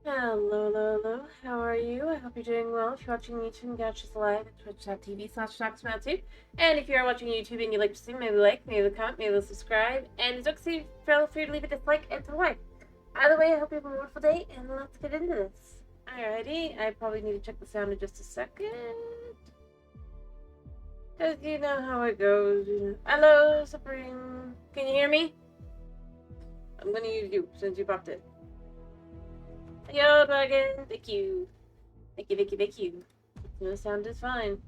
Hello, hello, hello. How are you? I hope you're doing well. If you're watching YouTube, you can catch us live at twitch.tv/TalksMattTube. And if you are watching YouTube and you'd like to see, maybe like, maybe comment, maybe subscribe. And don't see, feel free to leave a dislike and to like. Either way, I hope you have a wonderful day, and let's get into this. Alrighty, I probably need to check the sound in just a second. Because you know how it goes. Hello, Supreme. Can you hear me? I'm gonna use you since you popped in. Yo, Dragon. Thank you. Thank you, thank you, thank you. The sound is fine.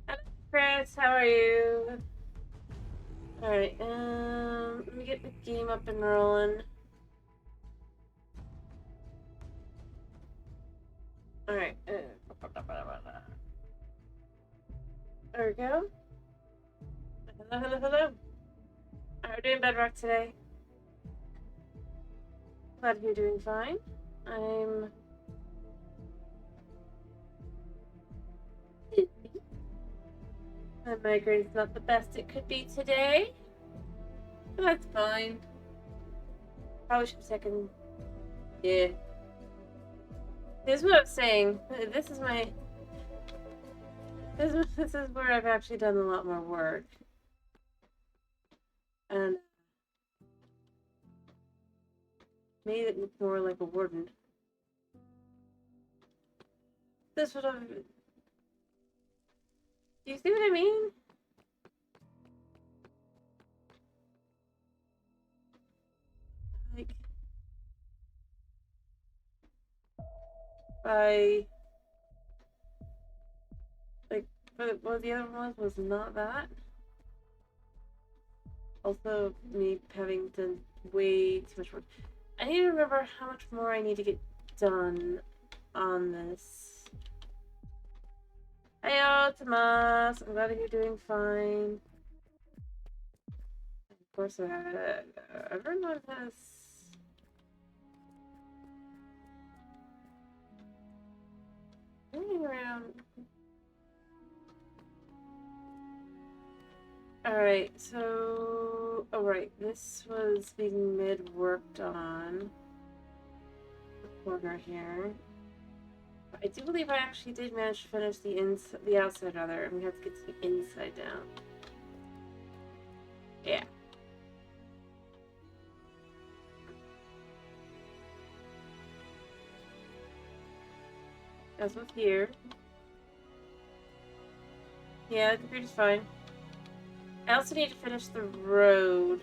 Hello, Chris. How are you? Alright, let me get the game up and rolling. Alright, there we go. Hello, hello, hello. How are you doing, Bedrock, today? Glad you're doing fine. My migraine's not the best it could be today. But that's fine. Probably should be second. Yeah. This is what I'm saying. This is my... This is where I've actually done a lot more work. And made it look more like a warden. This would have... Do you see what I mean? Like... By... Like, but the other one was not that. Also, me having done way too much work. I need to remember how much more I need to get done on this. Heyo, Tomas. I'm glad you're doing fine. Of course, everyone has... Moving around. Alright, so... Oh, right. This was being mid-worked on. The corner here. I do believe I actually did manage to finish the outside rather, and we have to get to the inside down. Yeah. As with here. Yeah, the computer's fine. I also need to finish the road.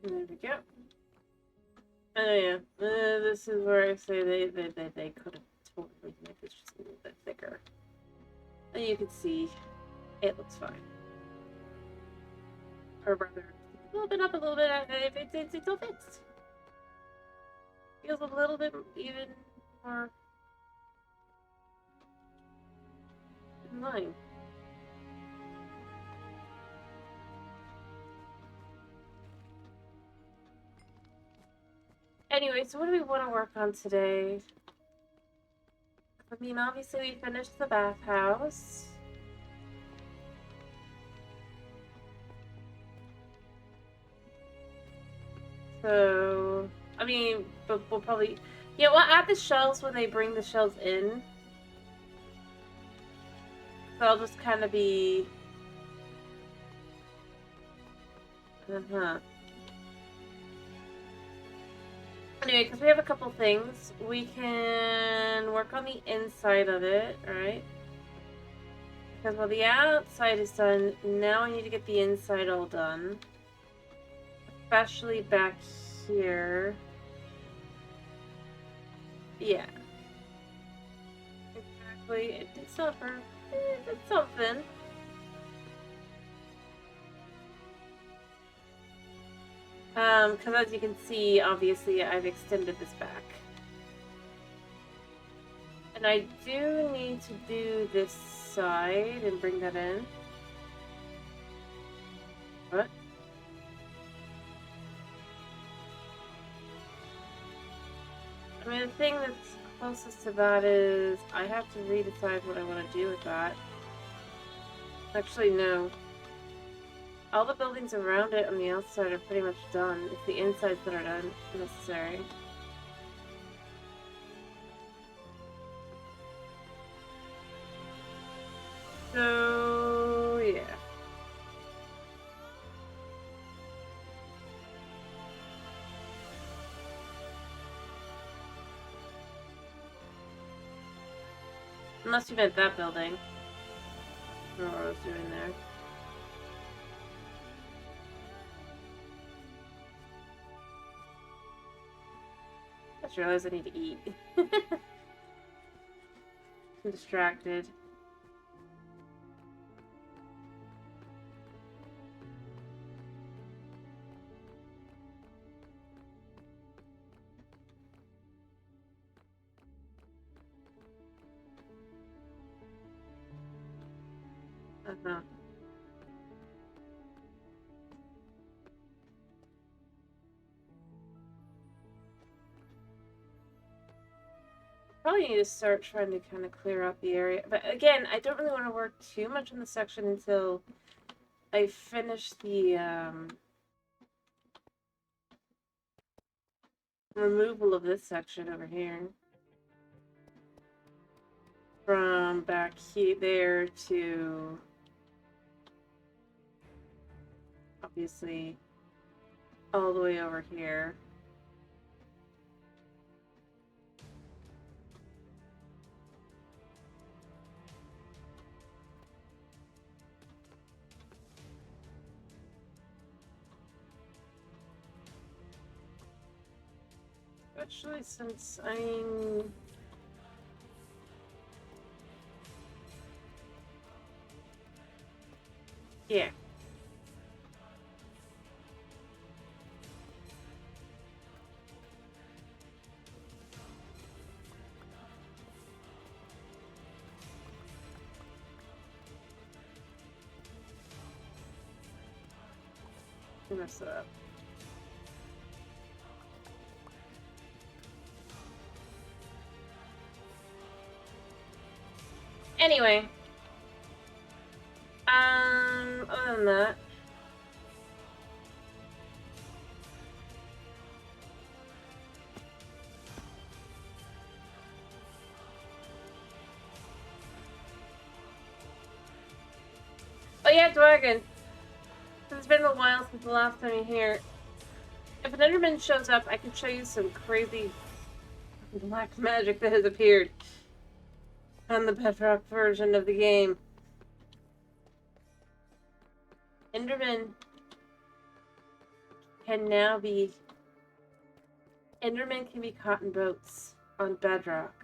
There we go. Oh yeah, this is where I say they could have totally made this just a little bit thicker. And you can see it looks fine. Or rather, a little bit up, a little bit. It still fits. Feels a little bit even more in line. Anyway, so what do we want to work on today? I mean, obviously we finished the bathhouse. So, I mean, but we'll probably... Yeah, we'll add the shelves when they bring the shelves in. So I'll just kind of be... Anyway, because we have a couple things, we can work on the inside of it, right? Because while the outside is done, now I need to get the inside all done. Especially back here. Yeah. Exactly. It's something. It's something. Because as you can see, obviously, I've extended this back. And I do need to do this side and bring that in. What? only thing that's closest to that is I have to redecide what I want to do with that. Actually, no. All the buildings around it on the outside are pretty much done. It's the insides that are done necessary. So, yeah. Unless you meant that building. I don't know what I was doing there. I just realized I need to eat. I'm distracted. Uh-huh. Probably need to start trying to kind of clear out the area. But again, I don't really want to work too much on the section until I finish the removal of this section over here. From back here there to obviously all the way over here. Especially since yeah. Mess it up. Anyway, other than that, oh yeah, Dragon. It's been a while since the last time you're here. If an Enderman shows up, I can show you some crazy black magic that has appeared on the Bedrock version of the game. Enderman can now be... Enderman can be caught in boats on Bedrock.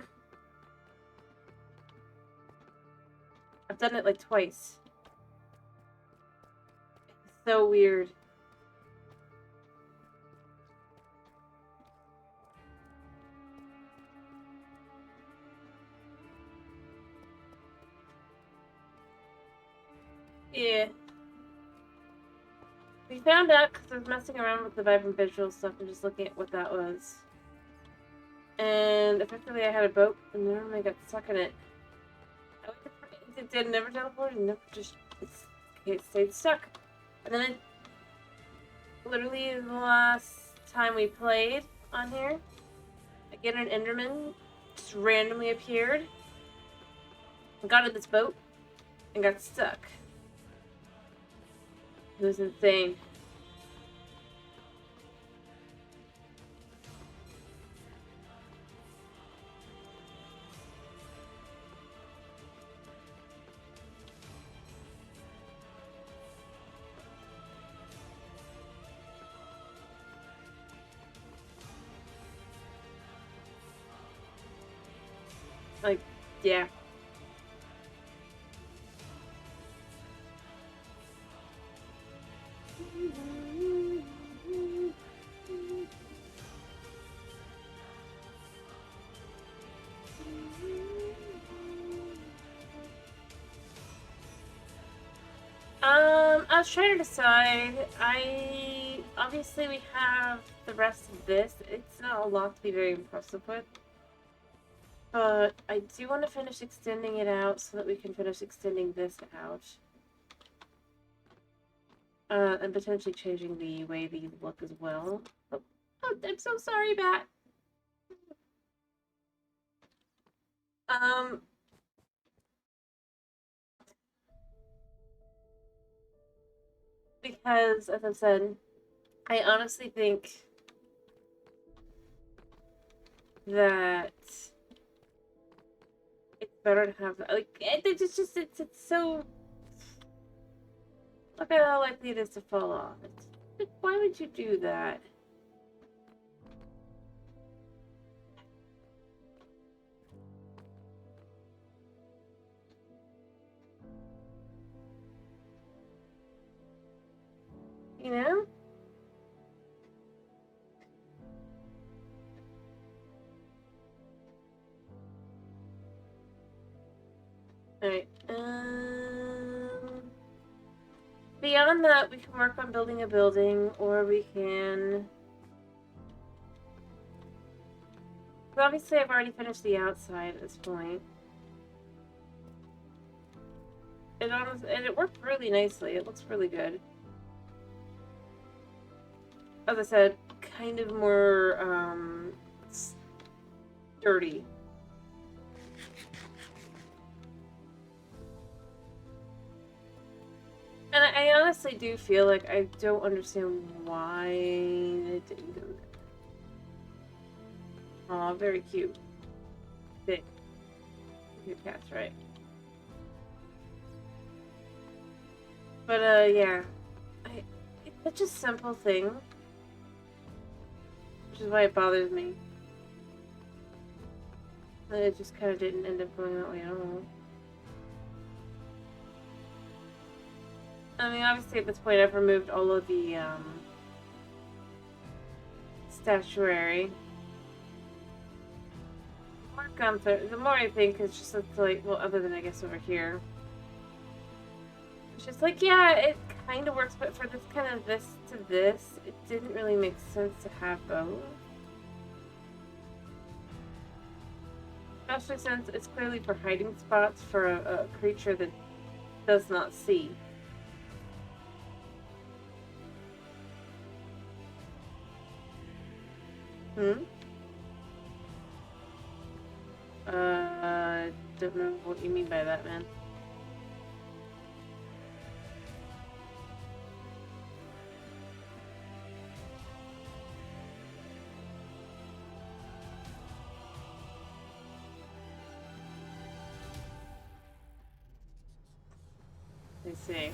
I've done it like twice. It's so weird. Yeah. We found out because I was messing around with the vibrant visual stuff and just looking at what that was. And effectively I had a boat and then I got stuck in it. It did never teleport and never just it stayed stuck. And then literally the last time we played on here, again an Enderman just randomly appeared and got in this boat and got stuck. It was insane. Like, yeah. I was trying to decide. Obviously we have the rest of this. It's not a lot to be very impressive with. But I do want to finish extending it out so that we can finish extending this out. And potentially changing the way these look as well. Oh, I'm so sorry, Bat. Because, as I said, I honestly think that it's better to have, like, it's just, it's so, look at how likely it is to fall off. Like, why would you do that? You know? Alright, beyond that, we can work on building a building, or we can... But obviously, I've already finished the outside at this point. And it worked really nicely. It looks really good. As I said, kind of more, sturdy. And I honestly do feel like I don't understand why it didn't go there. Aw, very cute. Big. Cute cats, right? But, yeah. It's such a simple thing. Which is why it bothers me. And it just kind of didn't end up going that way at all. I mean, obviously at this point I've removed all of the, statuary. The more I think, it's just like, well, other than I guess over here. It's just like, yeah, it kind of works, but for this kind of this to this, it didn't really make sense to have both. Especially since it's clearly for hiding spots for a creature that does not see. Don't know what you mean by that, man. I see.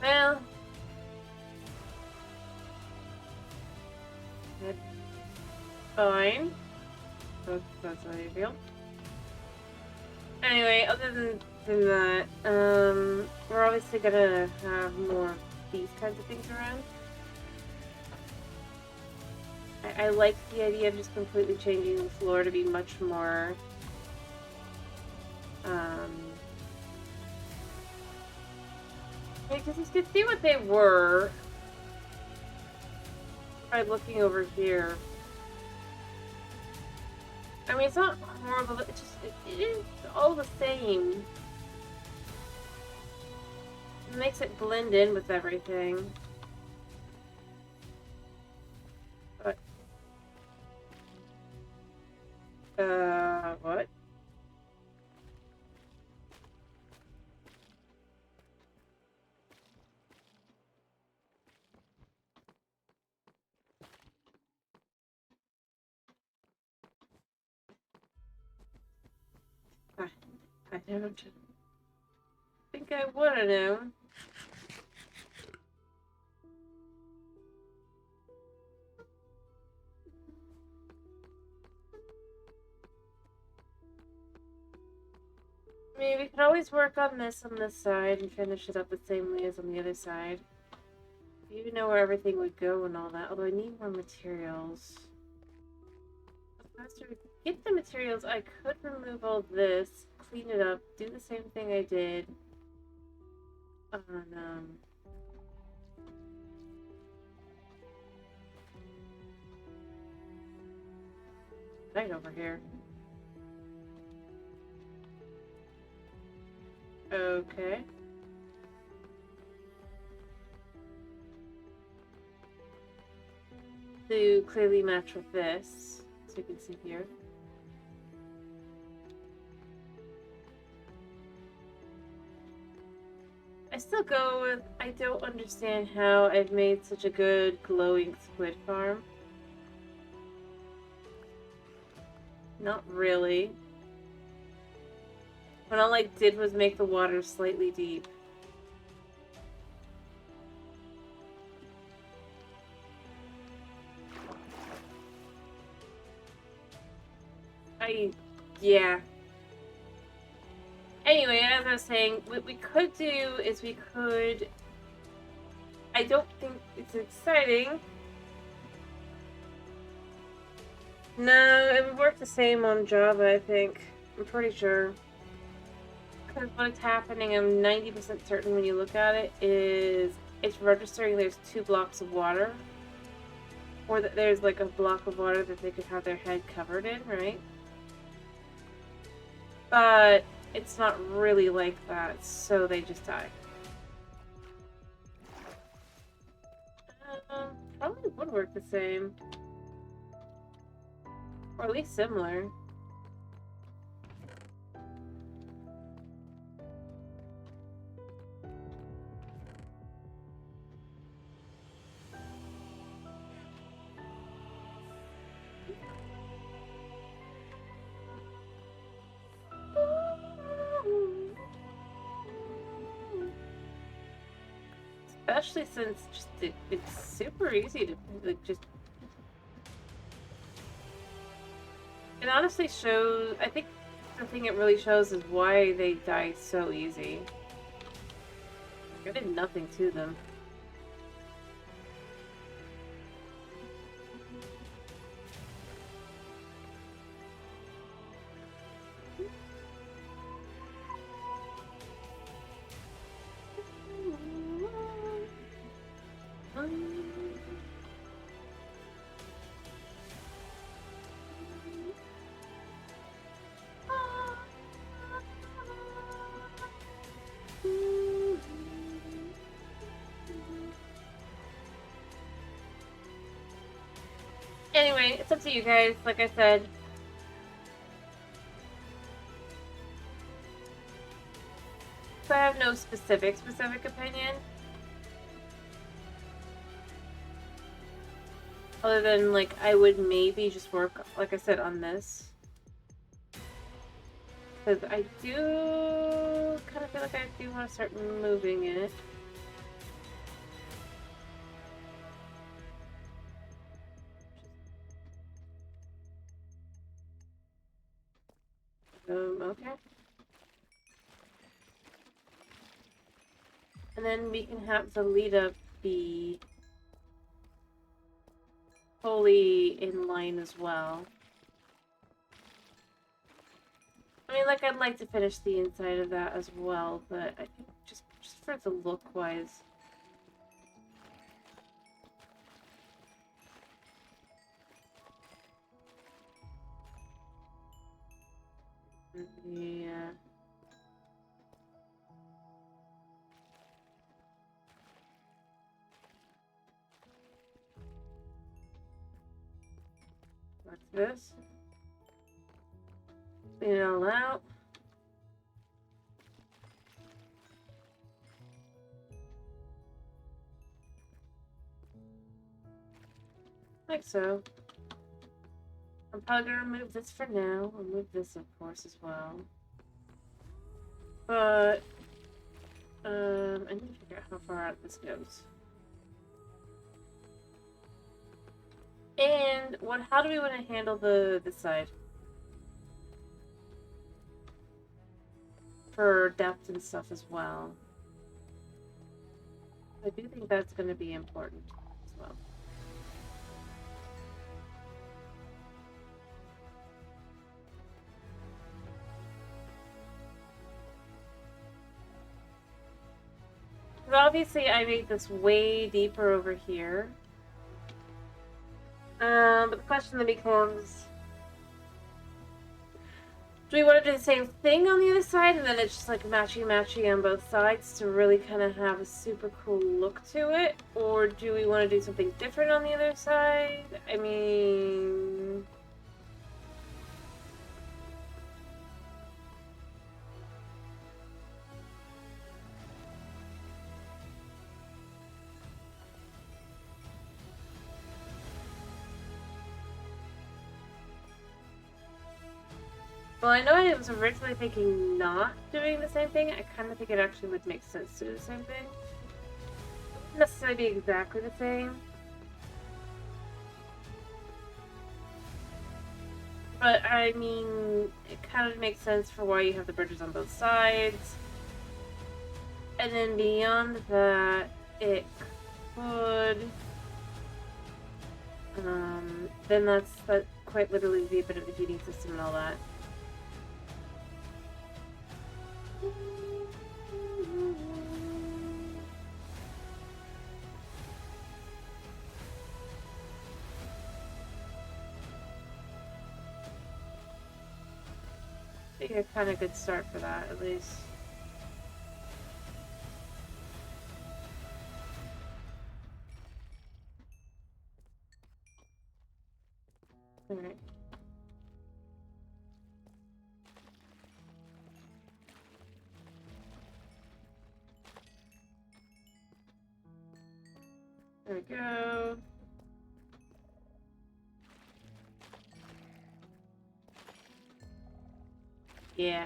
Well, that's fine. That's how you feel. Anyway, other than that, we're obviously gonna have more of these kinds of things around. I like the idea of just completely changing the floor to be much more, because you can see what they were by looking over here. I mean, it's not horrible, it is all the same. It makes it blend in with everything. But, what? I don't think I would have known. I mean, we could always work on this side and finish it up the same way as on the other side. If you even know where everything would go and all that, although I need more materials. Faster we can get the materials, I could remove all this, clean it up, do the same thing I did on, right over here. Okay. To clearly match with this, so you can see here. I still go with, I don't understand how I've made such a good glowing squid farm. Not really. What all I did was make the water slightly deep. Yeah. Anyway, as I was saying, what we could do is we could... I don't think it's exciting. No, it would work the same on Java, I think. I'm pretty sure. Because what's happening, I'm 90% certain when you look at it, is it's registering there's 2 blocks of water. Or that there's like a block of water that they could have their head covered in, right? But it's not really like that, so they just die. Probably would work the same. Or at least similar. Especially since just it's super easy to like just. It honestly shows. I think the thing it really shows is why they die so easy. I did nothing to them. Anyway, it's up to you guys, like I said. So I have no specific opinion. Other than, like, I would maybe just work, like I said, on this. Because I do kind of feel like I do want to start moving it. Okay. And then we can have the lead up be fully in line as well. I mean, like, I'd like to finish the inside of that as well, but I think just for the look-wise. Yeah. What's this? Clean it all out. Like so. I'm probably gonna remove this for now. Remove this, of course, as well. But I need to figure out how far out this goes. And how do we want to handle this side? For depth and stuff as well. I do think that's going to be important as well. Because obviously I made this way deeper over here. But the question then becomes, do we want to do the same thing on the other side, and then it's just like matchy-matchy on both sides to really kind of have a super cool look to it? Or do we want to do something different on the other side? I mean... Well, I know I was originally thinking not doing the same thing. I kind of think it actually would make sense to do the same thing. Wouldn't necessarily be exactly the same. But, I mean, it kind of makes sense for why you have the bridges on both sides. And then beyond that, it could... then that quite literally be a bit of the heating system and all that. I think a kind of good start for that, at least. Alright. There we go. Yeah.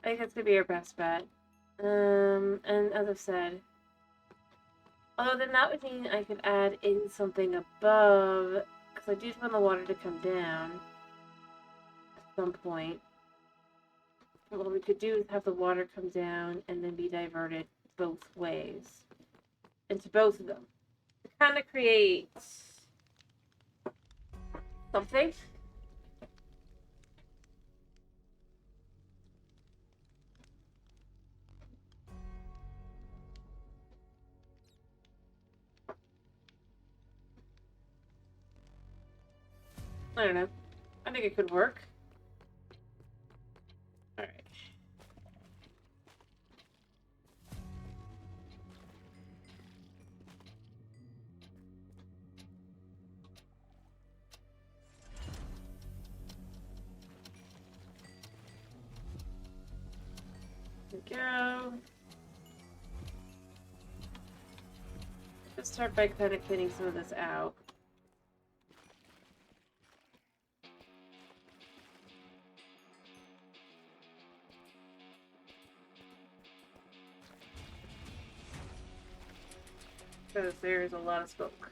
I think that's gonna be our best bet. And as I've said, although then that would mean I could add in something above, because I do want the water to come down at some point. But what we could do is have the water come down and then be diverted both ways into both of them. To kind of create something. I don't know. I think it could work. Alright. There we go. Let's start by kind of cleaning some of this out. Because there is a lot of smoke.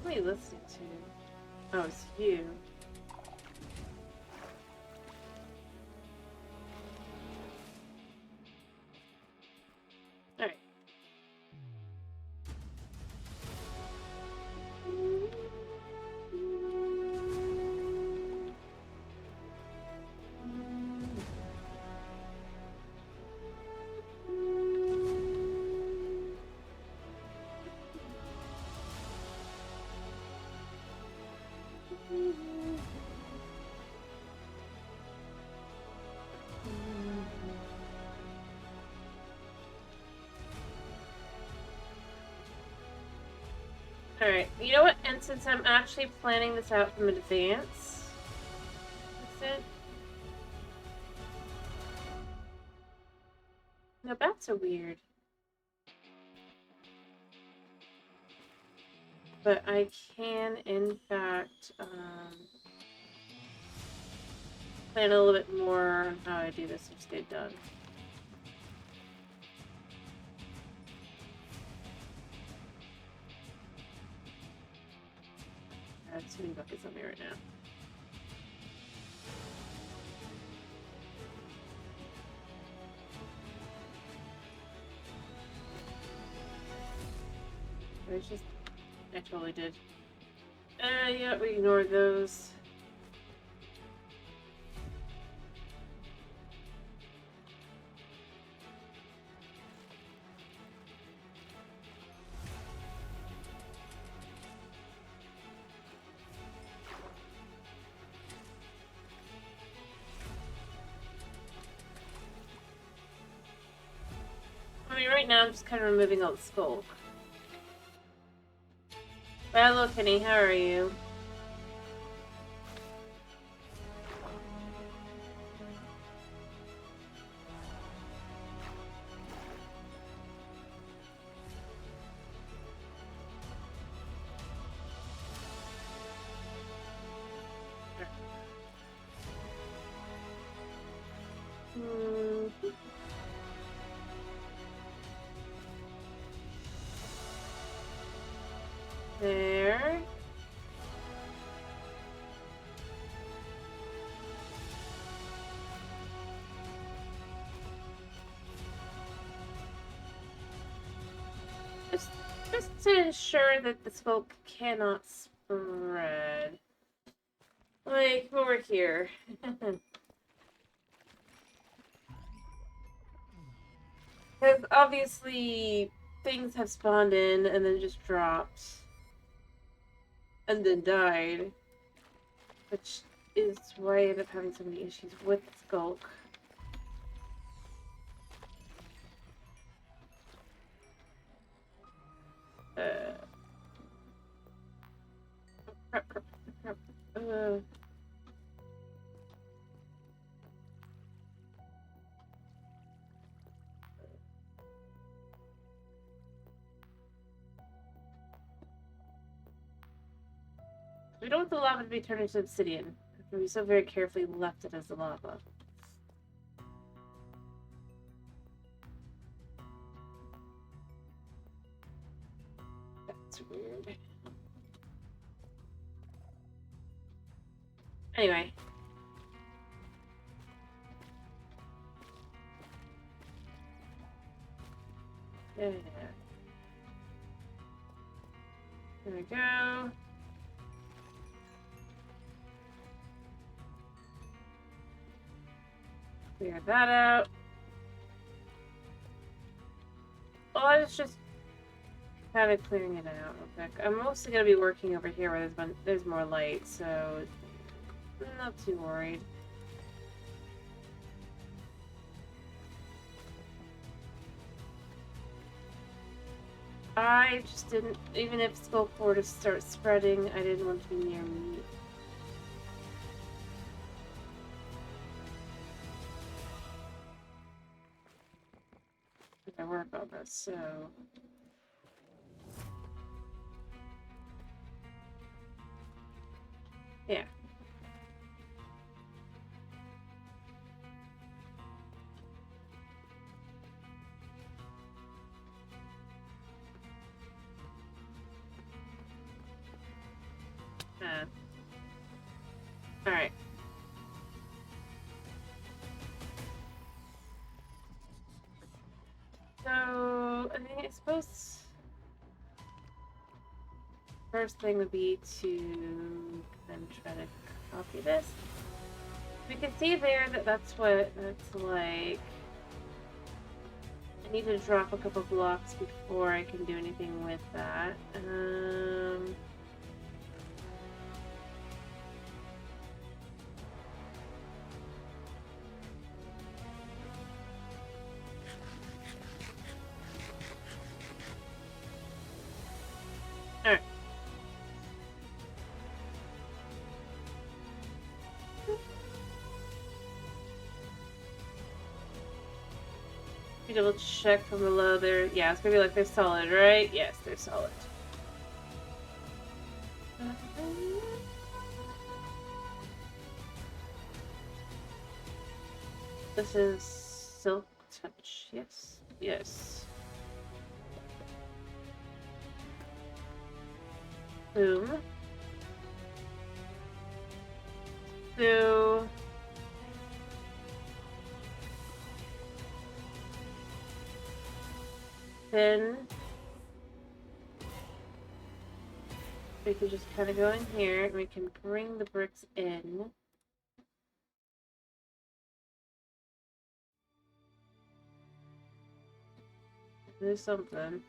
Who are you listening to? Oh, it's you. Alright. Alright, you know what? And since I'm actually planning this out from advance, that's it. No, bats are weird. But I can, in fact, plan a little bit more on how I do this and just get it done. I have too many buckets on me right now. It's just... I totally did. Yeah, we ignored those. I mean, right now I'm just kind of removing all the skull. Well, hello, Kenny. How are you? There. Just to ensure that the smoke cannot spread. Like, over here. Because obviously things have spawned in and then just dropped. And then died. Which is why I ended up having so many issues with Skulk. We don't want the lava to be turned into obsidian. We so very carefully left it as the lava. That's weird. Anyway. Yeah. There we go. Clear that out. Well, I was just kind of clearing it out real quick. I'm mostly going to be working over here where there's more light, so I'm not too worried. I just didn't, even if Skulk were to start spreading, I didn't want to be near me. I work on this, so... Yeah. Alright. So, I mean, I suppose first thing would be to kind of try to copy this. We can see there that that's what that's like. I need to drop a couple blocks before I can do anything with that. Alright. Double check from below there. Yeah, it's gonna be like they're solid, right? Yes, they're solid. This is Silk Touch. Yes. Yes. Boom. So... Then... We could just kind of go in here and we can bring the bricks in. Do something.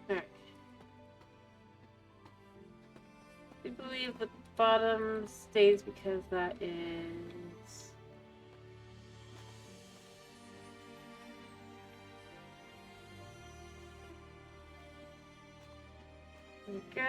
Alright. I believe the bottom stays because that is... There we go.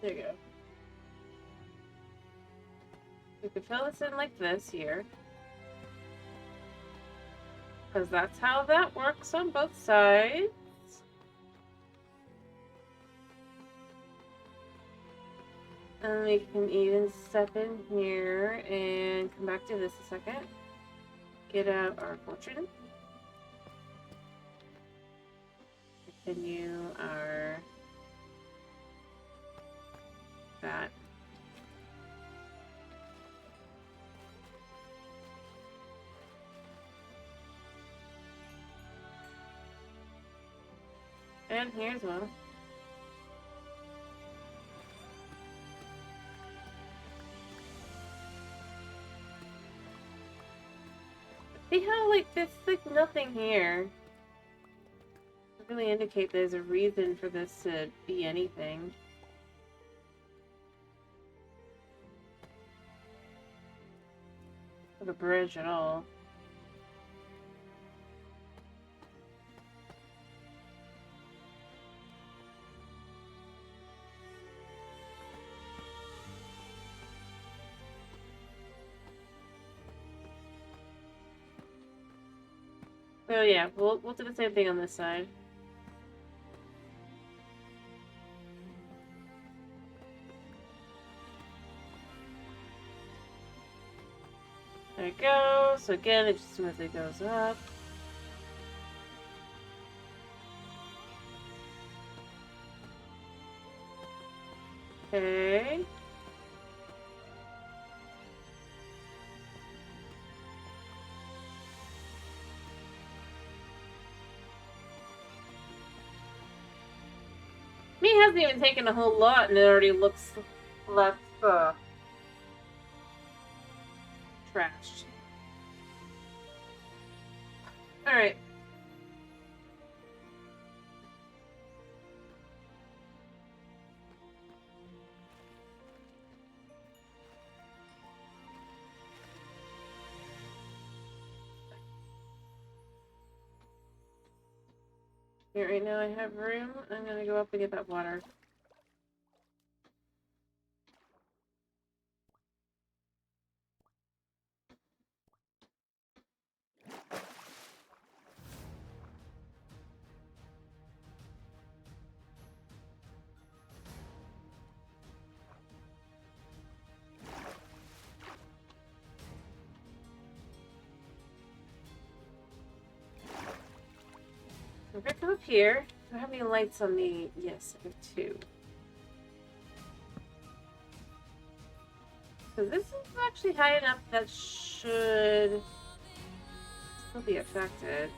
There you go. We could fill this in like this here. Because that's how that works on both sides. And we can even step in here and come back to this a second. Get out our fortune. Continue our... that. And here's one. See how, like, there's like nothing here. Doesn't really indicate there's a reason for this to be anything. For the bridge at all. So yeah, we'll do the same thing on this side. There we go. So again, it just as it goes up. Okay. Me hasn't even taken a whole lot, and it already looks less trashed. All right. Here, right now I have room. I'm gonna go up and get that water. So we're gonna come up here. Do I have any lights on the... Yes, I have 2. So this is actually high enough that should still be affected.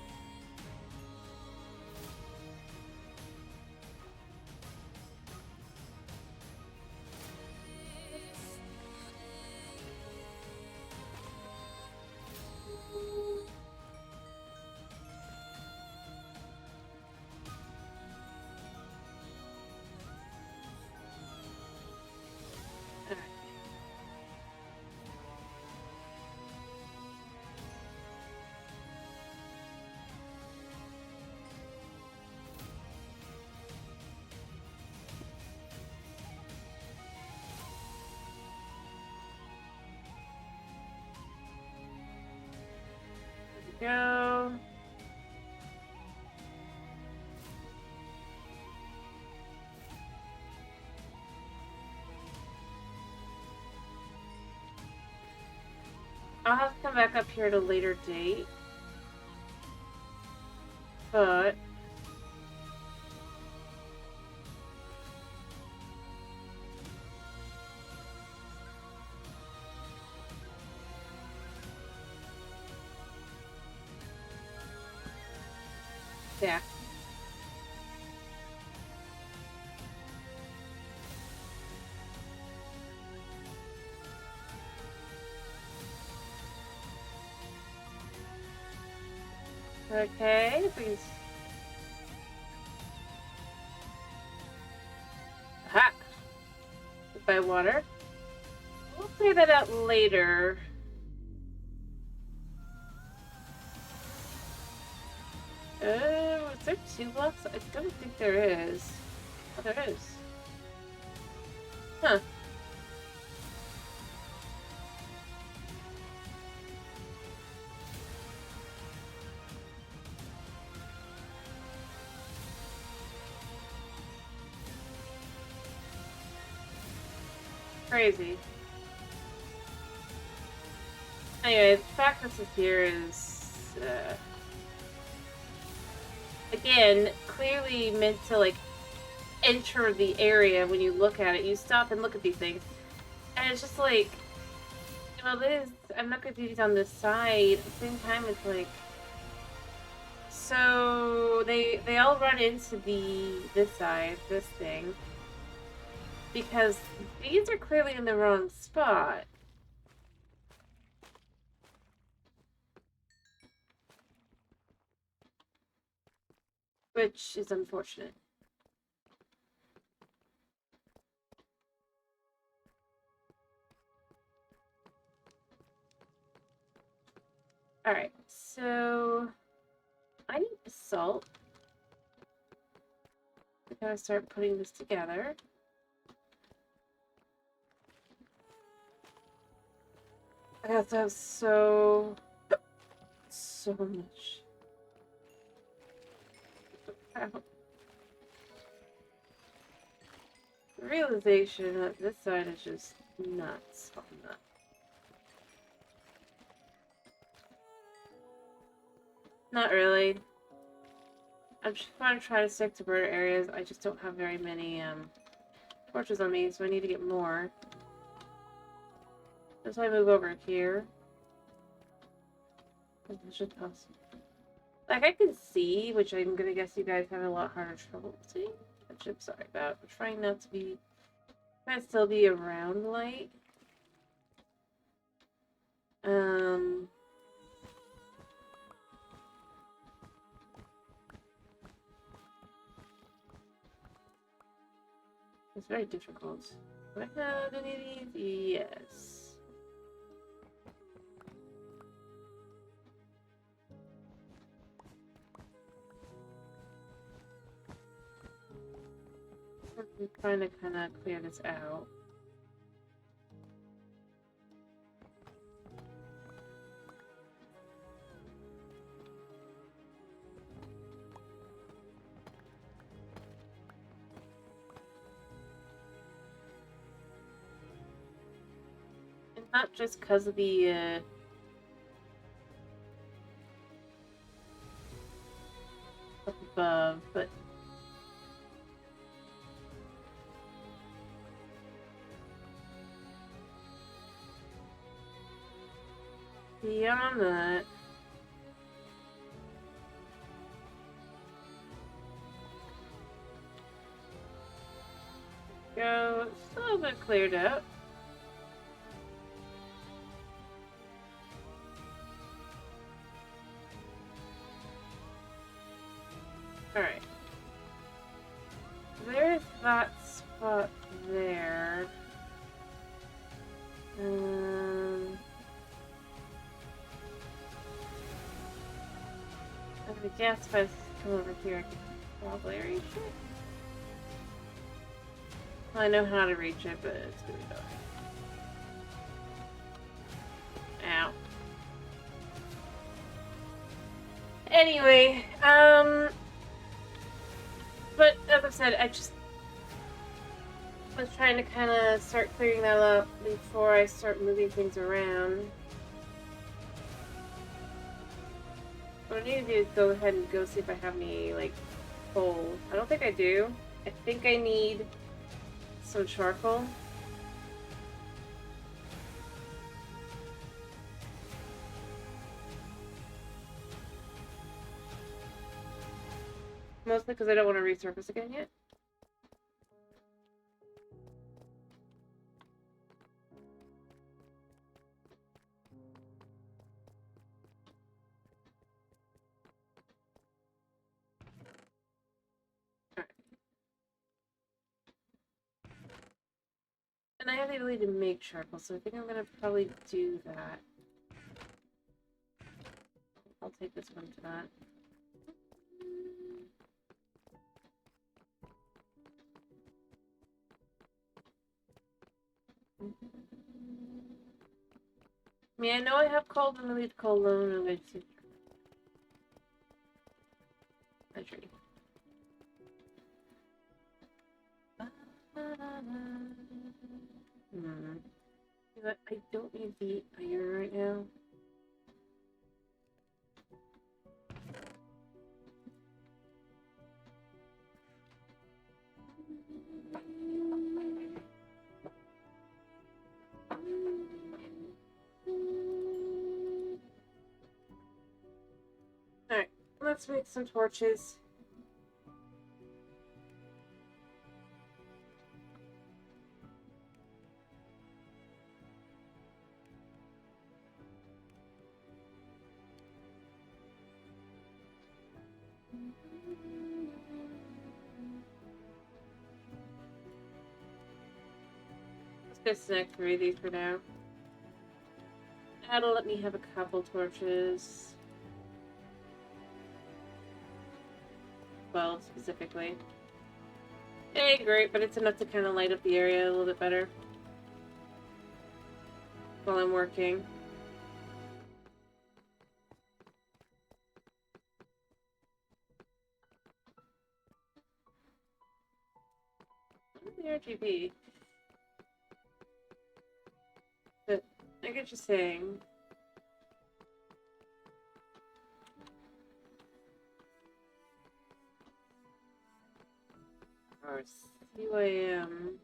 Go. I'll have to come back up here at a later date. But yeah. Okay, please. Aha! By water. We'll figure that out later. Is there 2 blocks? I don't think there is. Oh, there is. Huh. Crazy. Anyway, the fact this is here is, again, clearly meant to, like, enter the area when you look at it. You stop and look at these things. And it's just like, well, this, I'm not going to do these on this side. At the same time, it's like, so they all run into this side, this thing. Because these are clearly in the wrong spot. Which is unfortunate. Alright, so I need salt. I gotta start putting this together. I have to have so much. The realization that this side is just nuts on that. Not really. I'm just going to try to stick to bird areas. I just don't have very many torches on me, so I need to get more. That's why I move over here. It's just possible. Like, I can see, which I'm gonna guess you guys have a lot harder trouble seeing. Which I'm sorry about. I'm trying not to be... trying to still be around light. It's very difficult. Do I have any of these? Yes. I'm trying to kind of clear this out. And not just because of the up above, but beyond that. Go, it's a little bit cleared out. Alright. There's that spot there. I guess if I come over here, I could probably reach it. Well, I know how to reach it, but it's gonna be dark. Ow. Anyway, but as I said, I just was trying to kind of start clearing that up before I start moving things around. I need to do is go ahead and go see if I have any, like, coal. I don't think I do. I think I need some charcoal. Mostly because I don't want to resurface again yet. And I have the ability to make charcoal, so I think I'm gonna probably do that. I'll take this one to that. I mean, I know I have coal, but I need coal alone, and I just... a tree. But I don't need the iron right now. Alright, let's make some torches. Just select 3 of these for now. That'll let me have a couple torches. 12 specifically. Hey, great, but it's enough to kind of light up the area a little bit better while I'm working. What would the RGB? But I get you saying. Or CYM.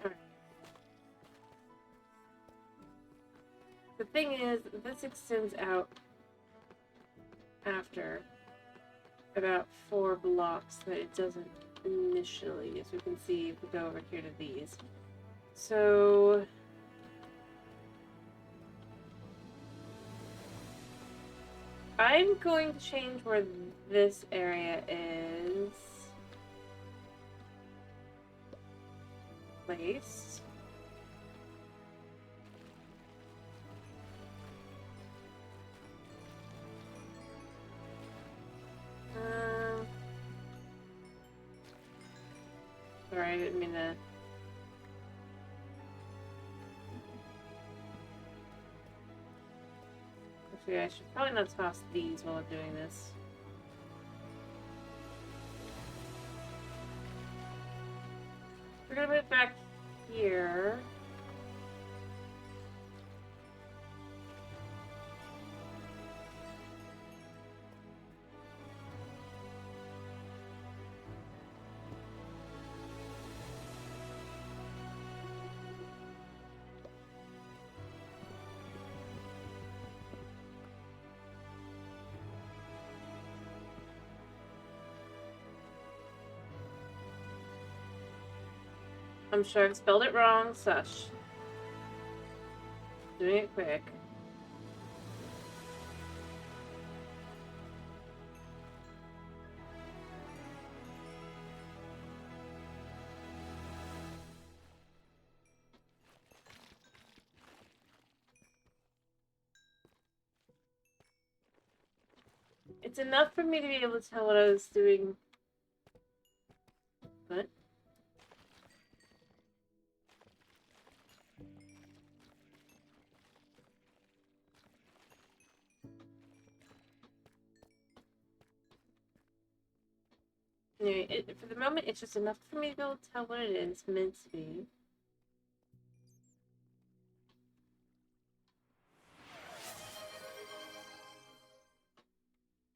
Alright. The thing is, this extends out after about 4 blocks that it doesn't initially, as we can see if we go over here to these. So I'm going to change where this area is placed. Sorry, I didn't mean to. Actually, I should probably not toss these while I'm doing this. We're gonna put it back here. I'm sure I've spelled it wrong, sush. Doing it quick. It's enough for me to be able to tell what I was doing. What? Anyway, for the moment, it's just enough for me to be able to tell what it is meant to be.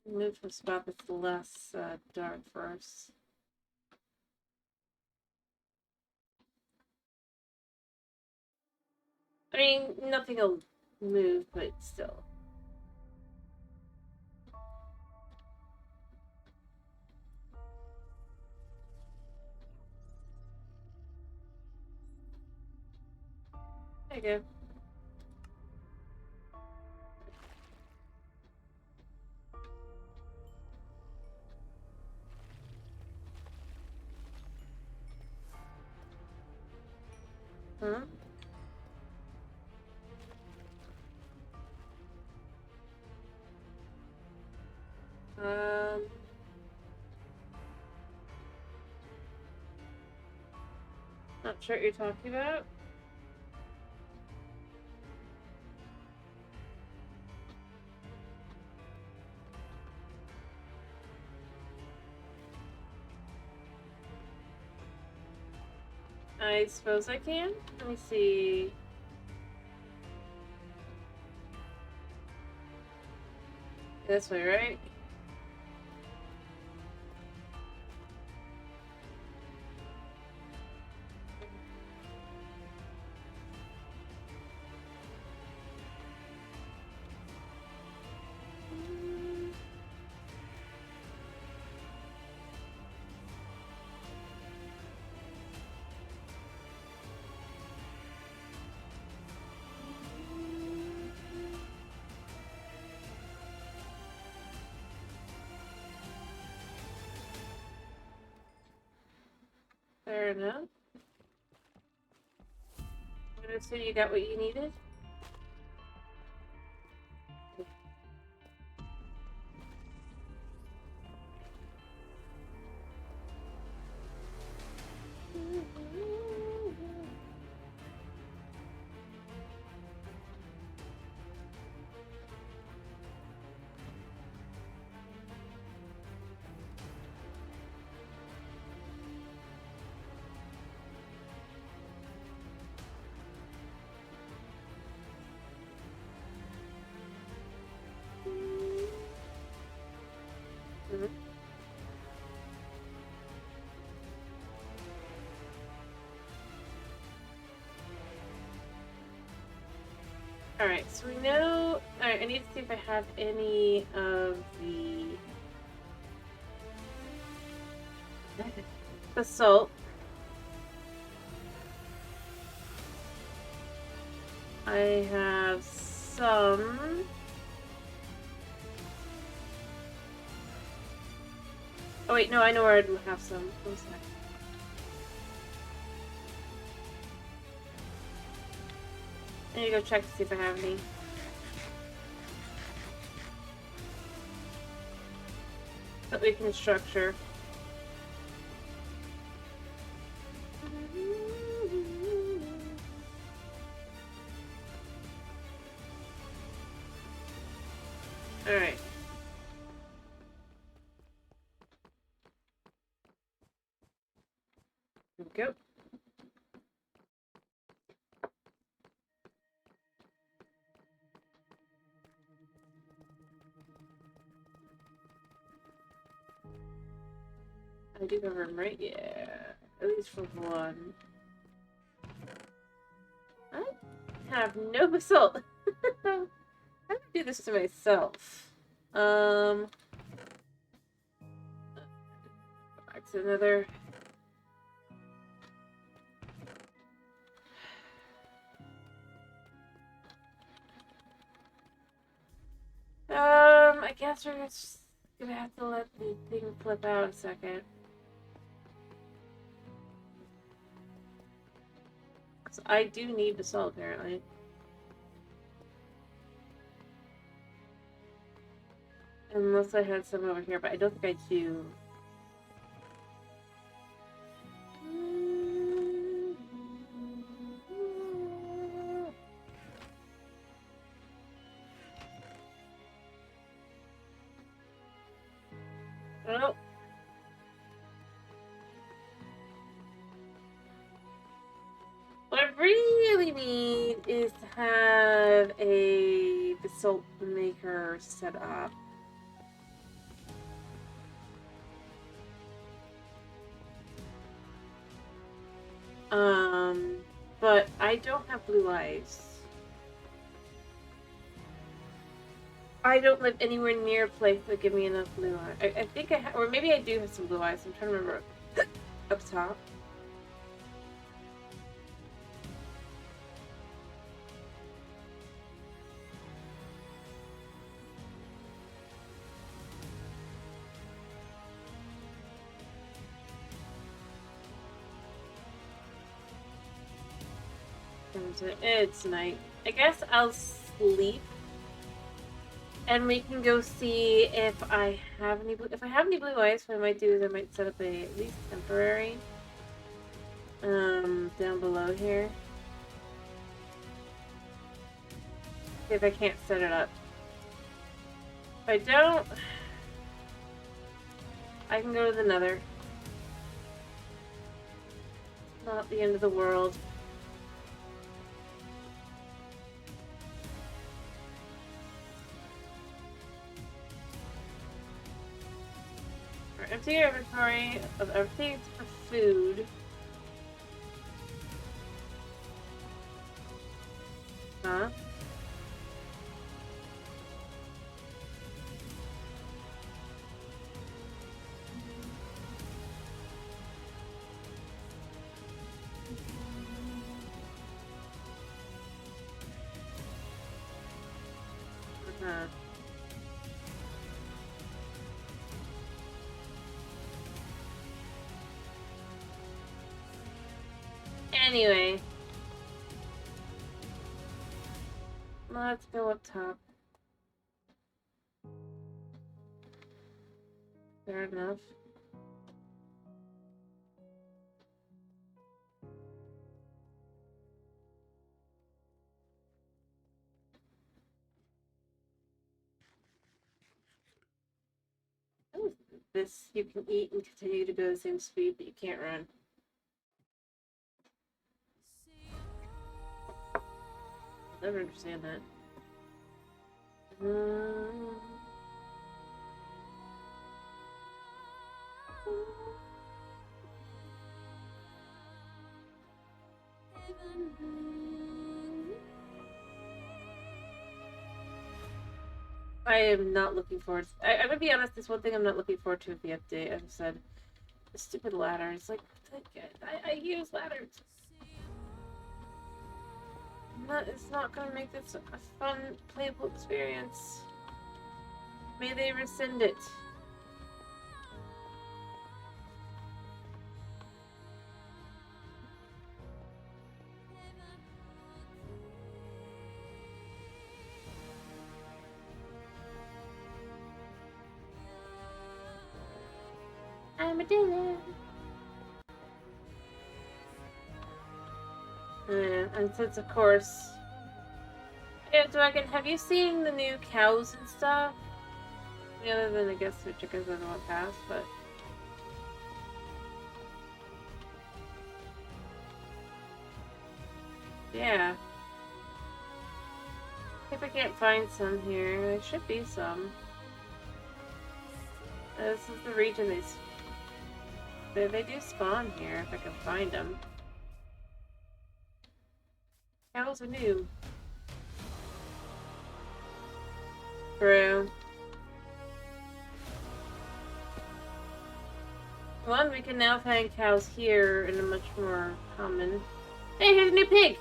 Move to a spot that's less dark first. I mean, nothing will move, but still. There you go. Huh? Um, not sure what you're talking about. I suppose I can. Let me see. This way, right? Fair enough. I'm gonna assume you got what you needed. Mhm. Alright, so we know. Alright, I need to see if I have any of the basalt. I have some. Oh wait, no, I know where I have some. One sec. I need to go check to see if I have any. That we can structure. Alright. Here we go. I do have room, right? Yeah. At least for one. I have no basalt. How do I do this to myself? Back to another. I guess we're just gonna have to let the thing flip out a second. So I do need basalt apparently. Unless I had some over here, but I don't think I do. Oh. What I really need is to have a basalt maker set up. But I don't have blue eyes. I don't live anywhere near a place that give me enough blue eyes. I think I or maybe I do have some blue eyes. I'm trying to remember up top. It's night. I guess I'll sleep. And we can go see if I have any blue... If I have any blue eyes, what I might do is I might set up at least temporary. Down below here. See if I can't set it up. If I don't... I can go to the nether. Not the end of the world. Empty your inventory of everything for food. Huh? Uh-huh. Anyway, let's go up top. Fair enough. This you can eat and continue to go the same speed, but you can't run. I'll never understand that. I am not looking forward to... I'm gonna be honest, there's one thing I'm not looking forward to with the update. I've said, the stupid ladders. Like, I use ladders. It's not gonna make this a fun, playable experience. May they rescind it. I'm a dinner. And since, of course... Yeah, Dragon, have you seen the new cows and stuff? Other than, I guess, the chickens that won't pass, but... Yeah. If I can't find some here, there should be some. This is the region they do spawn here, if I can find them. Cows are new. True. One, we can now find cows here in a much more common... Hey, here's a new pig!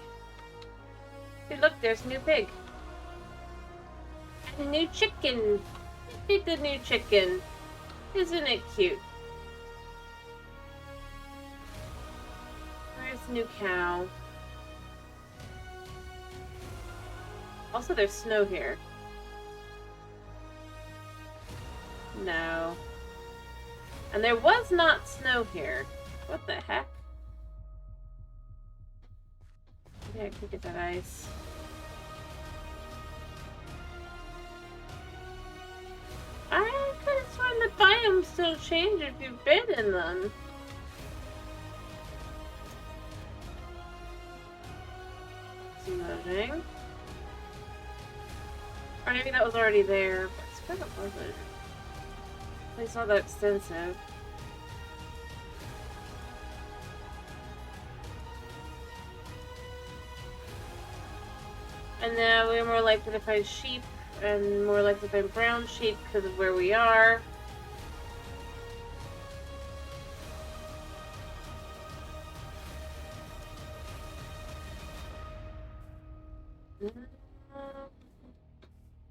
Hey, look, there's a new pig. And a new chicken. Look at the new chicken. Isn't it cute? Where's the new cow? Also, there's snow here. No. And there was not snow here. What the heck? Yeah, I can get that ice. I could have sworn the biomes still change if you've been in them. Loading. Or maybe that was already there, but it's kind of wasn't. It's not that extensive. And now we're more likely to find sheep and more likely to find brown sheep because of where we are.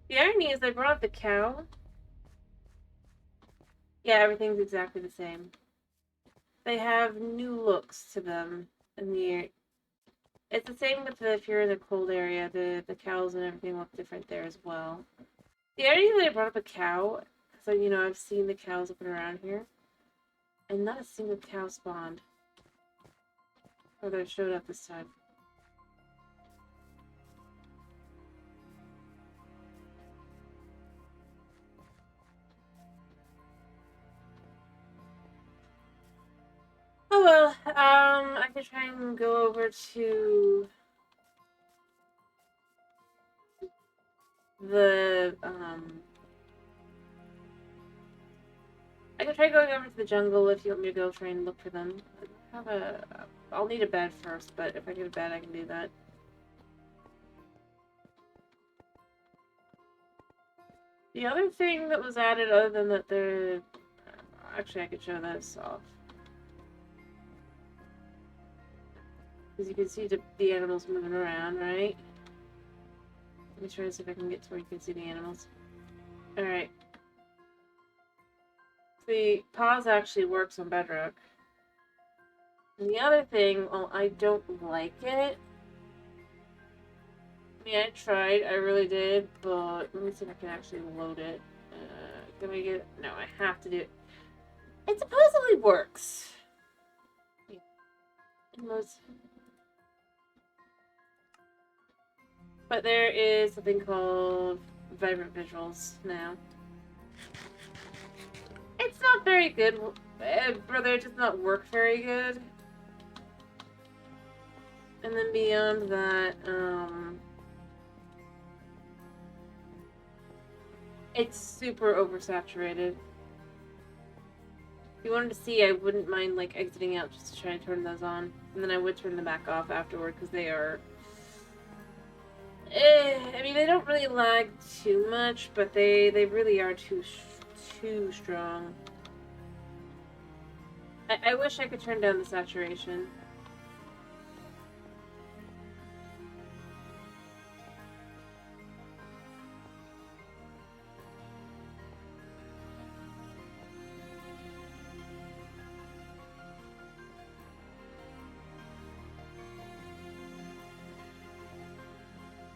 The irony is I brought up the cow. Yeah, everything's exactly the same. They have new looks to them in the. It's the same with if you're in a cold area, the cows and everything look different there as well. The irony that I brought up a cow, so I've seen the cows up and around here, and not a single cow spawned. Or they showed up this time. Oh well, I could try and go over to the, I could try going over to the jungle if you want me to go try and look for them. I'll need a bed first, but if I get a bed, I can do that. The other thing that was added, other than that, actually, I could show this off. Because you can see the animals moving around, right? Let me try to see if I can get to where you can see the animals. Alright. The pause actually works on Bedrock. And the other thing, well, I don't like it. I mean, I tried, I really did, but let me see if I can actually load it. Can I get it? No, I have to do it. It supposedly works. But there is something called vibrant visuals now. It's not very good, brother. It does not work very good. And then beyond that, it's super oversaturated. If you wanted to see, I wouldn't mind like exiting out just to try and turn those on, and then I would turn them back off afterward because they are. I mean, they don't really lag too much, but they really are too strong. I wish I could turn down the saturation.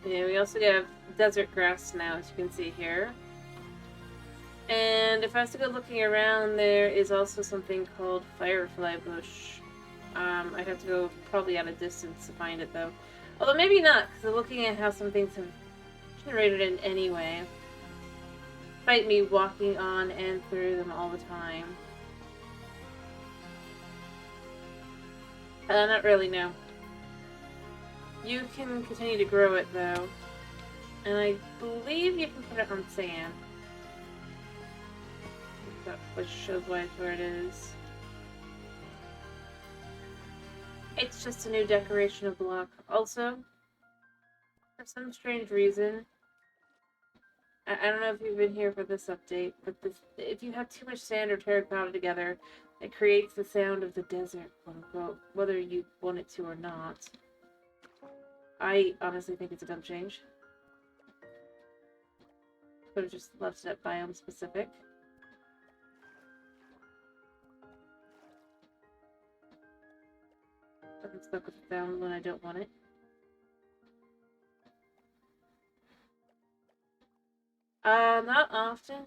Yeah, we also have desert grass now, as you can see here. And if I was to go looking around, there is also something called firefly bush. I'd have to go probably at a distance to find it, though. Although maybe not, because looking at how some things have generated in anyway. Despite me walking on and through them all the time. Not really, no. You can continue to grow it, though. And I believe you can put it on sand. Which shows where it is. It's just a new decoration of block. Also, for some strange reason, I don't know if you've been here for this update, but if you have too much sand or terracotta together, it creates the sound of the desert, quote unquote, whether you want it to or not. I honestly think it's a dumb change. Could have just left it at biome specific. I'm stuck with the sound when I don't want it. Not often.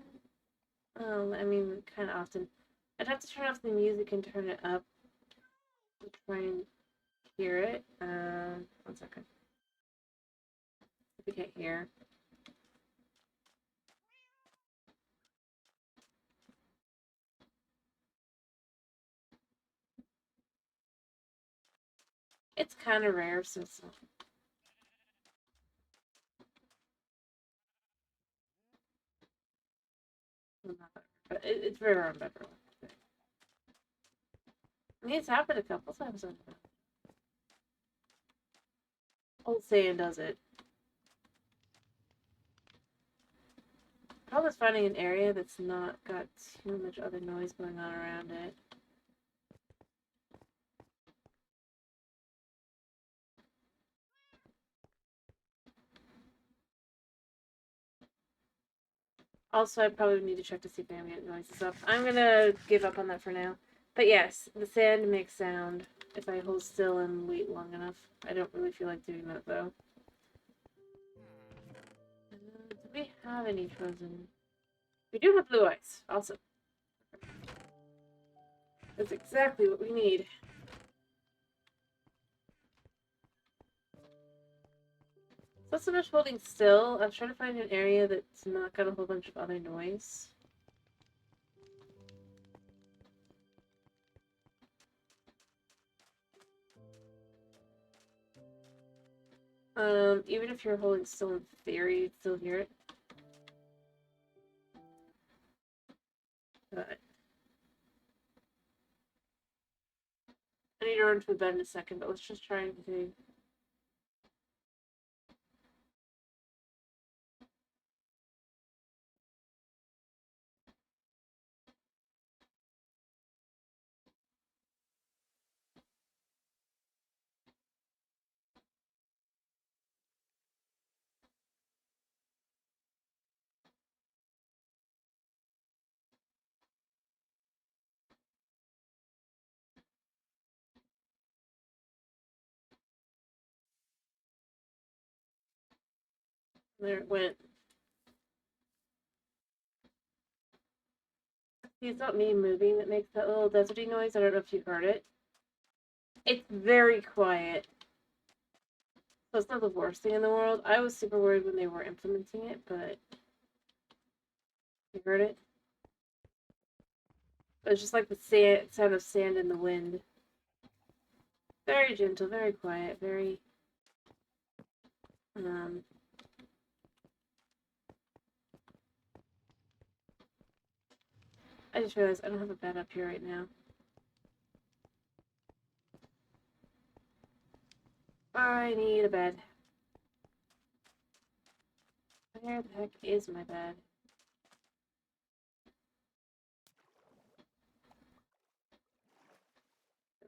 I mean, kind of often. I'd have to turn off the music and turn it up to try and hear it. 1 second. If you can't hear. It's kind of rare, so it's not. But it's rare on Bedrock. I mean, it's happened a couple times on Old Sand does it. Problem is finding an area that's not got too much other noise going on around it. Also, I probably need to check to see if ambient noise is up. I'm gonna give up on that for now. But yes, the sand makes sound if I hold still and wait long enough. I don't really feel like doing that though. Do we have any frozen? We do have blue ice. Awesome. That's exactly what we need. It's not so much holding still. I'm trying to find an area that's not got a whole bunch of other noise. Even if you're holding still in theory, you'd still hear it. But I need to run to the bed in a second, but let's just try and see. There it went. See, it's not me moving that makes that little deserty noise. I don't know if you heard it. It's very quiet. So it's not the worst thing in the world. I was super worried when they were implementing it, but you heard it? It was just like the sound of sand in the wind. Very gentle, very quiet, very I just realized I don't have a bed up here right now. I need a bed. Where the heck is my bed?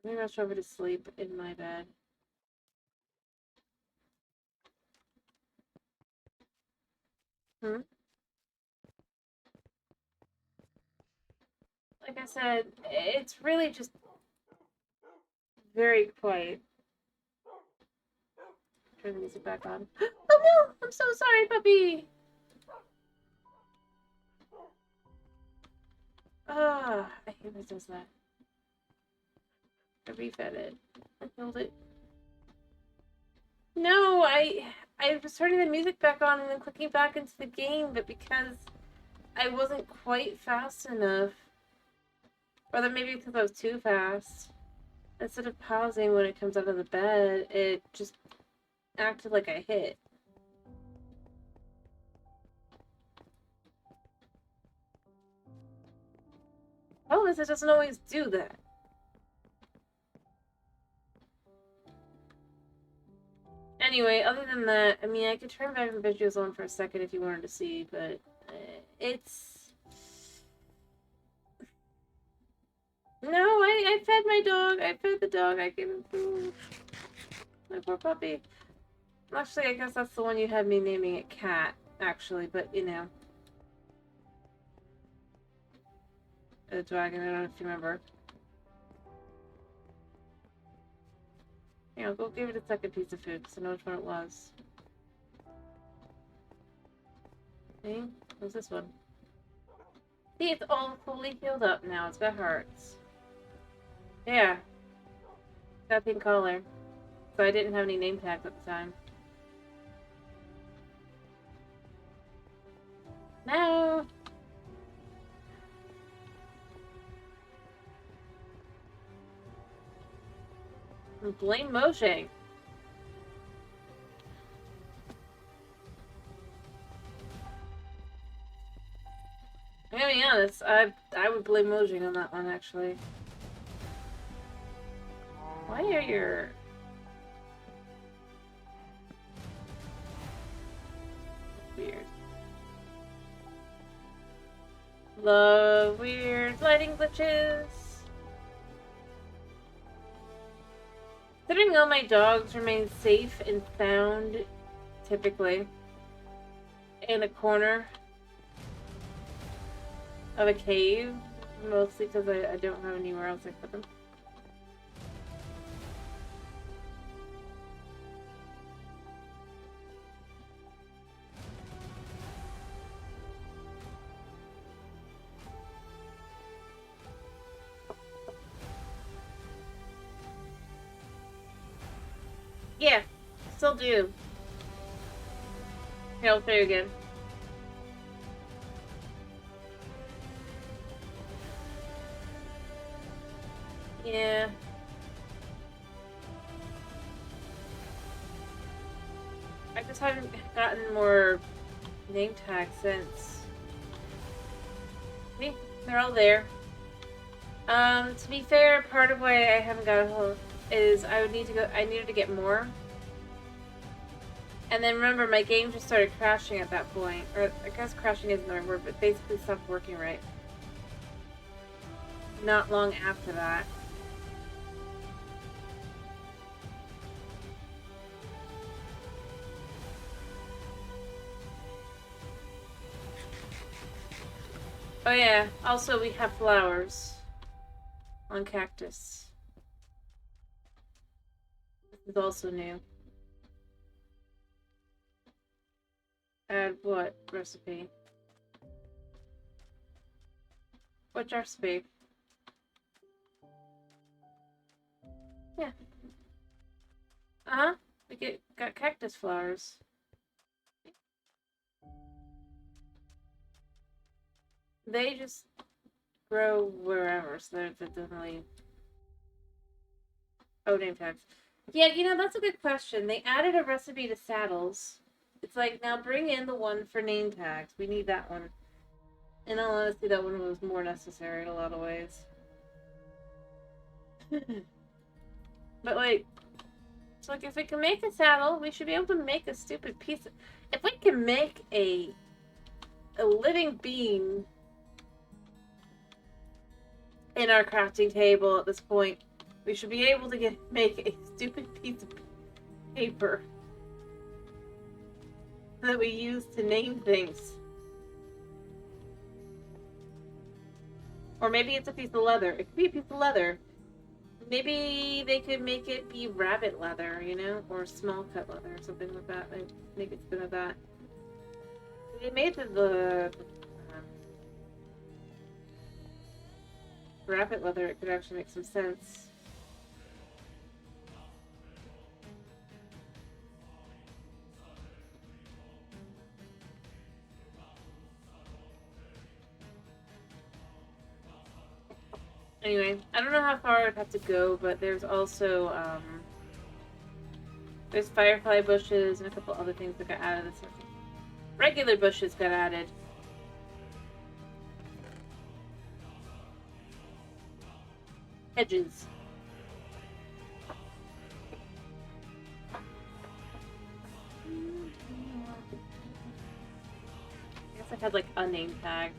I'm gonna rush over to sleep in my bed. Like I said, it's really just very quiet. Turn the music back on. Oh no! I'm so sorry, puppy! Ah, I hate when it does that. I refed it. I killed it. No, I was turning the music back on and then clicking back into the game, but because I wasn't quite fast enough, or then maybe because I was too fast, instead of pausing when it comes out of the bed, it just acted like I hit. Oh, it doesn't always do that. Anyway, other than that, I mean, I could turn back the visuals on for a second if you wanted to see, but it's... No, I fed my dog. I fed the dog. I gave him food. My poor puppy. Actually, I guess that's the one you had me naming it Cat, actually, but you know. A dragon, I don't know if you remember. You know, go give it a second piece of food, because I know which one it was. See? What's this one? See, it's all fully healed up now. It's got hearts. Yeah. It's got pink collar. So I didn't have any name tags at the time. No! Blame Mojang. I'm gonna be honest, I would blame Mojang on that one, actually. Why are your... Weird. Love weird lighting glitches. Considering all my dogs remain safe and sound, typically, in a corner of a cave, mostly because I don't have anywhere else I put them. Yeah, still do. Here, I'll show you again. Yeah. I just haven't gotten more name tags since. See, they're all there. To be fair, part of why I haven't got a hold is I needed to get more. And then remember, my game just started crashing at that point. Or, I guess crashing isn't the right word, but basically stopped working right. Not long after that. Oh yeah, also we have flowers on cactus. This is also new. Add what recipe? Which recipe? Yeah. Uh-huh. We got cactus flowers. They just grow wherever, so that doesn't really... Oh, name tags. Yeah, you know, that's a good question. They added a recipe to saddles. It's like, now bring in the one for name tags. We need that one. In all honesty, that one was more necessary in a lot of ways. But, like, it's like, if we can make a saddle, we should be able to make a stupid piece of... If we can make a living being in our crafting table at this point, we should be able to make a stupid piece of paper that we use to name things. Or maybe it's a piece of leather. It could be a piece of leather. Maybe they could make it be rabbit leather, you know? Or small cut leather or something like that. Like, make it spin of that. They made the rabbit leather, it could actually make some sense. Anyway, I don't know how far I'd have to go, but there's also, there's firefly bushes and a couple other things that got added. Regular bushes got added. Hedges. I guess I've had, like, a name tag.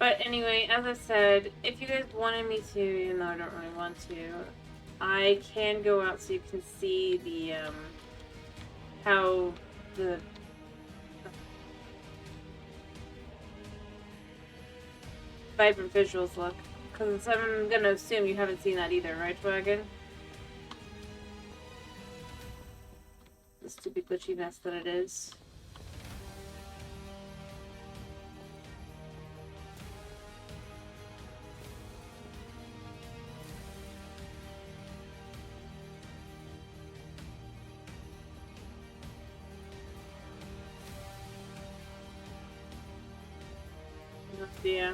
But anyway, as I said, if you guys wanted me to, even though I don't really want to, I can go out so you can see the, how the vibrant visuals look. Because I'm gonna assume you haven't seen that either, right, Wagon? The stupid glitchy mess that it is. Yeah.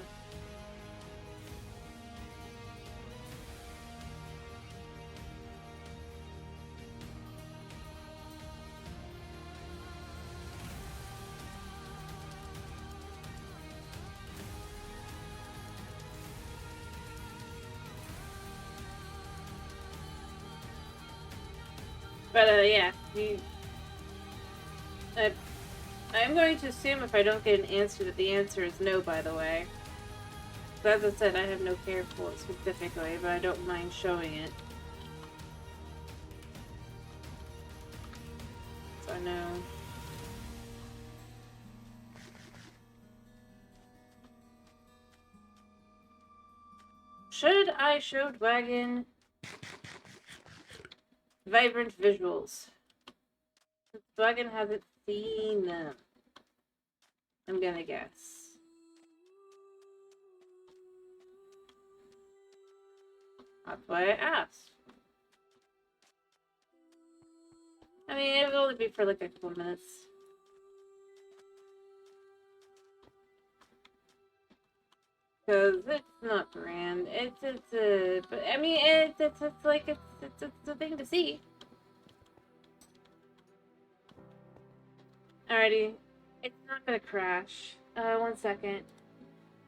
But yeah, I'm going to assume if I don't get an answer that the answer is no, by the way. But as I said, I have no care for it specifically, but I don't mind showing it. So I know. Should I show Dwagon vibrant visuals? Dwagon hasn't seen them. I'm gonna guess. That's why I asked. I mean, it will only be for like a couple minutes. Because it's not grand. But I mean, it's like, it's a thing to see. Alrighty. It's not gonna crash. 1 second.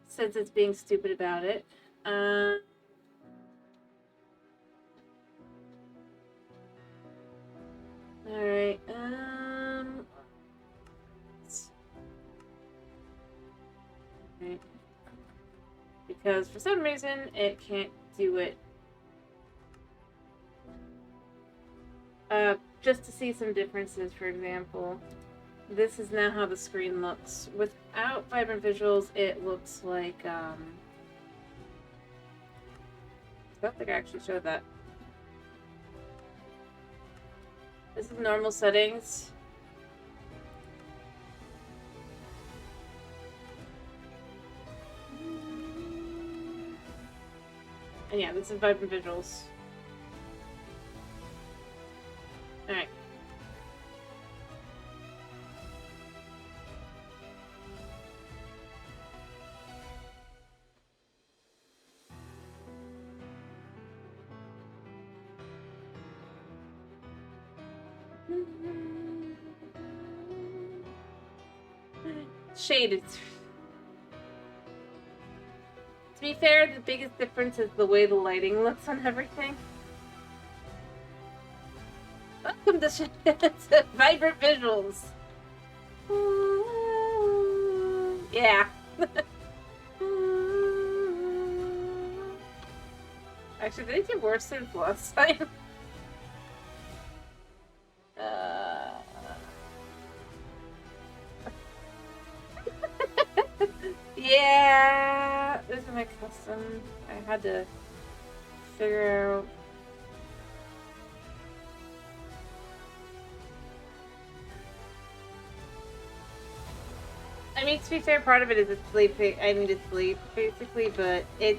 Since it's being stupid about it. Alright, right. Because for some reason, it can't do it. Just to see some differences, for example. This is now how the screen looks. Without vibrant visuals, it looks like, I don't think I actually showed that. This is normal settings. And yeah, this is vibrant visuals. Alright. Shaded. To be fair, the biggest difference is the way the lighting looks on everything. Welcome to vibrant visuals. Yeah. Actually, did it get worse since last time? Yeah, this is my custom. I had to figure out. I mean, to be fair, part of it is it's sleeping. I need to sleep, basically, but it.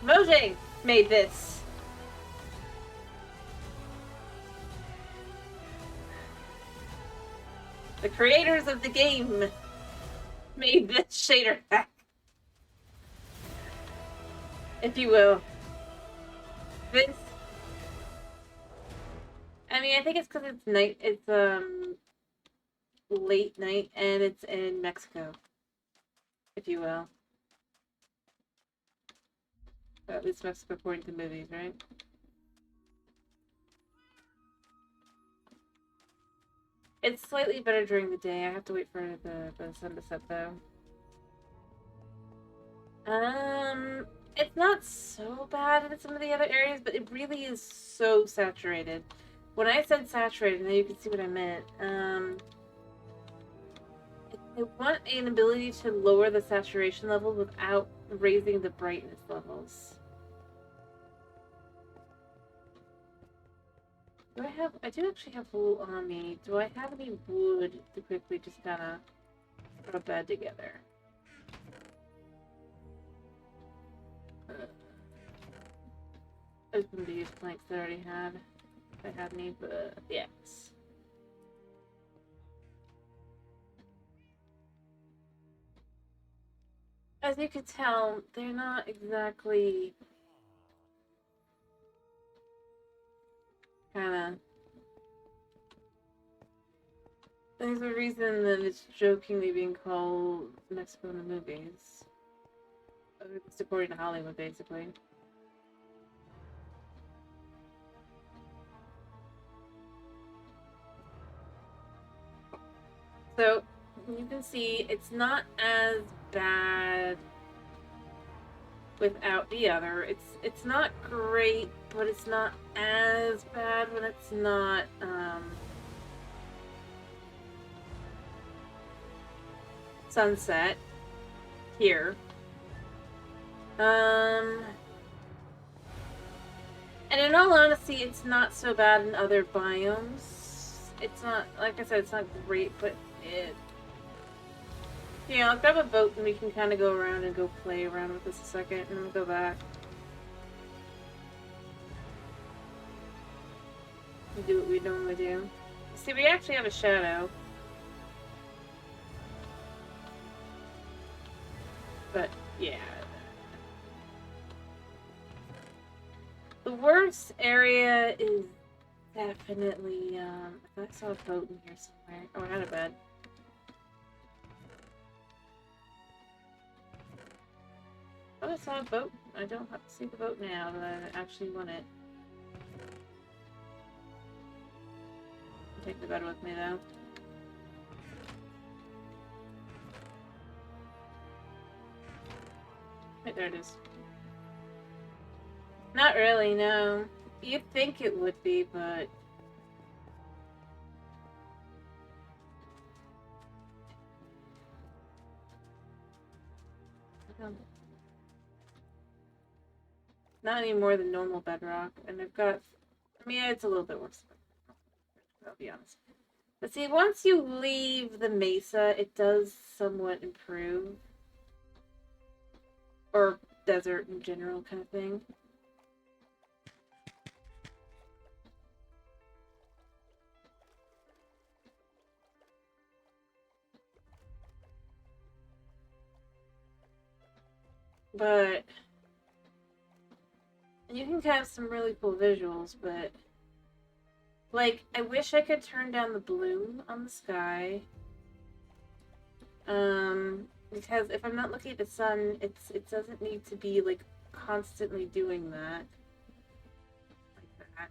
Mojang made this. The creators of the game made this shader pack, if you will. This. I mean, I think it's because it's night. It's late night, and it's in Mexico, if you will. At least Mexico according to movies, right? It's slightly better during the day. I have to wait for the sun to set, though. It's not so bad in some of the other areas, but it really is so saturated. When I said saturated, now you can see what I meant. I want an ability to lower the saturation level without raising the brightness levels. I do actually have wool on me. Do I have any wood to quickly just kind of put a bed together? I was going to use planks that I already had. If I had any, but yes. As you can tell, they're not exactly kind of. There's a reason that it's jokingly being called Mexico in the movies. It's according to Hollywood, basically. So you can see it's not as bad without the other. It's not great, but it's not as bad when it's not sunset here. And in all honesty, it's not so bad in other biomes. It's not, like I said, it's not great, but it... Yeah, I'll grab a boat and we can kind of go around and go play around with this a second, and then we'll go back. And do what we normally do. See, we actually have a shadow. But, yeah. The worst area is definitely, I saw a boat in here somewhere. Oh, I had a bed. Oh, I saw a boat. I don't have to see the boat now that I actually want it. I'll take the bed with me, though. Wait, there it is. Not really, no. You'd think it would be, but... Not any more than normal Bedrock, and I've got... I mean, it's a little bit worse. I'll be honest. But see, once you leave the Mesa, it does somewhat improve. Or desert in general, kind of thing. But... you can have some really cool visuals, but... like, I wish I could turn down the bloom on the sky. Because if I'm not looking at the sun, it doesn't need to be, like, constantly doing that. Like that.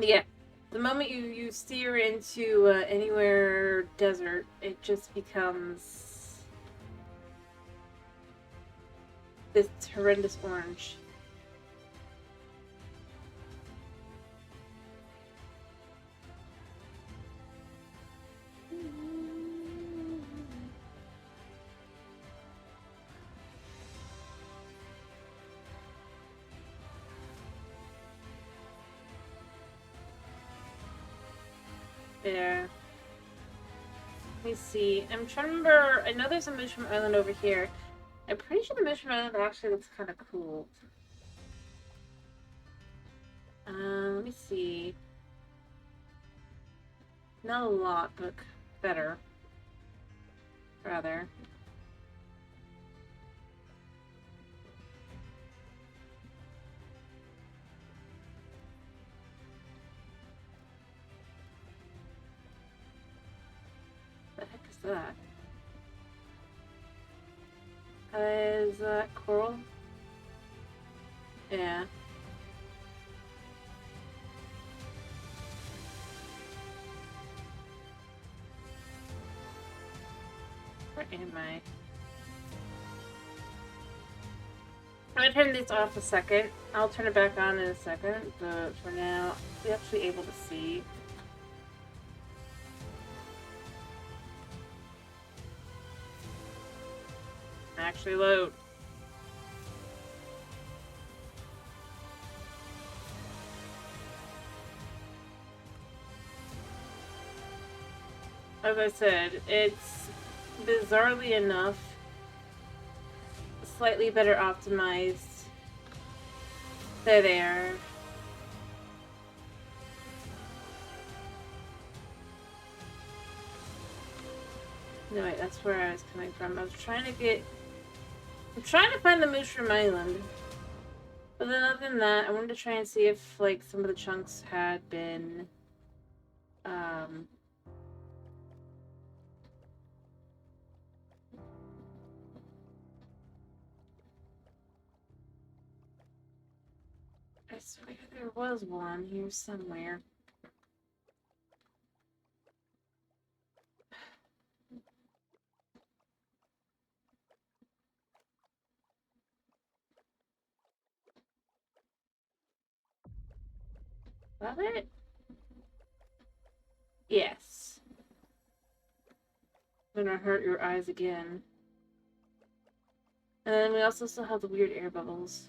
Yeah. The moment you steer into anywhere desert, it just becomes this horrendous orange. There. Let me see. I'm trying to remember. I know there's a Mushroom Island over here. I'm pretty sure the Mushroom Island actually looks kind of cool. Let me see. Not a lot, but better. Rather. What the heck is that? Is that coral? Yeah. Where am I? I'm gonna turn this off a second. I'll turn it back on in a second, but for now, we're actually able to see. Actually load. As I said, it's bizarrely enough slightly better optimized. There. No, wait, that's where I was coming from. I'm trying to find the Mushroom Island. But then other than that, I wanted to try and see if, like, some of the chunks had been, I swear there was one here somewhere. That it? Yes. I'm gonna hurt your eyes again. And then we also still have the weird air bubbles.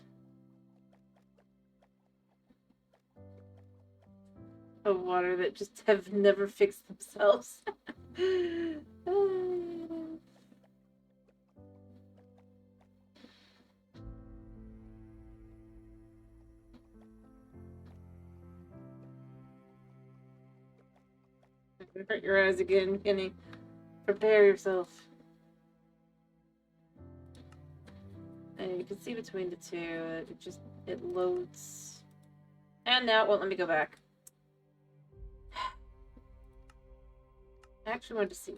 Of water that just have never fixed themselves. Hurt your eyes again, Kenny. Prepare yourself. And you can see between the two, it loads. And now it won't let me go back. I actually wanted to see.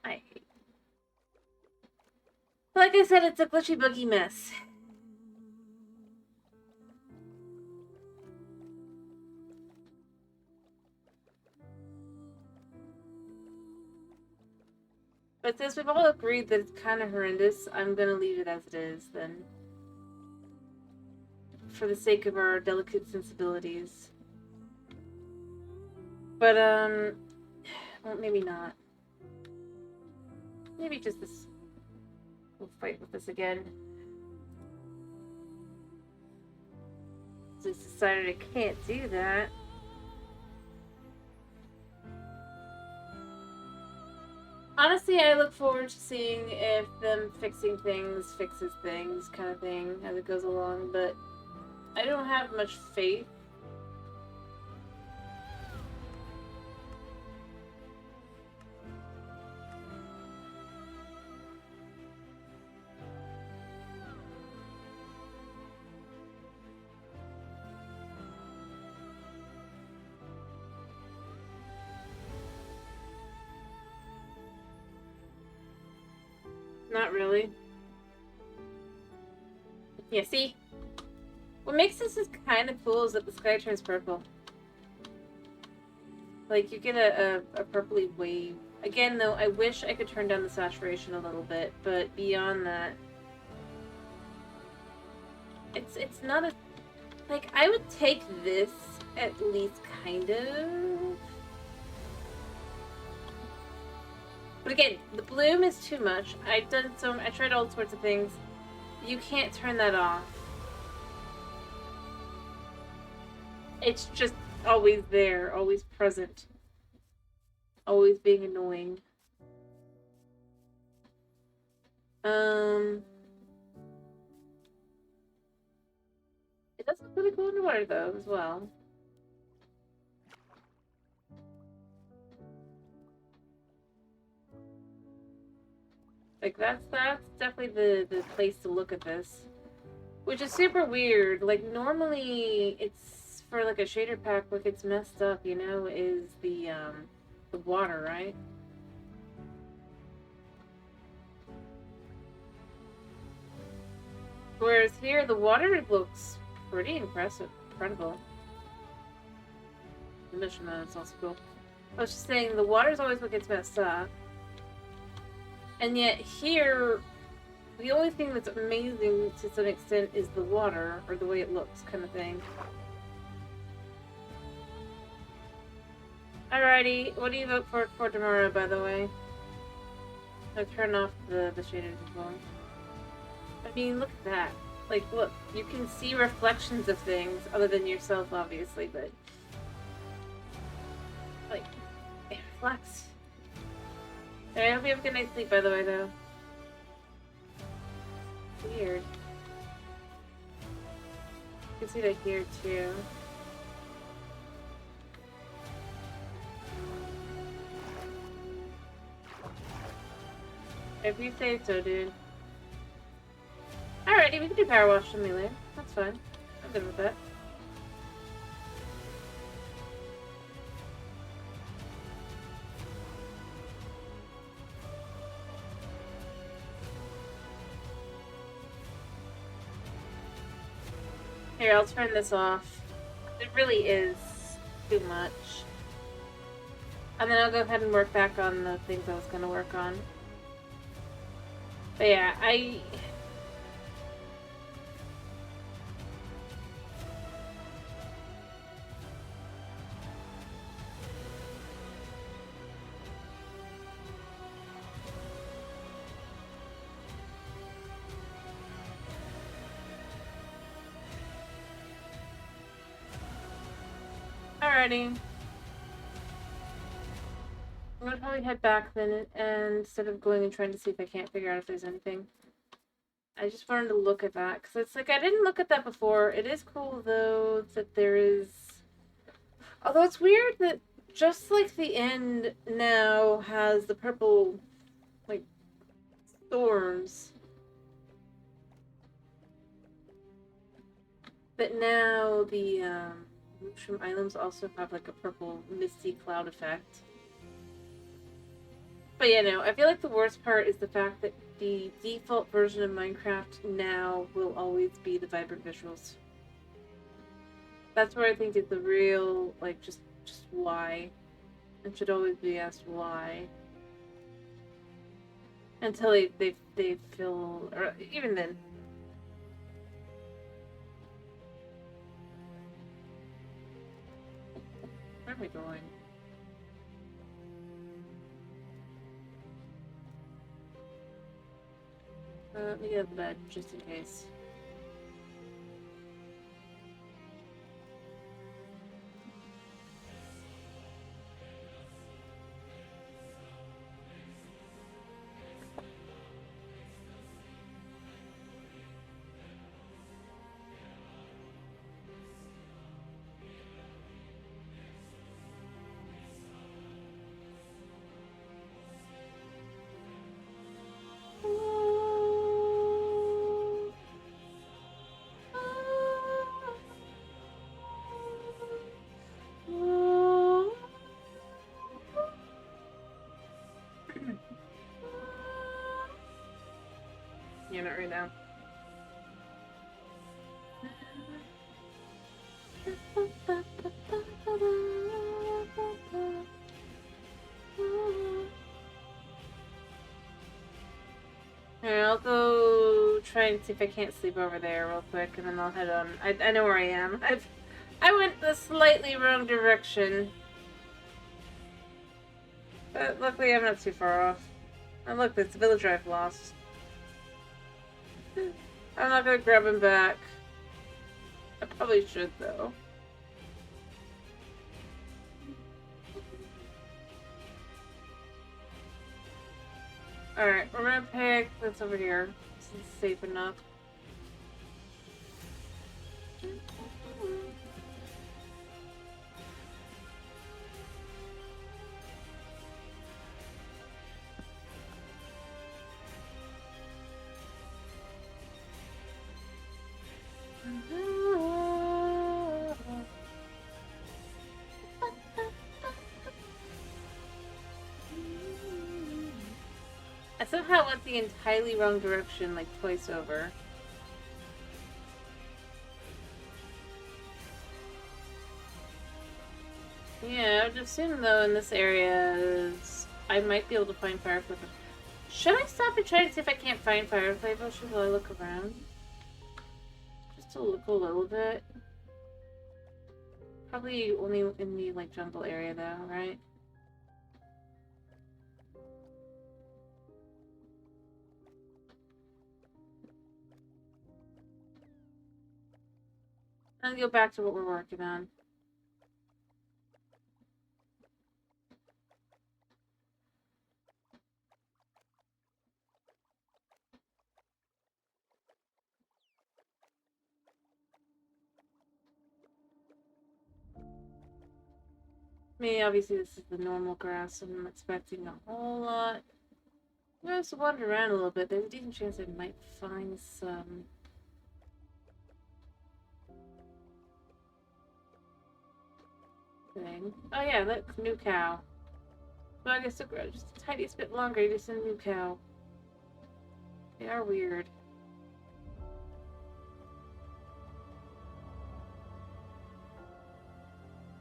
I hate. Like I said, it's a glitchy boogie mess. But since we've all agreed that it's kind of horrendous, I'm gonna leave it as it is then. For the sake of our delicate sensibilities. But, well, maybe not. Maybe just this. We'll fight with this again. Just decided I can't do that. Honestly, I look forward to seeing if them fixing things fixes things, kind of thing, as it goes along, but I don't have much faith. Not really. Yeah, see? What makes this is kind of cool is that the sky turns purple. Like, you get a purpley wave. Again, though, I wish I could turn down the saturation a little bit, but beyond that... It's not a... Like, I would take this, at least, kind of... But again, the bloom is too much. I tried all sorts of things. You can't turn that off. It's just always there, always present. Always being annoying. It does look really cool underwater though, as well. Like, that's definitely the place to look at this. Which is super weird. Like, normally, it's for, like, a shader pack, what gets messed up, you know, is the water, right? Whereas here, the water looks pretty impressive. Incredible. The mission mode is also cool. I was just saying, the water's always what gets messed up. And yet here, the only thing that's amazing to some extent is the water, or the way it looks, kind of thing. Alrighty, what do you vote for tomorrow, by the way? I'll turn off the shaders as well. I mean, look at that. Like, look, you can see reflections of things, other than yourself, obviously, but... Like, it reflects. I hope you have a good night's sleep, by the way, though. Weird. You can see that here, too. If you say so, dude. Alrighty, we can do power wash on melee. That's fine. I'm good with that. Here, I'll turn this off. It really is too much. And then I'll go ahead and work back on the things I was going to work on. But yeah, Alrighty. I'm gonna probably head back then, and instead of going and trying to see if I can't figure out if there's anything. I just wanted to look at that, because it's like, I didn't look at that before. It is cool, though, that there is... Although it's weird that just like the end now has the purple, like, thorns. But now the, Mushroom Islands also have, like, a purple misty cloud effect. But yeah, no, I feel like the worst part is the fact that the default version of Minecraft now will always be the vibrant visuals. That's where I think is the real, like, just why. It should always be asked why. Until they feel, or even then. Where am I going? Let me get out of bed, just in case. Yeah, not right now. Alright, I'll go try and see if I can't sleep over there real quick, and then I'll head on. I know where I am. I went the slightly wrong direction. But luckily I'm not too far off. And look, it's the villager I've lost. I'm not gonna grab him back. I probably should, though. Alright, we're gonna pick this over here. This is safe enough. I somehow went the entirely wrong direction, like, twice over. Yeah, I would assume, though, in this area, I might be able to find firefly. Should I stop and try to see if I can't find firefly bushes while I look around? Just to look a little bit. Probably only in the, like, jungle area, though, right? And go back to what we're working on. I mean, obviously this is the normal grass, so I'm expecting a whole lot. I'm gonna have to wander around a little bit. There's a decent chance I might find some... thing. Oh yeah, look, new cow. So I guess it'll grow just the tiniest bit longer, just a new cow. They are weird.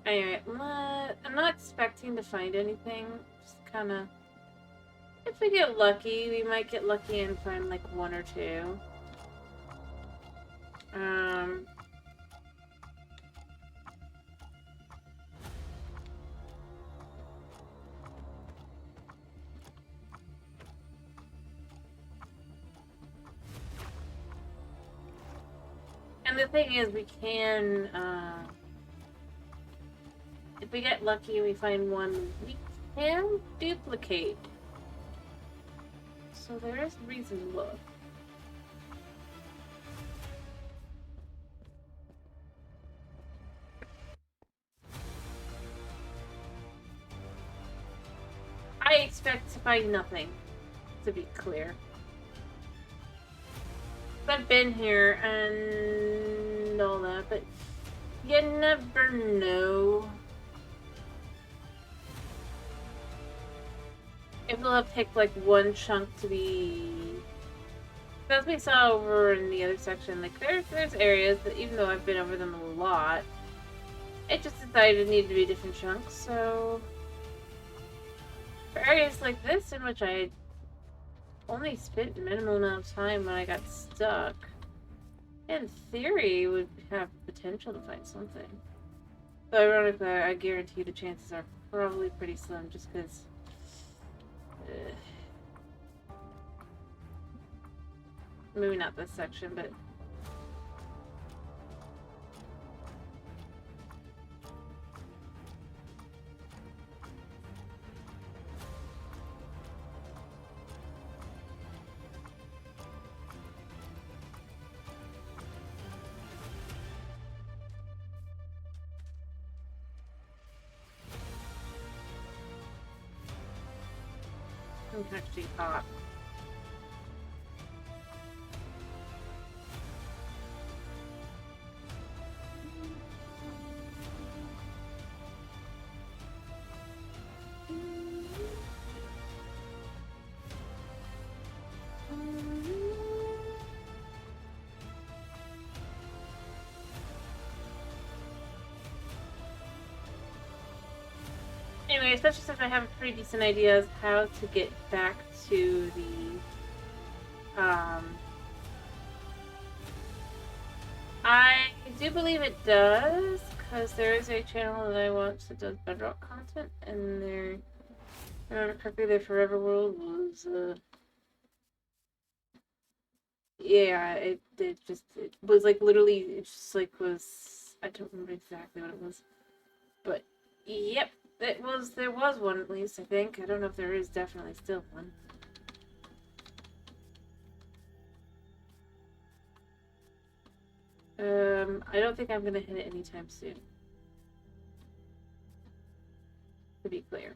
Anyway, I'm not expecting to find anything. Just kind of... If we get lucky, we might get lucky and find like one or two. And the thing is, we can, if we get lucky and we find one, we can duplicate. So there is reason to look. I expect to find nothing, to be clear. I've been here and all that, but you never know. If they'll have picked like one chunk to be... As we saw over in the other section, like there's areas that even though I've been over them a lot, it just decided it needed to be different chunks, so... For areas like this in which I only spent minimal amount of time when I got stuck, in theory would have potential to find something. So ironically, I guarantee the chances are probably pretty slim just because maybe not this section, but it's actually hot. Anyway, especially since I have a pretty decent idea of how to get back to the, I do believe it does, because there is a channel that I watch that does Bedrock content, and their, if I remember correctly, their Forever World was, yeah, it was like literally, it just like was, I don't remember exactly what it was, but, yep. There was one at least, I think. I don't know if there is definitely still one. I don't think I'm gonna hit it anytime soon. To be clear.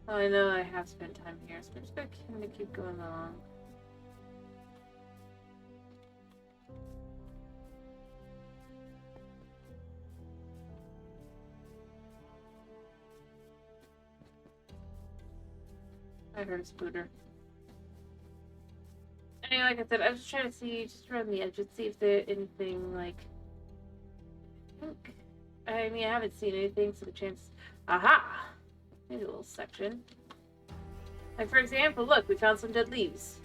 Oh, I know I have spent time here, so I'm just gonna kind of keep going along. I heard a spooter. Anyway, like I said, I was just trying to see, just around the edge, see if there's anything like... I mean, I haven't seen anything, so the chance... Aha! Maybe a little section. Like, for example, look, we found some dead leaves.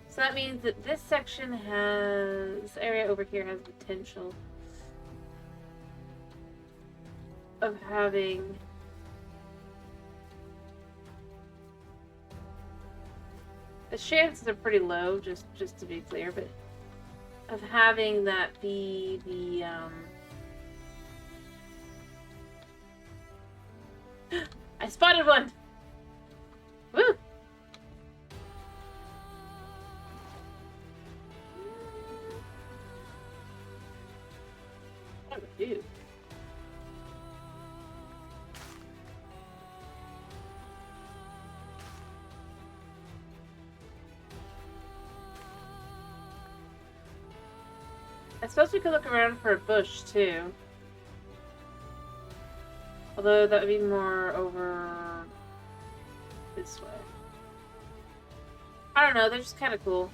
So that means that this section has... This area over here has potential of having... The chances are pretty low, just to be clear, but of having that be the, I spotted one! Woo! What do I do? I suppose we could look around for a bush, too. Although that would be more over this way. I don't know, they're just kind of cool.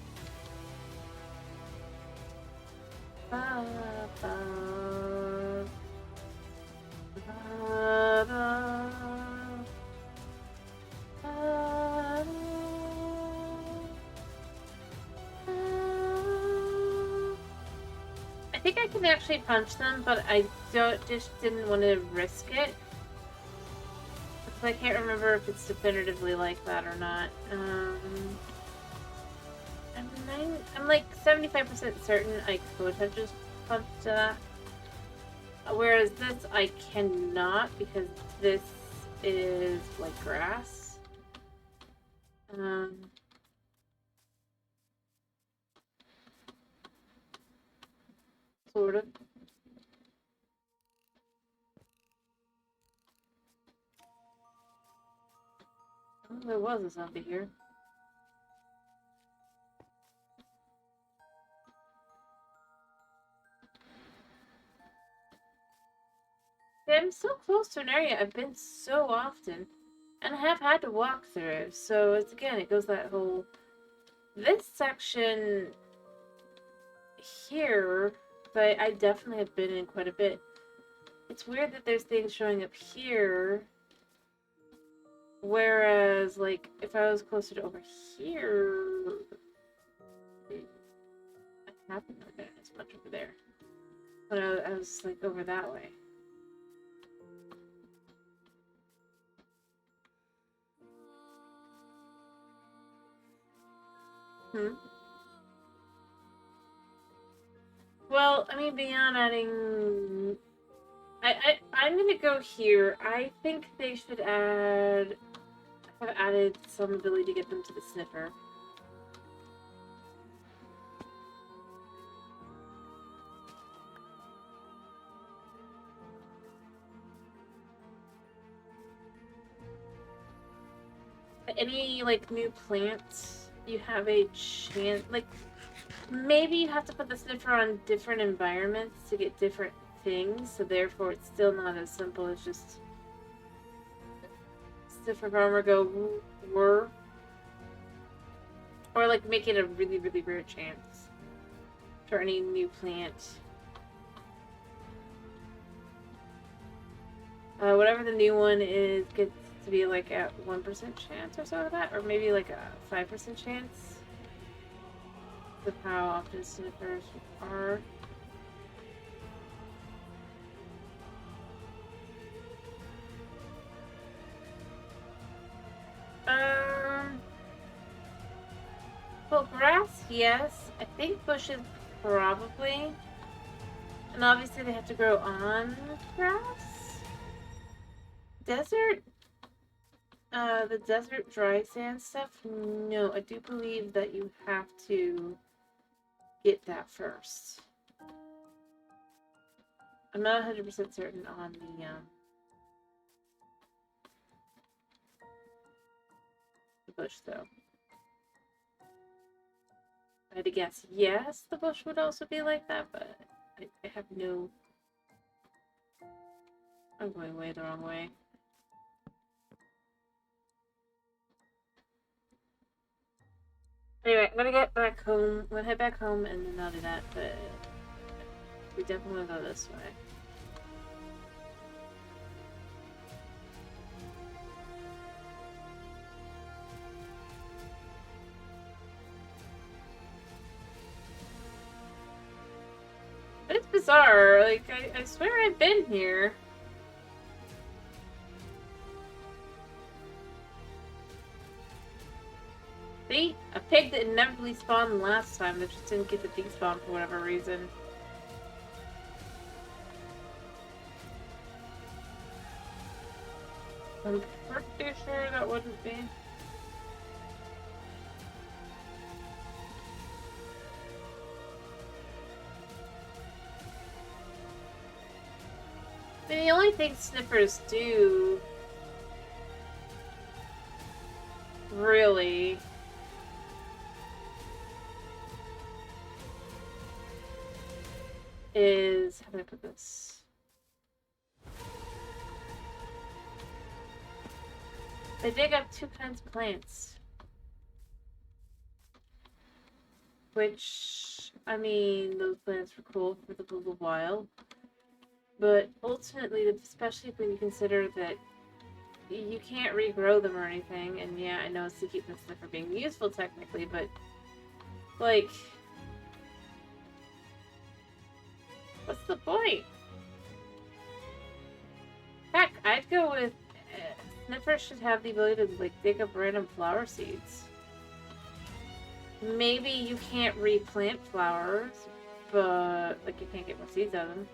I think I can actually punch them, but I just didn't want to risk it. Because I can't remember if it's definitively like that or not. I'm like 75% certain I could have just punched that. Whereas this I cannot because this is like grass. Sort of. Oh, there was a zombie here. I'm so close to an area I've been so often, and I have had to walk through. So it's again, it goes that whole. This section here, but I definitely have been in quite a bit. It's weird that there's things showing up here, whereas like if I was closer to over here, I haven't been as much over there. But I was like over that way. Well, I mean, beyond adding... I'm gonna go here. I think they should have added some ability to get them to the sniffer. Any, like, new plants, you have a chance... Like, maybe you have to put the sniffer on different environments to get different things, so therefore it's still not as simple as just sniffer farmer go whir. Or, like, make it a really, really rare chance for any new plant. Whatever the new one is gets to be like a 1% chance or so of that, or maybe like a 5% chance of how often sniffers are. Well, grass, yes. I think bushes, probably. And obviously they have to grow on grass. Desert, the desert dry sand stuff, no, I do believe that you have to get that first. I'm not 100% certain on the bush, though. I had to guess yes, the bush would also be like that, but I have no... I'm going way the wrong way. Anyway, I'm gonna get back home. I'm gonna head back home and then I'll do that, but we definitely wanna go this way. But it's bizarre, like, I swear I've been here. See? A pig that inevitably spawned last time that just didn't get to despawn for whatever reason. I'm pretty sure that wouldn't be. I mean, the only thing sniffers do... really... is, how do I put this? They dig up 2 kinds of plants. Which, I mean, those plants were cool for the little while. But ultimately, especially when you consider that you can't regrow them or anything, and yeah, I know it's to keep them from being useful technically, but like, what's the point? Heck, I'd go with sniffers should have the ability to like dig up random flower seeds. Maybe you can't replant flowers, but like you can't get more seeds out of them.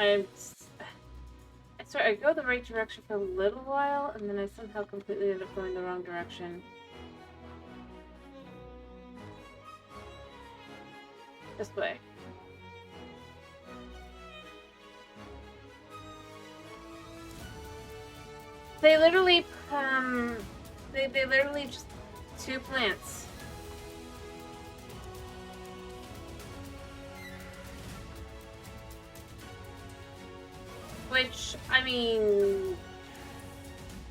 I swear, I go the right direction for a little while, and then I somehow completely end up going the wrong direction. This way. They literally, they literally just 2 plants. Which, I mean,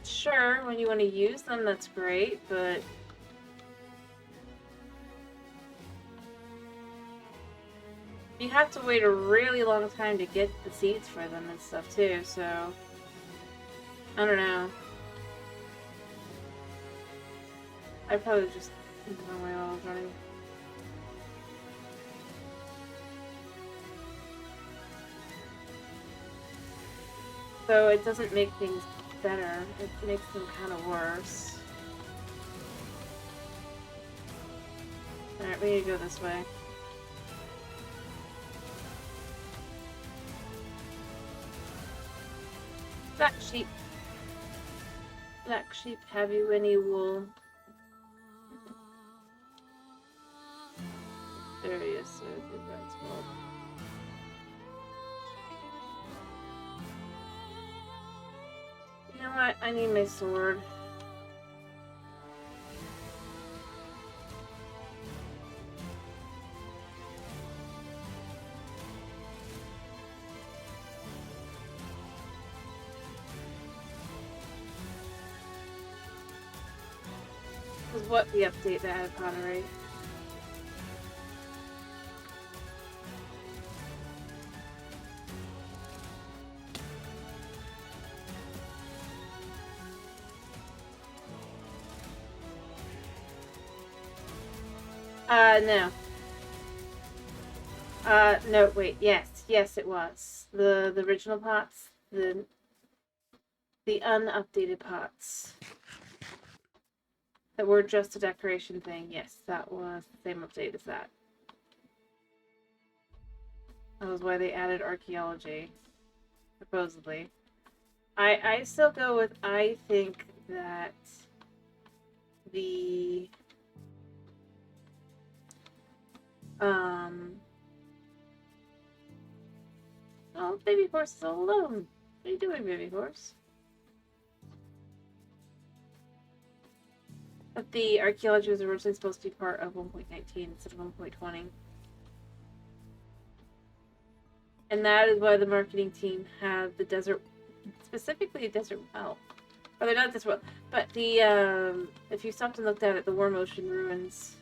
sure, when you want to use them, that's great, but you have to wait a really long time to get the seeds for them and stuff too, so I don't know. I probably just went away while I was running. So it doesn't make things better, it makes them kind of worse. Alright, we need to go this way. Black sheep. Black sheep, have you any wool? There he is, so I think that's wool. You know what? I need my sword. Was what the update that had pottery? No. No, wait, yes it was. The original pots, the unupdated pots that were just a decoration thing, yes, that was the same update as that. That was why they added archaeology, supposedly. I still go with, I think that the oh, baby horse is all alone. What are you doing, baby horse? But the archaeology was originally supposed to be part of 1.19 instead of 1.20. And that is why the marketing team had the desert, specifically a desert well. Or they're not desert well, but the, if you stopped and looked at it, the Warm Ocean ruins.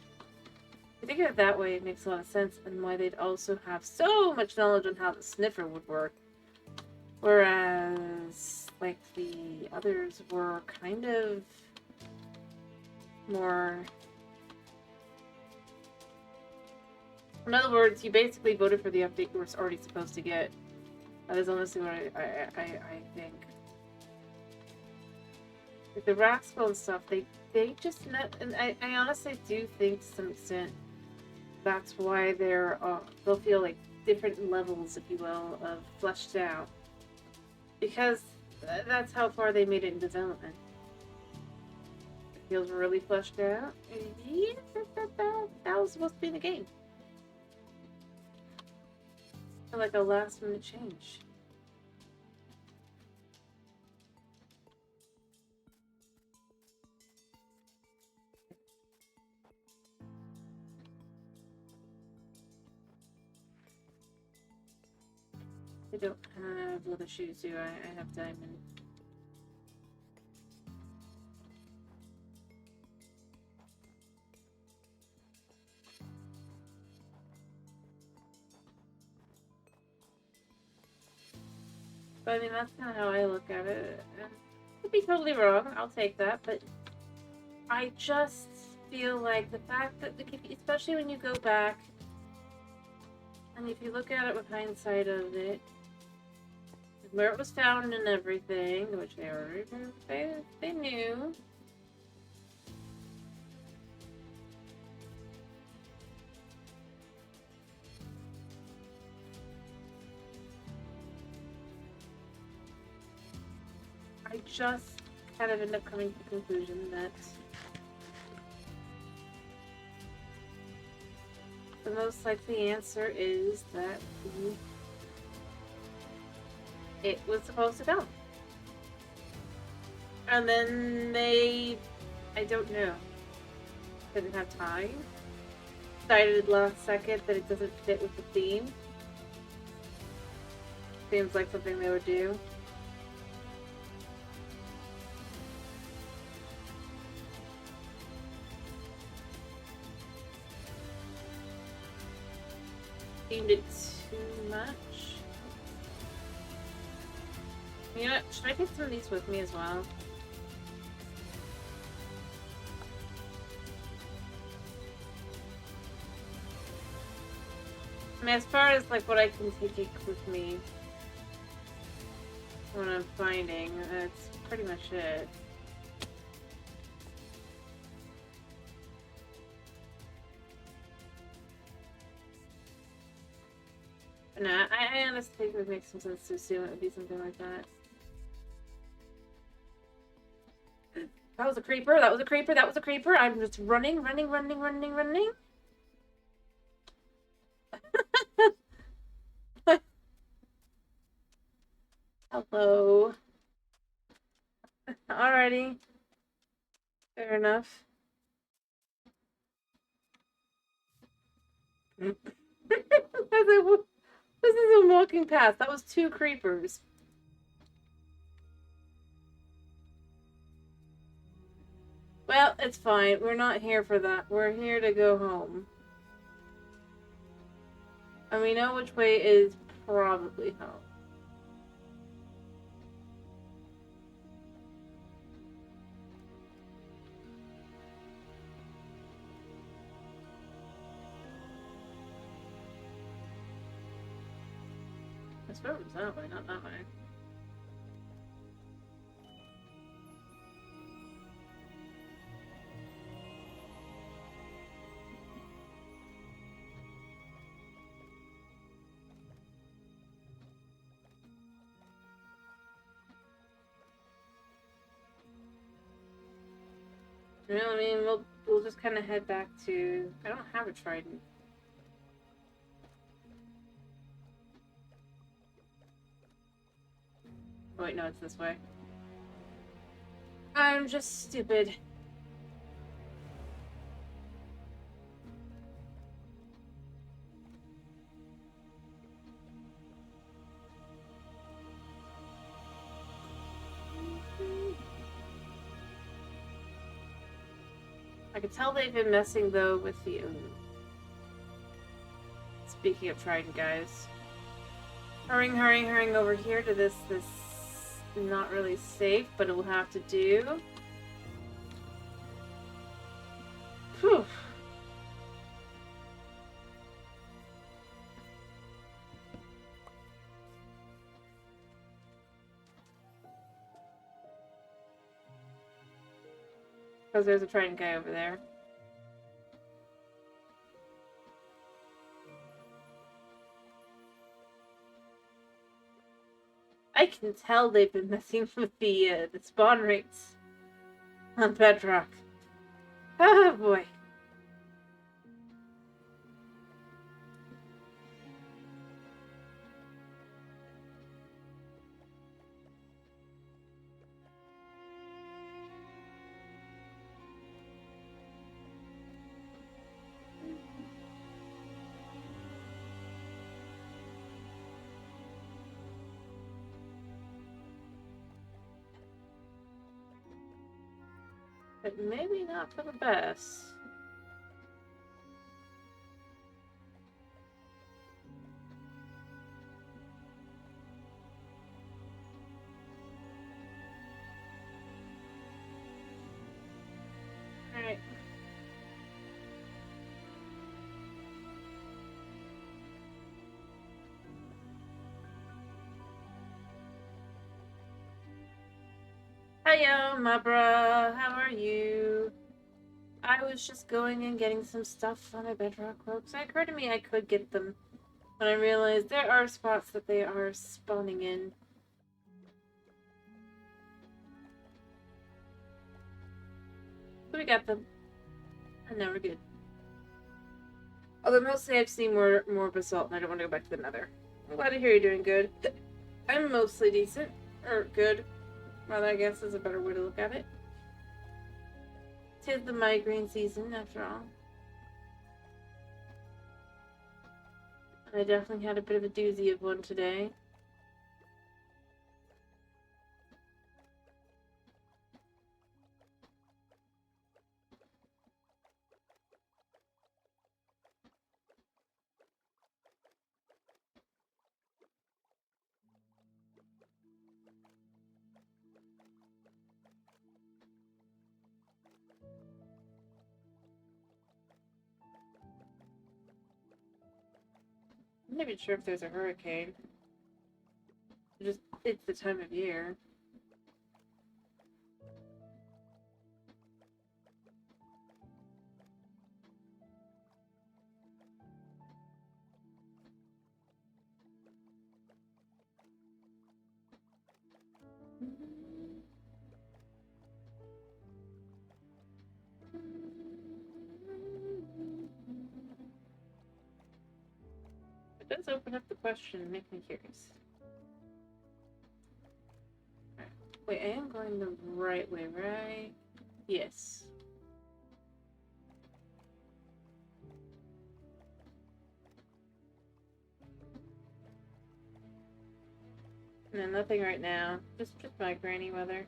If you think of it that way, it makes a lot of sense, and why they'd also have so much knowledge on how the sniffer would work. Whereas, like, the others were kind of more... In other words, you basically voted for the update you were already supposed to get. That is honestly what I think. Like the Raxville and stuff, they just... And I honestly do think, to some extent, that's why they'll feel like different levels, if you will, of fleshed out. Because that's how far they made it in development. It feels really fleshed out. Yeah, that was supposed to be in the game. Like a last minute change. I don't have leather shoes, do I? I have diamond. But I mean, that's kind of how I look at it. And I could be totally wrong. I'll take that. But I just feel like the fact that, especially when you go back, and if you look at it with hindsight of it, where it was found and everything, which they knew. I just kind of end up coming to the conclusion that the most likely answer is that it was supposed to come. And then I don't know, didn't have time. Decided last second that it doesn't fit with the theme. Seems like something they would do. Themed it too much. You know what? Should I take some of these with me as well? I mean, as far as like what I can take with me, what I'm finding, that's pretty much it. But no, I honestly think it would make some sense to assume it would be something like that. That was a creeper, that was a creeper, that was a creeper. I'm just running. Hello. Alrighty. Fair enough. This is a walking path. That was 2 creepers. Well, it's fine. We're not here for that. We're here to go home. And we know which way is probably home. I swear it was that way, not that way. You know, I mean, we'll just kind of head back to. I don't have a trident. Oh wait, no, it's this way. I'm just stupid. I can tell they've been messing though with the. Speaking of trident, guys. Hurrying over here to this not really safe, but it will have to do. Whew. Because there's a trident guy over there. I can tell they've been messing with the spawn rates on Bedrock. Oh boy. But maybe not for the best. Alright. Hiyo, Mabra, how are you? I was just going and getting some stuff on my Bedrock ropes. It occurred to me I could get them, but I realized there are spots that they are spawning in. So we got them. And now we're good. Although mostly I've seen more basalt and I don't want to go back to the nether. I'm glad to hear you're doing good. I'm mostly decent. Or good. Rather, I guess is a better way to look at it. 'Tis the migraine season, after all. I definitely had a bit of a doozy of one today. I'm not even sure if there's a hurricane. It's the time of year. It does open up the question and make me curious. Right. Wait, I am going the right way, right? Yes. No, nothing right now. Just my granny weather.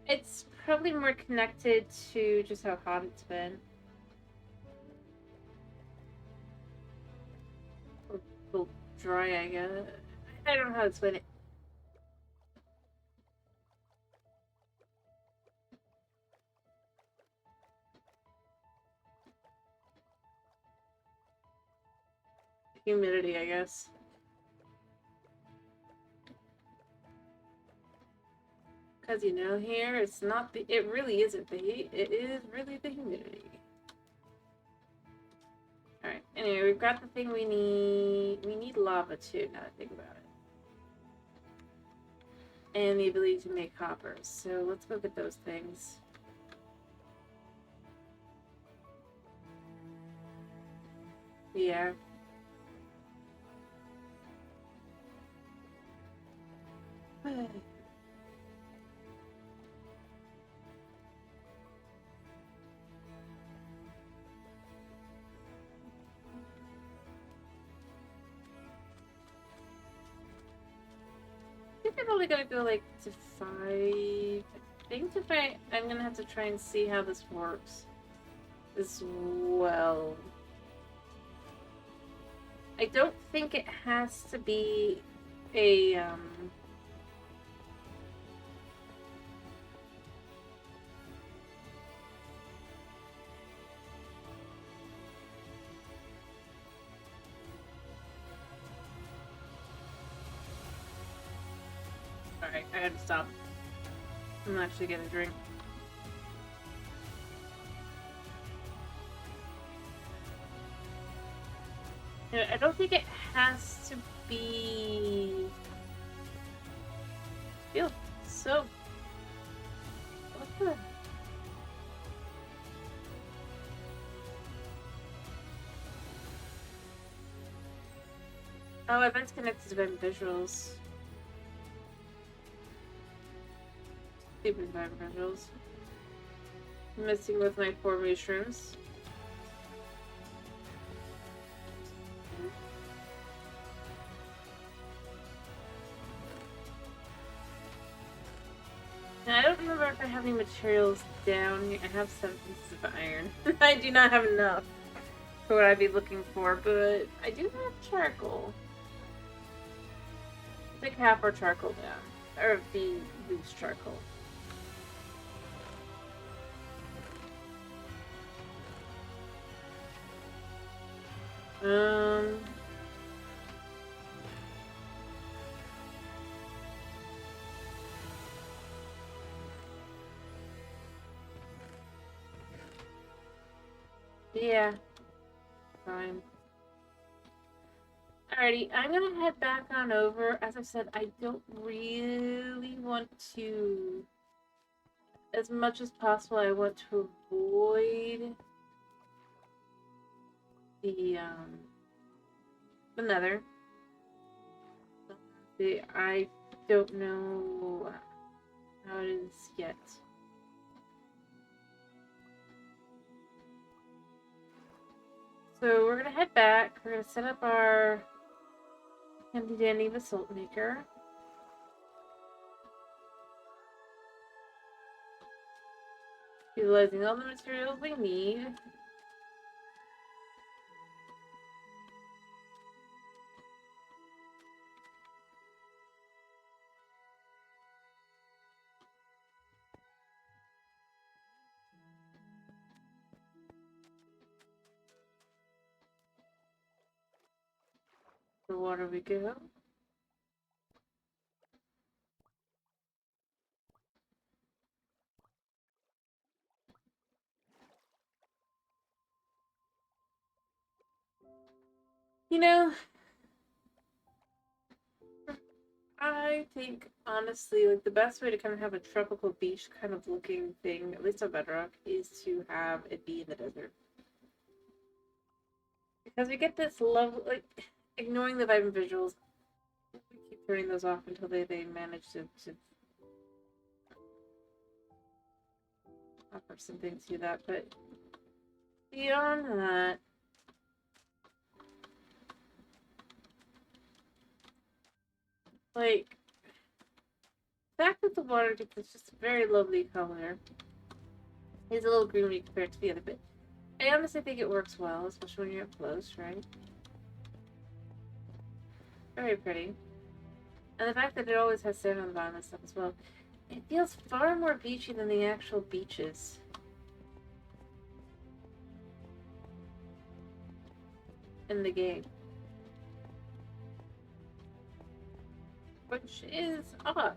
It's probably more connected to just how hot it's been. Or dry, I guess. I don't know how to explain it. Humidity, I guess. Because, you know, here, it's not the... It really isn't the heat. It is really the humidity. Alright, anyway, we've got the thing we need. We need lava, too, now that I think about it. And the ability to make hoppers. So, let's go get those things. Yeah. I think I'm only gonna go like to 5. I think I'm gonna have to try and see how this works as well. I don't think it has to be a Alright, I gotta stop. I'm actually gonna drink. I don't think it has to be... Feel so... What the... Oh, events connected to event visuals. Stupid event visuals. Messing with my poor mushrooms. Now, I don't remember if I have any materials down here. I have 7 pieces of iron. I do not have enough for what I'd be looking for, but I do have charcoal. Like half our charcoal down. Or the loose charcoal. Yeah. Fine. Alrighty, I'm gonna head back on over. As I said, I don't really want to... As much as possible, I want to avoid the nether. I don't know how it is yet. So we're gonna head back. We're gonna set up our handy dandy basalt maker. Utilizing all the materials we need. The water we go. You know, I think, honestly, like, the best way to kind of have a tropical beach kind of looking thing, at least on Bedrock, is to have it be in the desert. Because we get this level, like, ignoring the vibrant visuals, we keep turning those off until they manage to offer something to that, but beyond that, like, the fact that the water gets just a very lovely color is a little green when you compare it to the other, but I honestly think it works well, especially when you're up close, right? Very pretty. And the fact that it always has sand on the bottom and stuff as well. It feels far more beachy than the actual beaches in the game. Which is odd.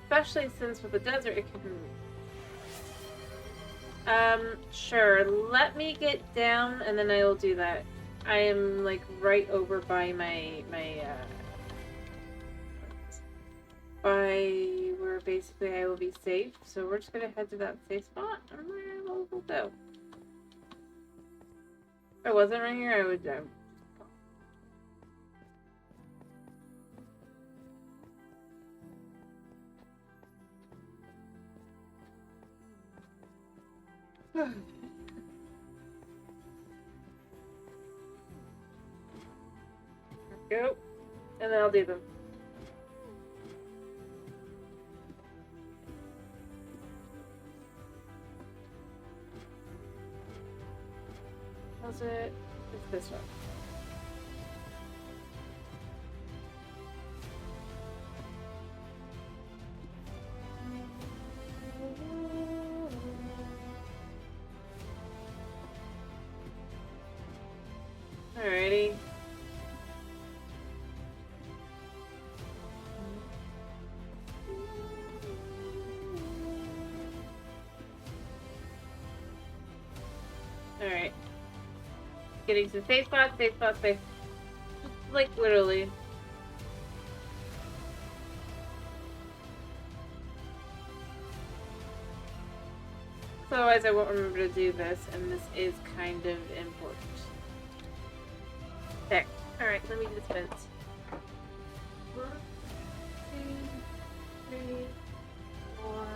Especially since with the desert it can... Sure. Let me get down and then I will do that. I am, like, right over by by where basically I will be safe. So we're just gonna head to that safe spot and we'll go. If I wasn't right here, I would go. And then I'll do them. How's it? It's this one. getting to safe spot, safe spot, safe. Like, literally. Otherwise, I won't remember to do this, and this is kind of important. There. Alright, let me dispense. 1, 2, 3, 4.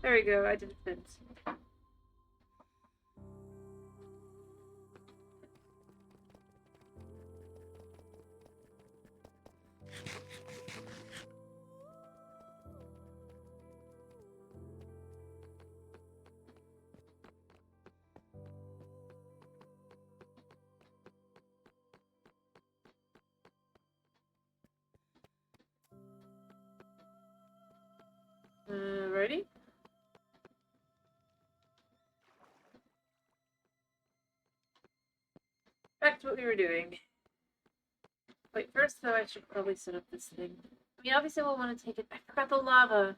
There we go, I did dispense. Ready? Back to what we were doing. Wait, first though, I should probably set up this thing. I mean, obviously we'll want to take it. I forgot the lava.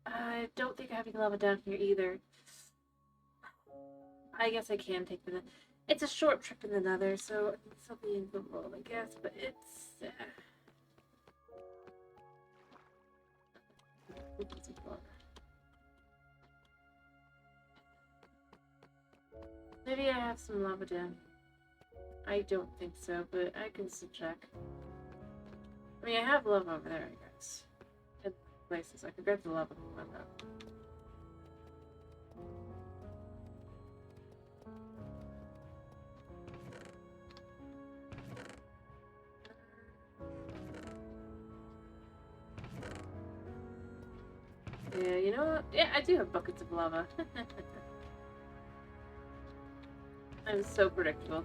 I don't think I have any lava down here either. I guess I can take the... It's a short trip in the Nether, so it's still be in the world, I guess, but it's... Maybe I have some lava down. I don't think so, but I can still check. I mean, I have lava over there, I guess. In places. I could grab the lava from that. Yeah, you know what? Yeah, I do have buckets of lava. I'm so predictable.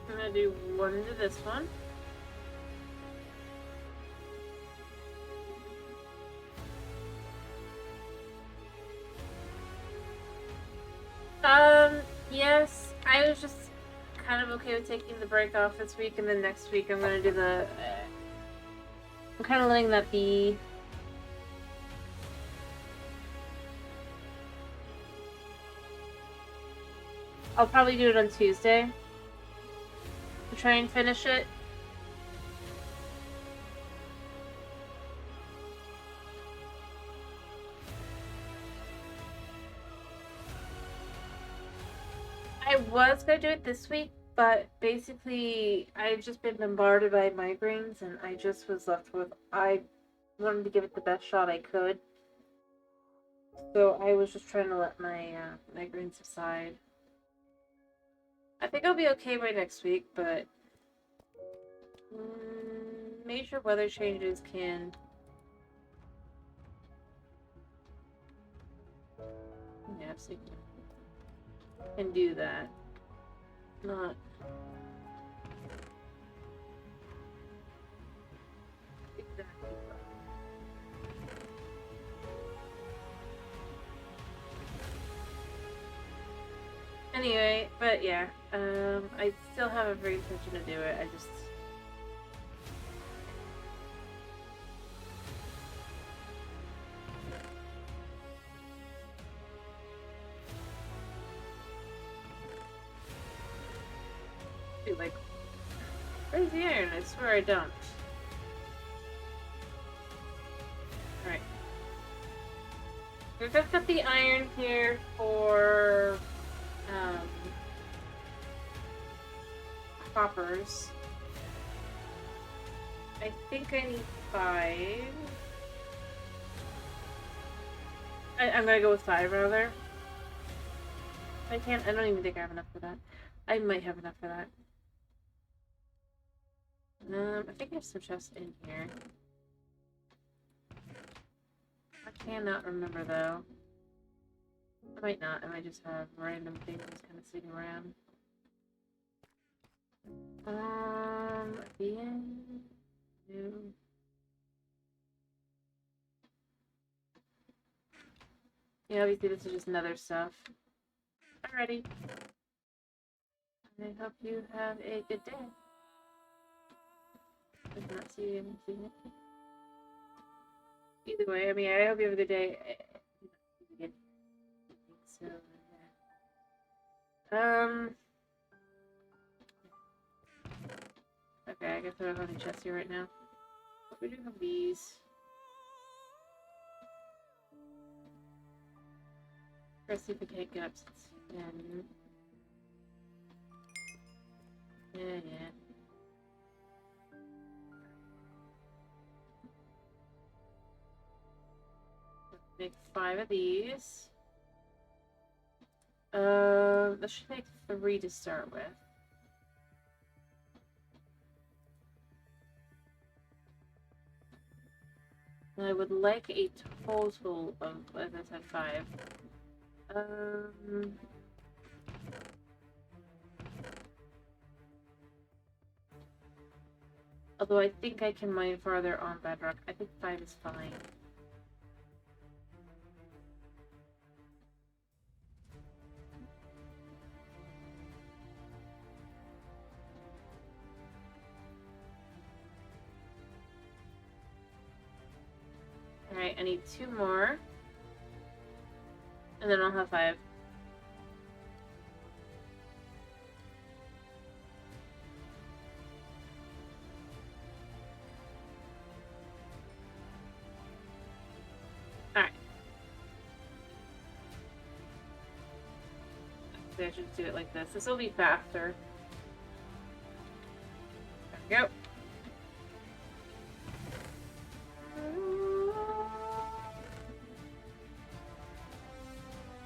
I'm gonna do one into this one. Yes, I was just kind of okay with taking the break off this week, and then next week I'm gonna do the... I'm kind of letting that be. I'll probably do it on Tuesday to try and finish it. I was gonna do it this week, but basically I've just been bombarded by migraines, and I just was left with... I wanted to give it the best shot I could. So I was just trying to let my migraines subside. I think I'll be okay by next week, but major weather changes can... Yeah, so you can do that. Not... exactly. Anyway, but yeah, I still have every intention to do it. I just... Dude, like, where's the iron? I swear I don't. Alright. We've got the iron here for... Hoppers. I think I need 5. I'm gonna go with 5 rather. I don't even think I have enough for that. I might have enough for that. I think I have some chests in here. I cannot remember though. I might not. I might just have random things kind of sitting around. At the end. No. Yeah, obviously this is just another stuff. Alrighty. I hope you have a good day. I did not see anything. Either way, I mean, I hope you have a good day. So, yeah. Okay, I guess I don't have any chests here right now. But we do have these. Let's see if we can't get up since then. Yeah. Make 5 of these. This should make 3 to start with. And I would like a total of, as I said, 5. Although I think I can mine farther on Bedrock. I think 5 is fine. Alright, I need 2 more. And then I'll have 5. Alright. I should do it like this. This will be faster. There we go.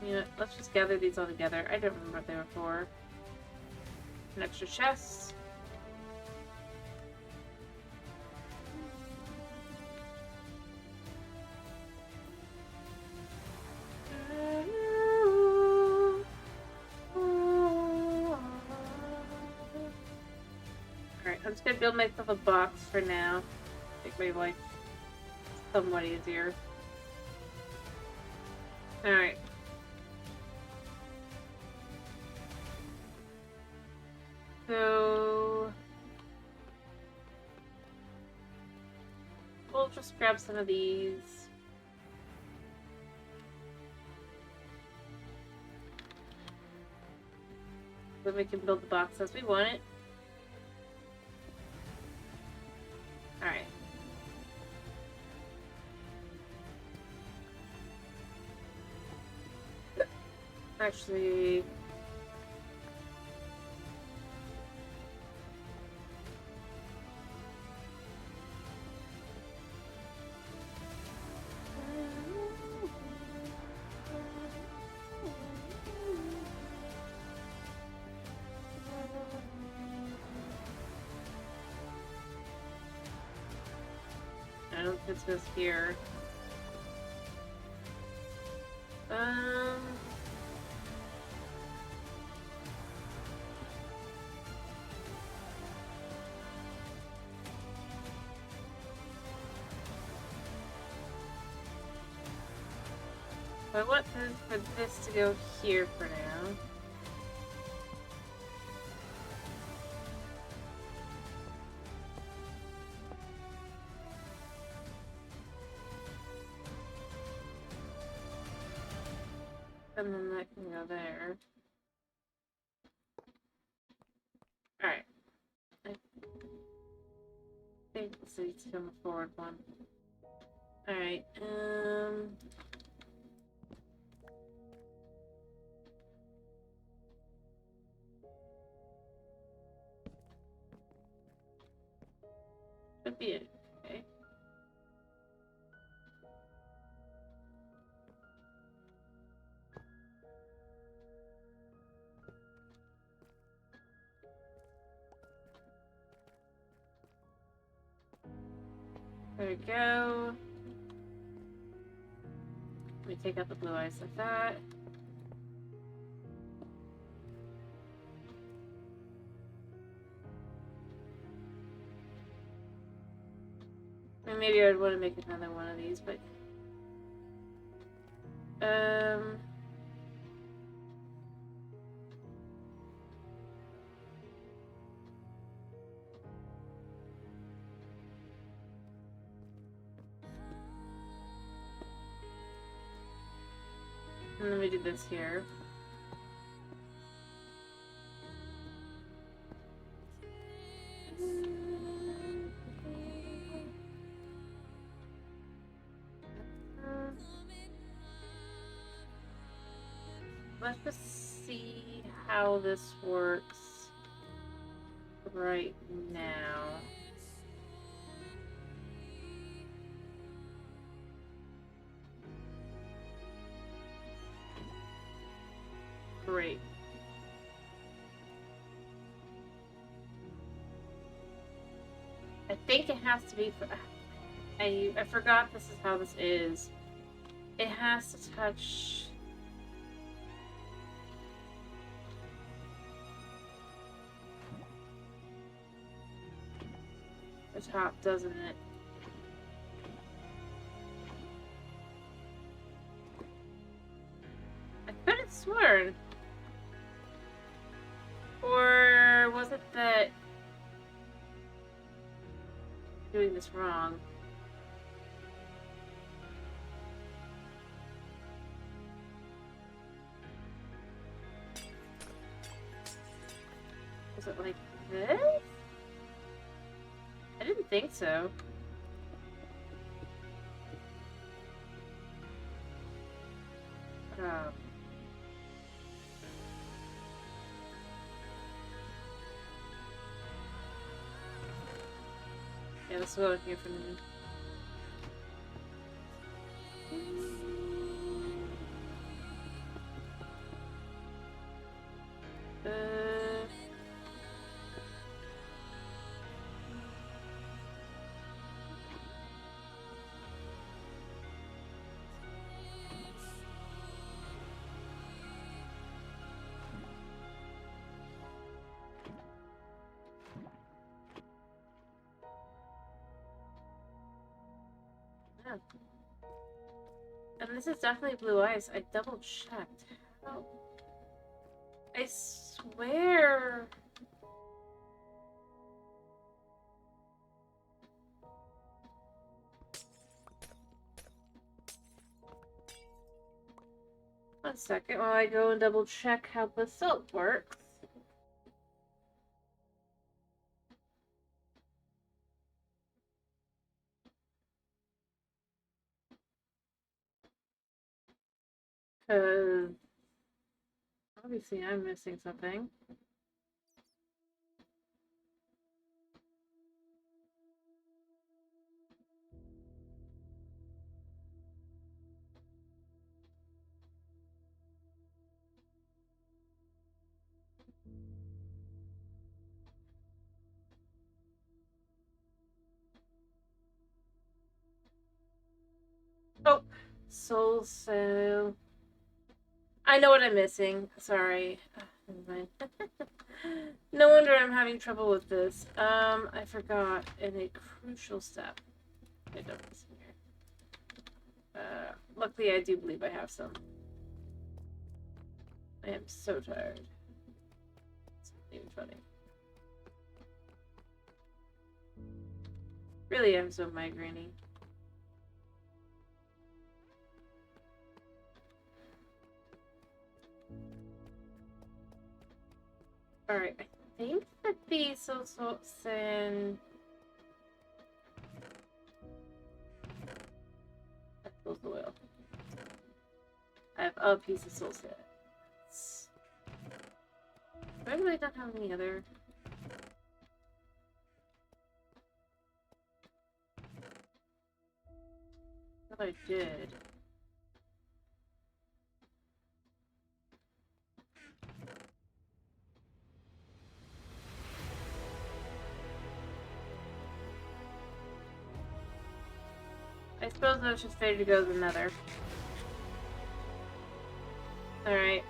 Yeah, let's just gather these all together. I don't remember what they were for. An extra chest. Alright, I'm just gonna build myself a box for now. Make my life somewhat easier. Alright. So we'll just grab some of these. Then we can build the box as we want it. Alright. Actually, I don't think this goes here. I want for this to go here for now. And then that can go there. Alright. I think this needs to come forward one. Alright, should be it. Okay. There we go. Let me take out the blue ice like that. maybe I would want to make another one of these, but... And then we do this here. Let's just see how this works right now. Great. I think it has to be... I forgot this is how this is. It has to touch... the top, doesn't it? I could have sworn. Or was it that I'm doing this wrong? Was it like this? I didn't think so. Oh. Yeah, this is what I'm here for me. Yeah. And this is definitely blue ice. I double checked. How? I swear. One second while I go and double check how the soap works. Because obviously I'm missing something. Oh, soul sale. I know what I'm missing. Sorry. Never mind. No wonder I'm having trouble with this. I forgot in a crucial step. I don't listen here. Luckily I do believe I have some. I am so tired. It's not even funny. Really am so migraine-y. Alright, I think that the Sin Soul Oil. I have a piece of Soul Sin. I really don't have any other. I thought I did. I suppose that's just fair to go the nether. Alright.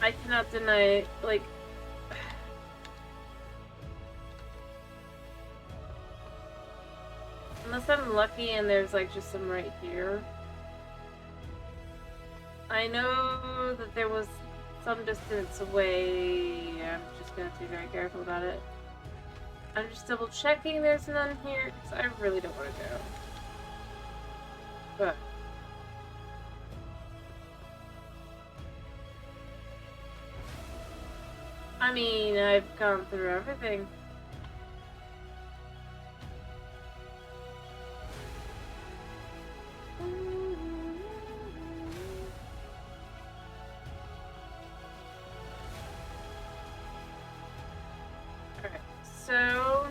I cannot deny, like... Unless I'm lucky and there's, like, just some right here. I know that there was some distance away. I'm just gonna have to be very careful about it. I'm just double checking there's none here, because I really don't want to go. But... I mean, I've gone through everything. Alright, so...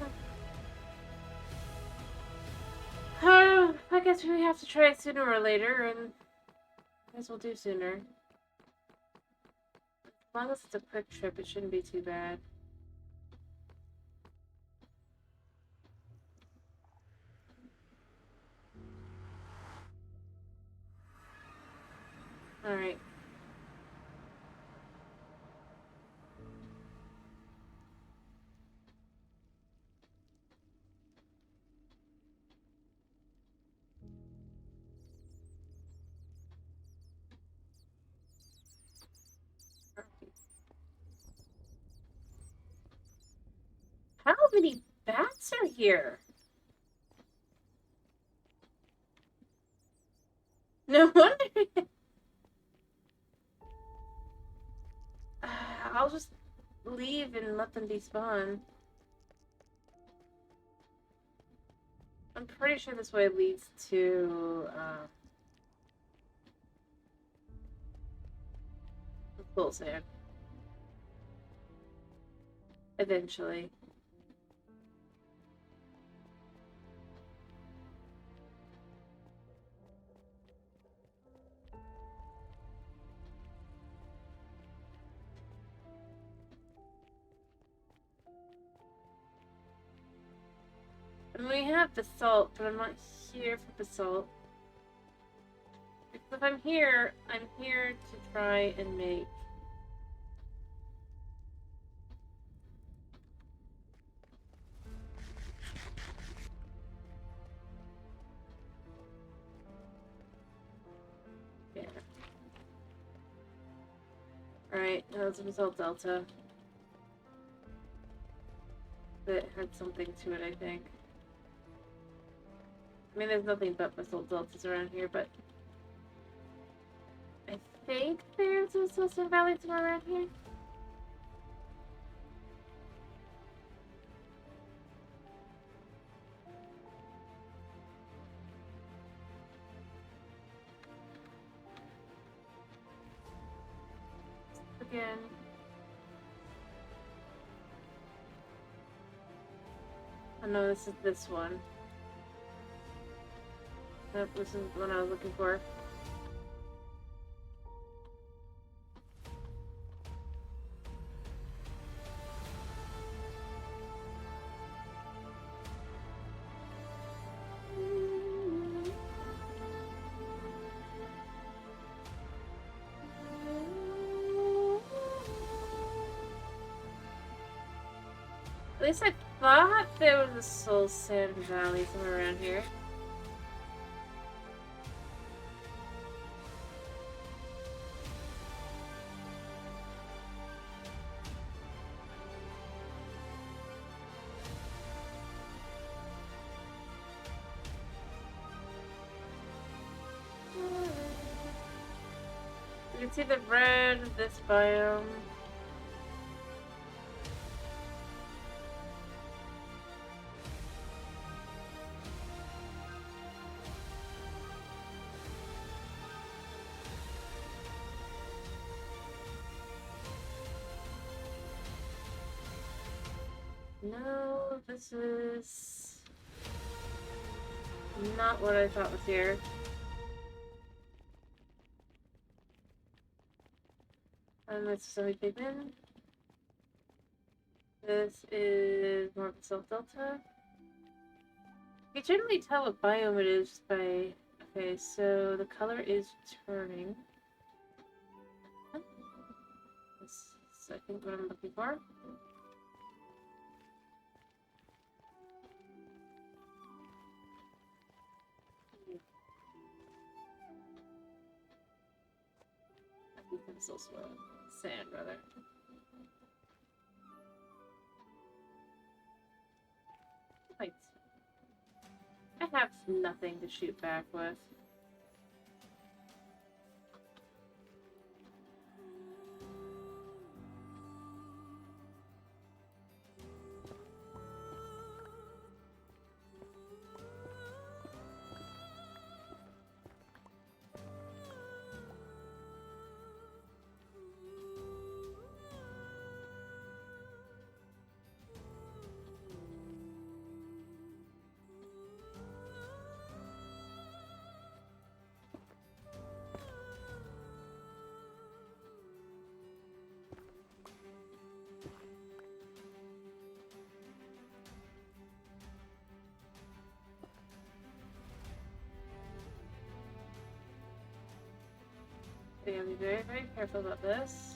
I guess we have to try it sooner or later, and I guess we'll do sooner. As long as it's a quick trip, it shouldn't be too bad. Alright. How many bats are here? No wonder. I'll just leave and let them despawn. I'm pretty sure this way leads to full sand. Eventually. And we have basalt, but I'm not here for basalt. Because if I'm here to try and make... Yeah. Alright, that was a basalt delta. That had something to it, I think. I mean, there's nothing but basalt deltas around here, but... I think there's a Silson Valley somewhere around here. Again. Oh no, this is this one. Nope, this is the one I was looking for. At least I thought there was a Soul Sand Valley somewhere around here. You can see the red of this biome. No, this is not what I thought was here. And this is only pigment. This is more of a Silk Delta. You can generally tell what biome it is just by... Okay, so the color is turning. is, I think, what I'm looking for. I think it's also sand, rather. Lights. I have nothing to shoot back with. So you gotta be very, very careful about this.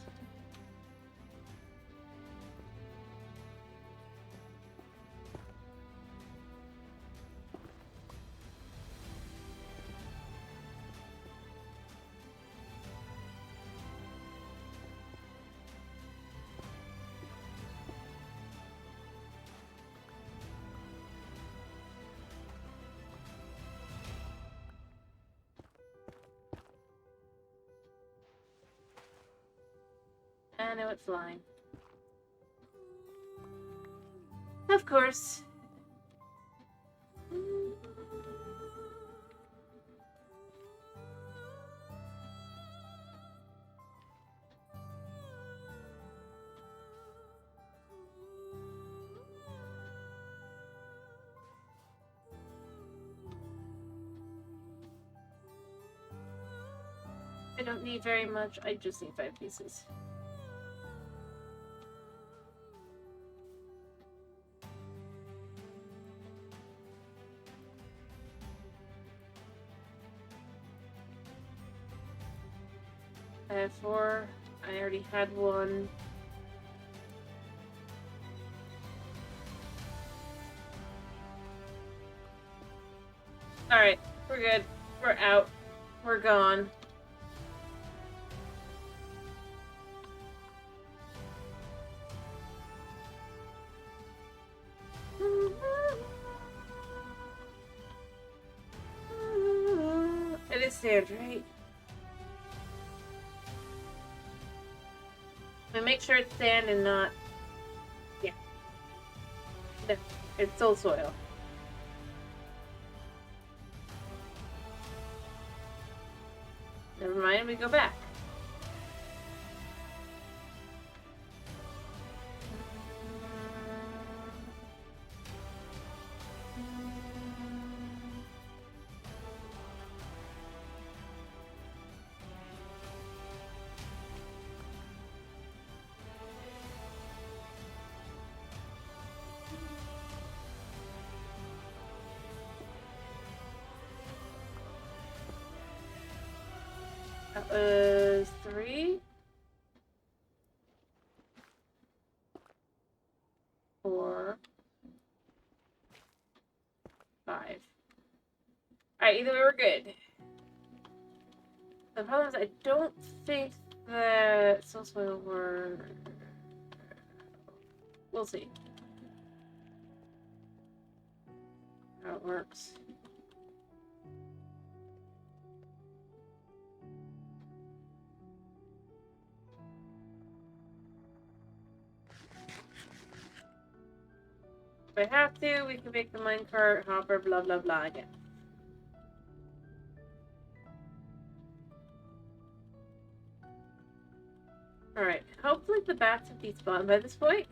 I know it's flying. Of course. I don't need very much, I just need 5 pieces. I have 4. I already had 1. Alright, we're good. We're out. We're gone. It is sand, right? And make sure it's sand and not... Yeah. No, it's still soil. Never mind, we go back. That was 3, 4, 5. Alright, either way we're good. The problem is I don't think that soul soil were... We'll see how it works. If I have to, we can make the minecart hopper blah blah blah again. Alright, hopefully the bats have despawned by this point.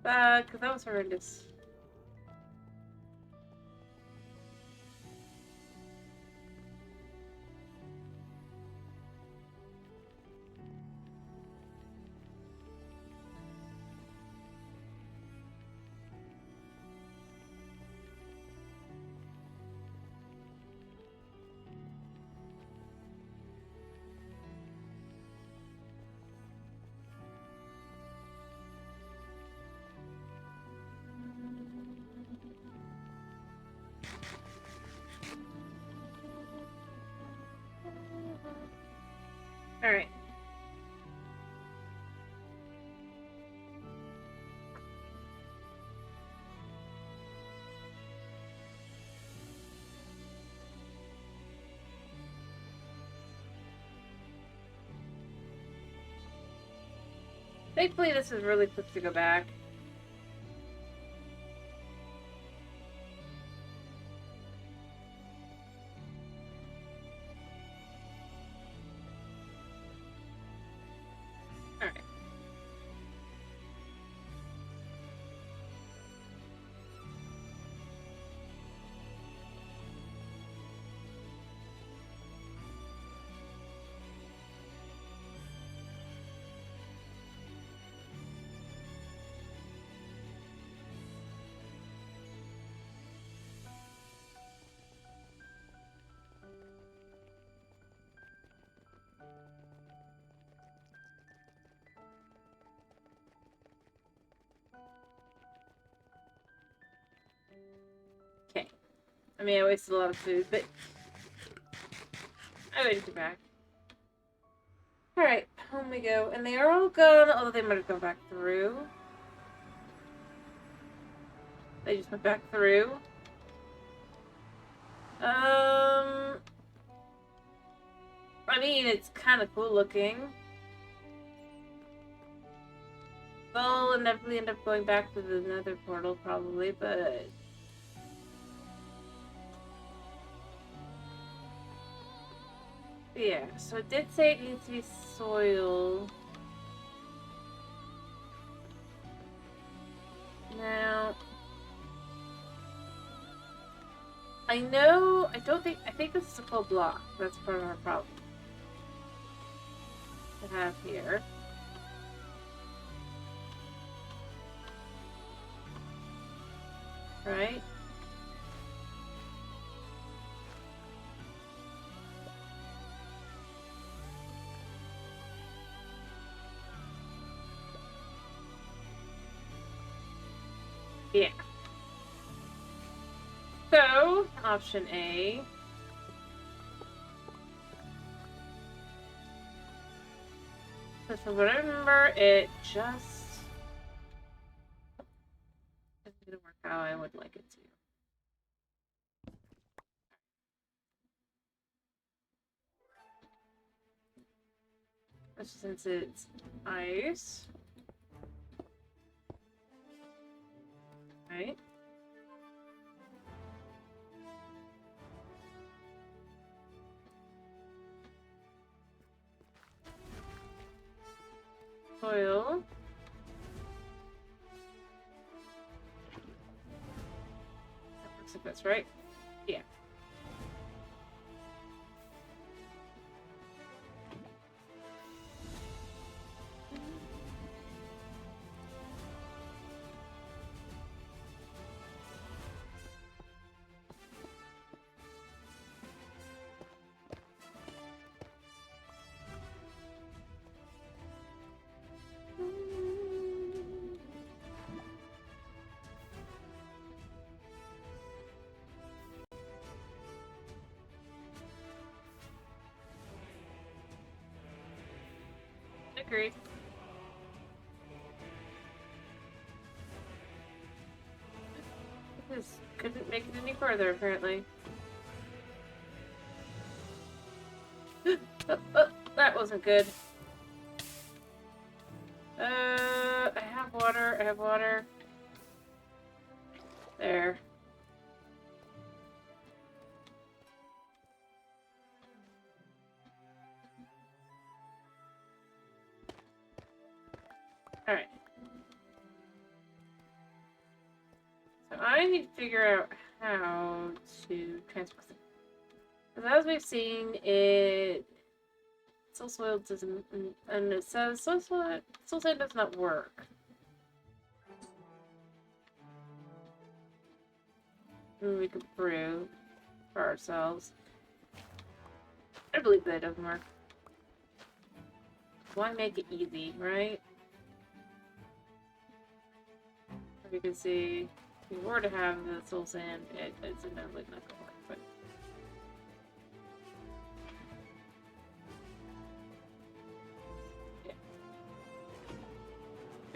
Because that was horrendous. Alright. Thankfully, this is really quick to go back. Alright. Okay. I mean, I wasted a lot of food, but I waited to back. Alright, home we go. And they are all gone, although they might have gone back through. They just went back through. I mean, it's kind of cool looking. They'll inevitably end up going back to the nether portal, probably, but... yeah, so it did say it needs to be soil. Now... I think this is a full block. That's part of our problem. To have here. Right? Yeah. So, option A. Because from what I remember, it just didn't work how I would like it to. Especially since it's ice. Right? Soil. That looks like that's right. Yeah. Agreed. This couldn't make it any further, apparently. Oh, that wasn't good. I have water. I have water. There. Alright. So I need to figure out how to transfer them. Because as we've seen, soul soil doesn't, and it says soul sand does not work. And we could brew for ourselves. I believe that doesn't work. Why make it easy, right? We can see if we were to have the soul sand, it's inevitably not gonna work, but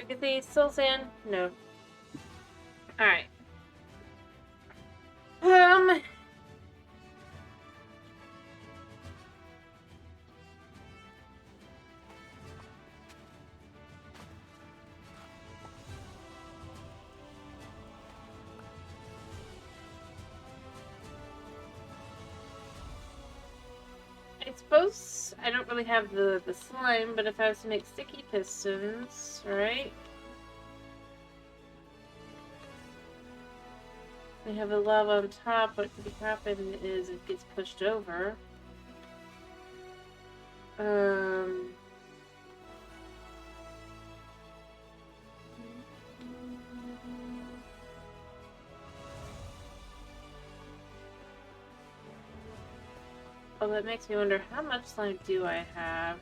can see soul sand? No. Alright. I suppose I don't really have the slime, but if I was to make sticky pistons, right? We have the lava on top. What could happen is it gets pushed over. Oh, that makes me wonder, how much slime do I have?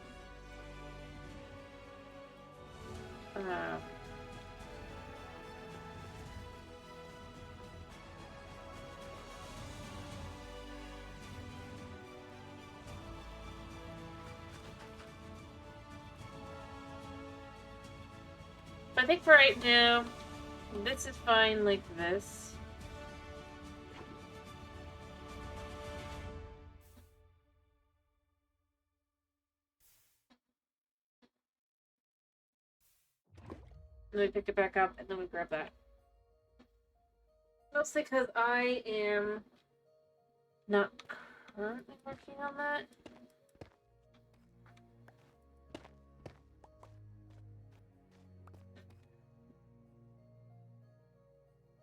I think for right now, this is fine like this. And then we pick it back up, and then we grab that. Mostly because I am not currently working on that.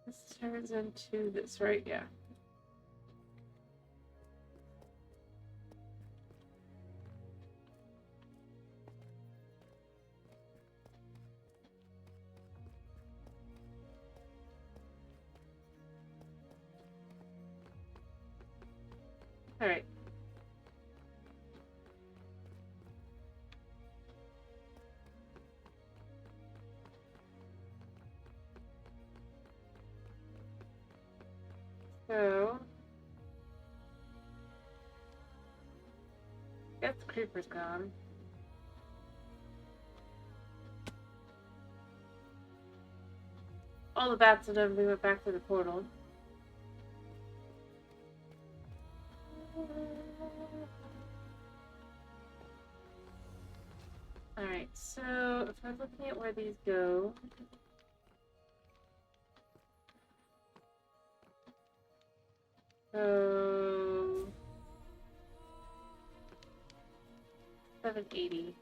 This turns into this, right? Yeah. Alright. So... guess the creeper's gone. All the bats and everything went back to the portal. Alright, so if I'm looking at where these go... So... 780.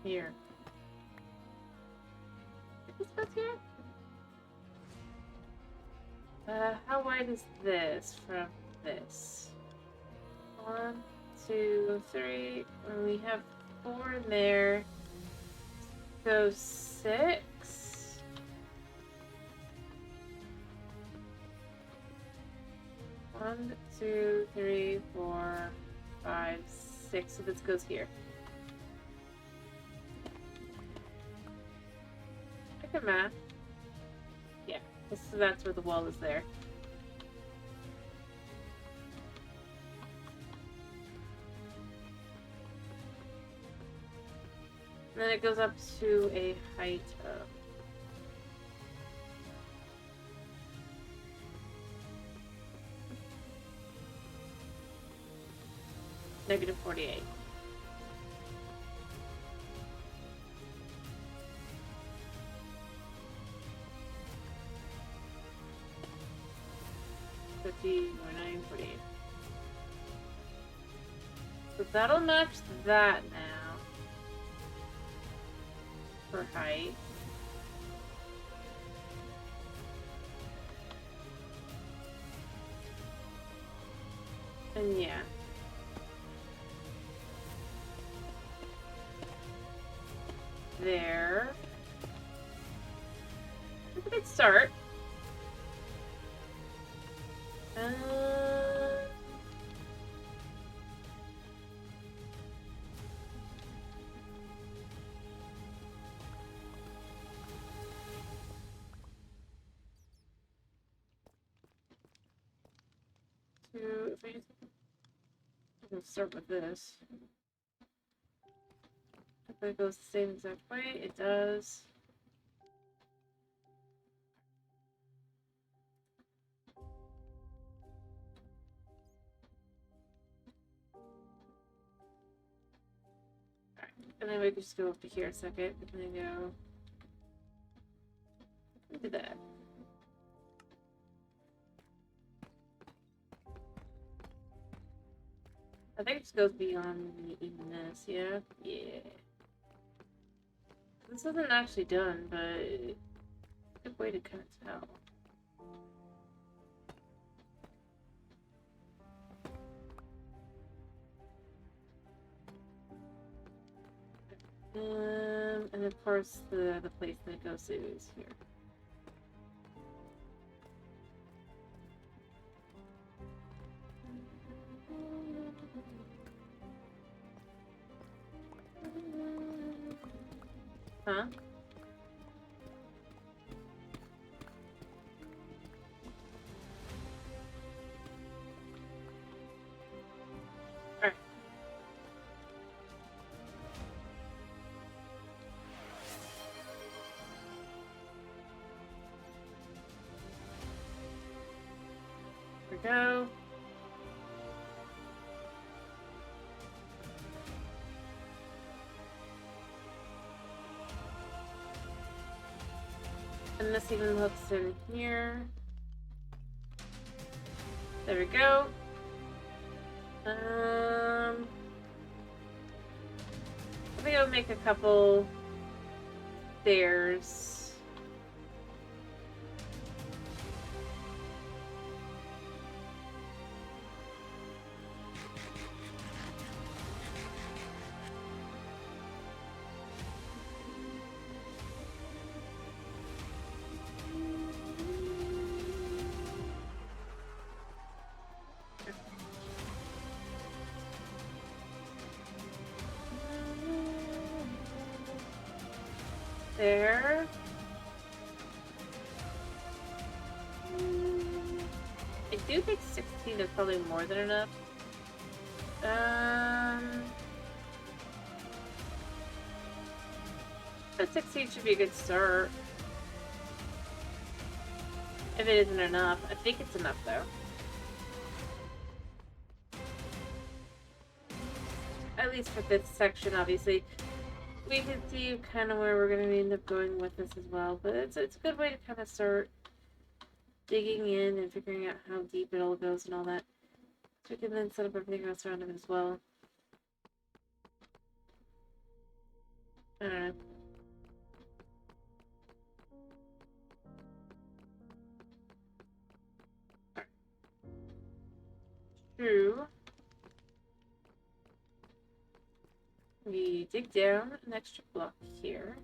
Here. This goes here? How wide is this from this? 1, 2, 3. And we have 4 in there. So 6. 1, 2, 3, 4, 5, 6. So this goes here. I can math. Yeah, that's where the wall is there. And then it goes up to a height of -48. So that'll match that now for height. And yeah. There. That's a good start. we just we'll start with this. If it goes the same exact way, it does. Alright, and then we can just go up to here a second, and then go. Look at that. I think it just goes beyond even this, yeah? Yeah. This isn't actually done, but it's a good way to kind of tell. And of course the place that it goes to is here. Huh? Alright. Here we go. And this even hooks in here. There we go. I think I'll make a couple stairs. There. I do think 16 is probably more than enough. But 16 should be a good start. If it isn't enough. I think it's enough though. At least for this section, obviously. We can see kind of where we're going to end up going with this as well. But it's a good way to kind of start digging in and figuring out how deep it all goes and all that. So we can then set up everything else around it as well. I don't know. True. We dig down an extra block here.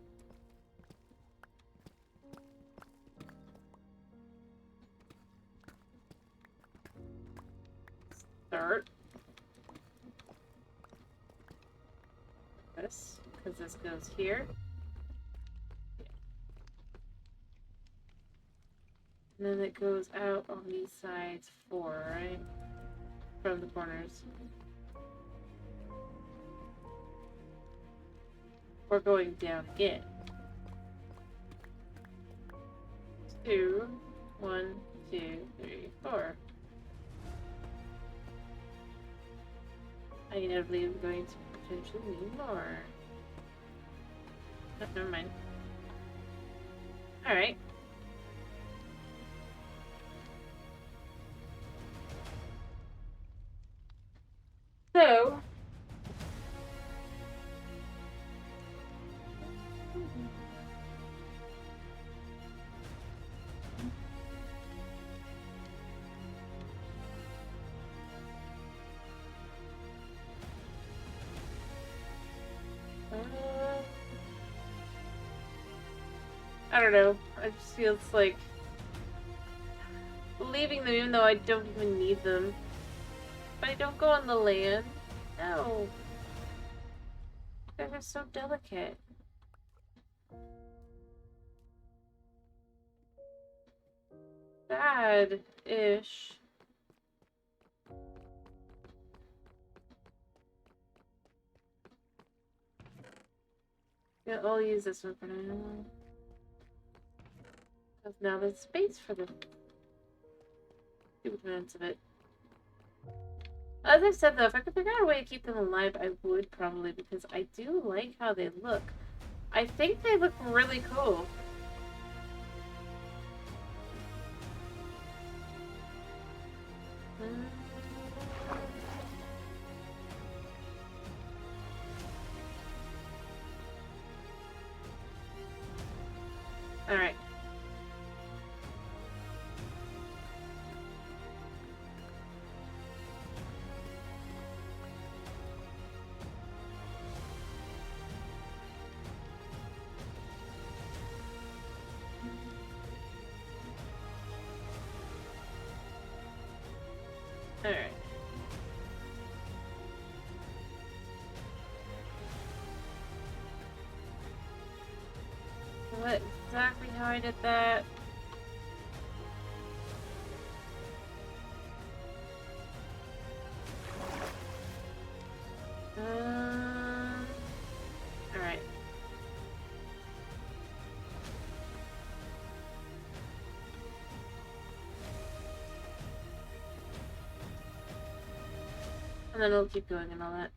Start. This, because this goes here. Yeah. And then it goes out on these sides 4, right? From the corners. We're going down again. 2, 1, 2, 3, 4. I inevitably am going to potentially need more. Oh, never mind. Alright. So, I don't know. It just feels like leaving them even though I don't even need them. But I don't go on the land. No. They're so delicate. Bad-ish. Yeah, I'll use this one for now. Because now there's space for the 2 minutes of it. As I said though, if I could figure out a way to keep them alive, I would probably, because I do like how they look. I think they look really cool. Alright. Alright. What exactly how I did that? Alright. And then we'll keep going and all that.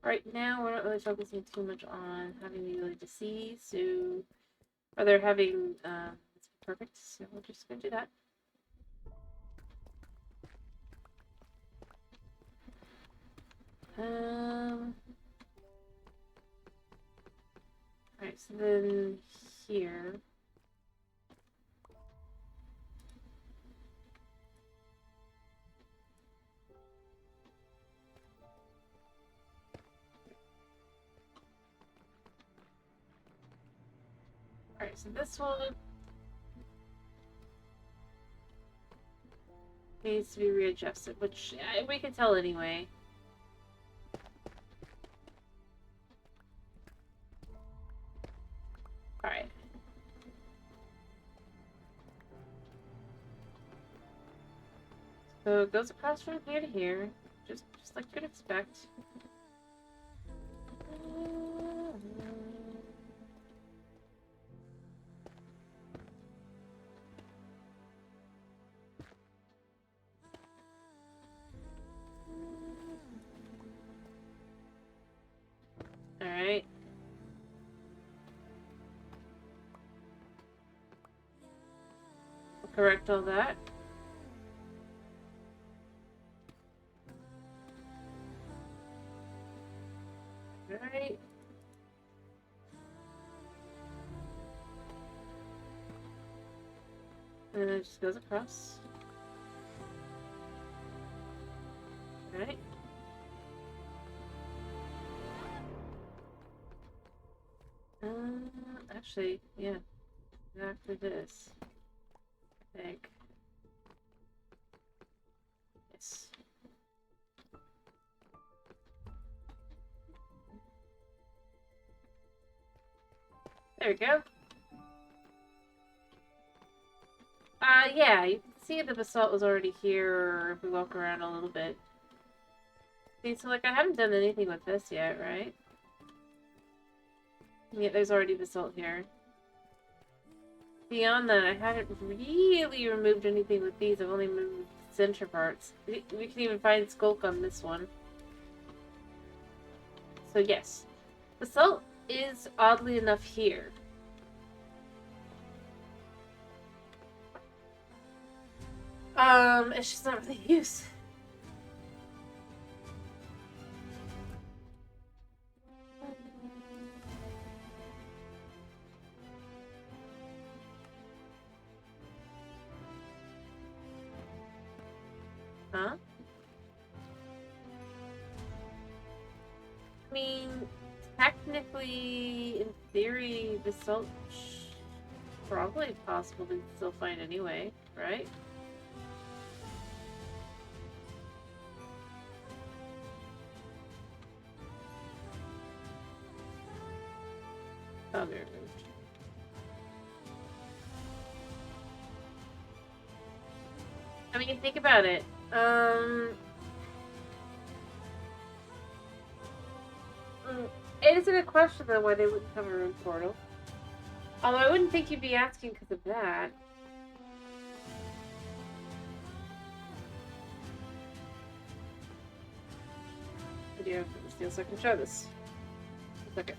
Right now, we're not really focusing too much on having the ability to see, so rather having it's perfect. So we're just gonna do that. Alright, so then here. Alright, so this one needs to be readjusted, which we can tell anyway. Alright. So it goes across from here to here, just like you'd expect. Alright. We'll correct all that. Alright. And it just goes across. Alright. Actually, yeah. After this. I think. Yes. There we go. Yeah, you can see the basalt was already here if we walk around a little bit. See, so like I haven't done anything with this yet, right? Yeah, there's already basalt here. Beyond that, I haven't really removed anything with these. I've only moved center parts. We can even find skulk on this one. So yes, basalt is oddly enough here. It's just not really used. Huh? I mean, technically, in theory, basalt probably possible to still find anyway, right? Oh, they're removed. I mean, think about it. It is a good question though why they wouldn't have a rune portal. Although I wouldn't think you'd be asking because of that. Video from the steel so I can show this. Okay.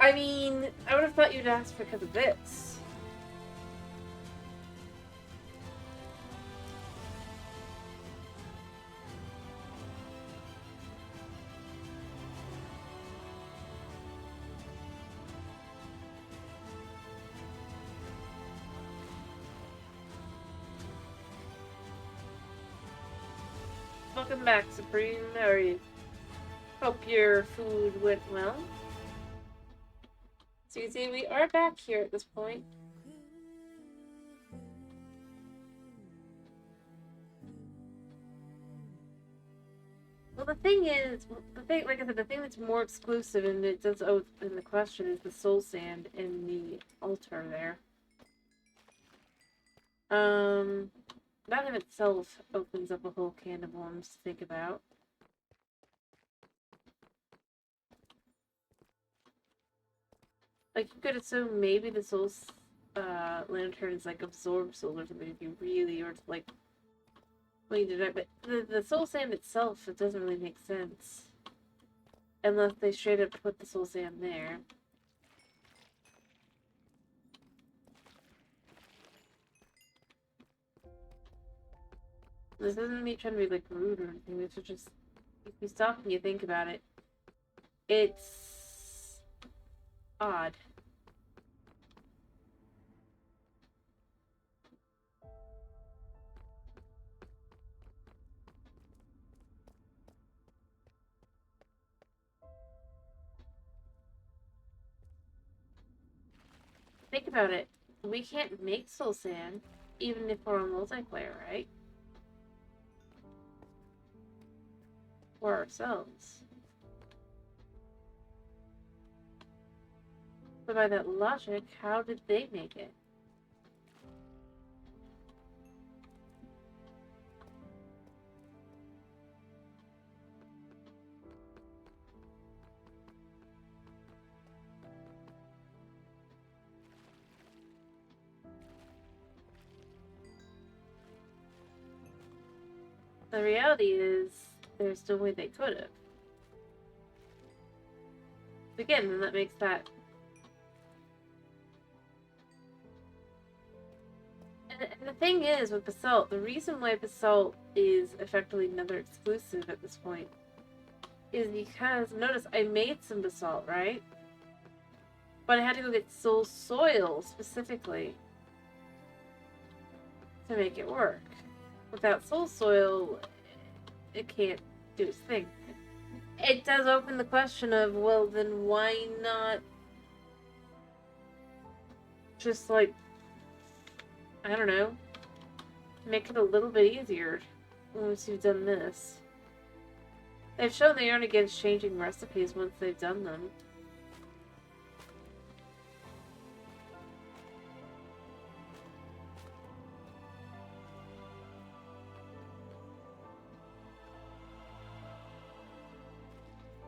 I mean, I would have thought you'd ask because of this. Welcome back, Supreme. How are you? Hope your food went well. So you can see we are back here at this point. Well, the thing is, like I said, the thing that's more exclusive and it does open the question is the soul sand in the altar there. That in itself opens up a whole can of worms to think about. Like, you could assume maybe the soul lanterns like absorb soul or something if you really, or like when you did it, but the soul sand itself, it doesn't really make sense unless they straight up put the soul sand there. This isn't me trying to be like rude or anything. It's just, if you stop and you think about it, it's odd. Think about it. We can't make soul sand, even if we're on multiplayer, right? For ourselves. But by that logic, how did they make it? The reality is, there's no way they could have. Again, then that makes that... And the thing is, with Basalt, the reason why Basalt is effectively another exclusive at this point is because, notice, I made some Basalt, right? But I had to go get soul soil, specifically, to make it work. Without soul soil, it can't do its thing. It does open the question of, well, then why not just, like, I don't know, make it a little bit easier once you've done this. They've shown they aren't against changing recipes once they've done them.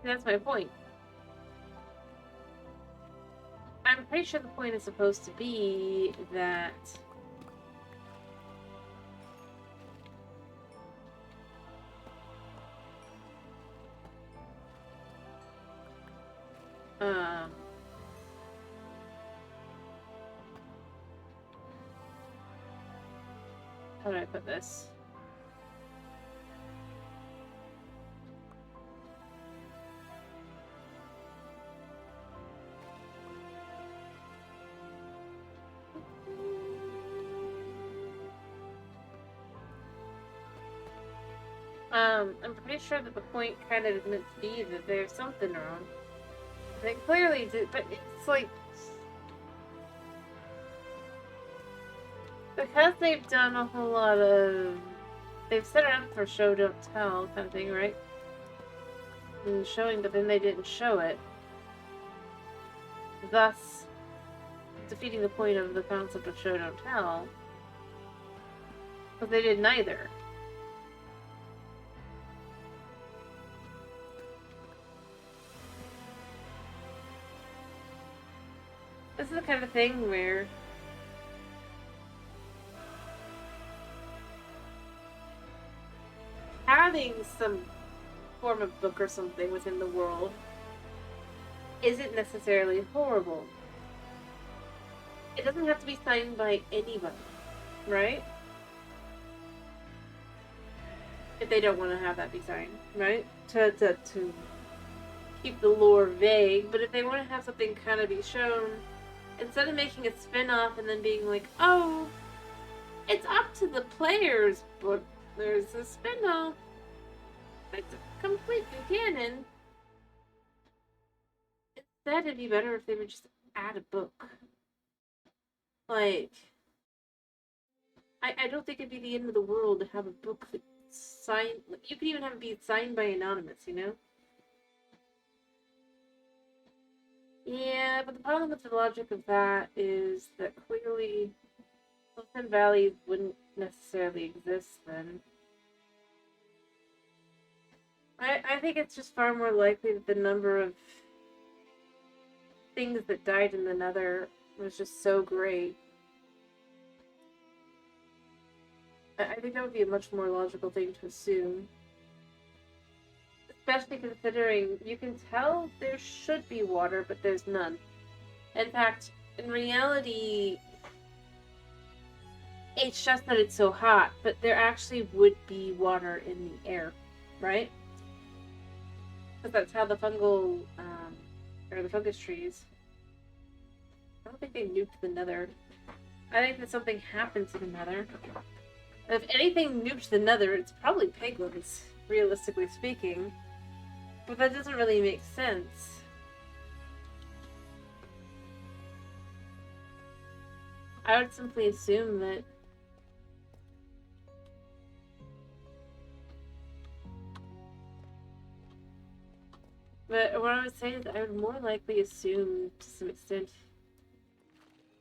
That's my point. I'm pretty sure the point is supposed to be that how do I put this? I'm pretty sure that the point kind of admits to be that there's something wrong. They clearly do, but it's like... Because they've done a whole lot of... They've set it up for show, don't tell kind of thing, right? And showing, but then they didn't show it. Thus, defeating the point of the concept of show don't tell. But they did neither. This is the kind of thing where having some form of book or something within the world isn't necessarily horrible. It doesn't have to be signed by anybody, right? If they don't want to have that be signed, right? To keep the lore vague, but if they want to have something kind of be shown, instead of making a spin-off and then being like, oh, it's up to the players, but there's a spin-off that's completely canon. Instead, it'd be better if they would just add a book. Like, I don't think it'd be the end of the world to have a book that's signed. You could even have it be signed by Anonymous, you know? Yeah, but the problem with the logic of that is that clearly Silicon Valley wouldn't necessarily exist then. I think it's just far more likely that the number of things that died in the Nether was just so great. I think that would be a much more logical thing to assume. Especially considering you can tell there should be water, but there's none. In fact, in reality, it's just that it's so hot, but there actually would be water in the air, right? Because that's how the fungal, or the fungus trees. I don't think they nuked the Nether. I think that something happened to the Nether. If anything nuked the Nether, it's probably penguins, realistically speaking. But that doesn't really make sense. I would simply assume that but what I would say is I would more likely assume, to some extent,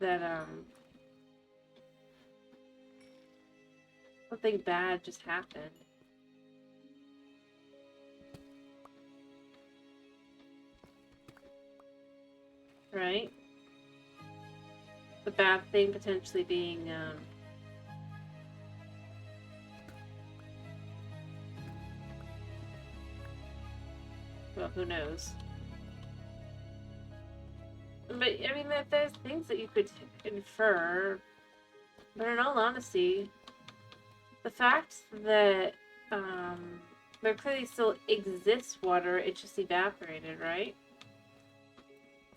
that, something bad just happened. Right? The bad thing potentially being, well, who knows? But, I mean, there's things that you could infer, but in all honesty, the fact that, there clearly still exists water, it just evaporated, right?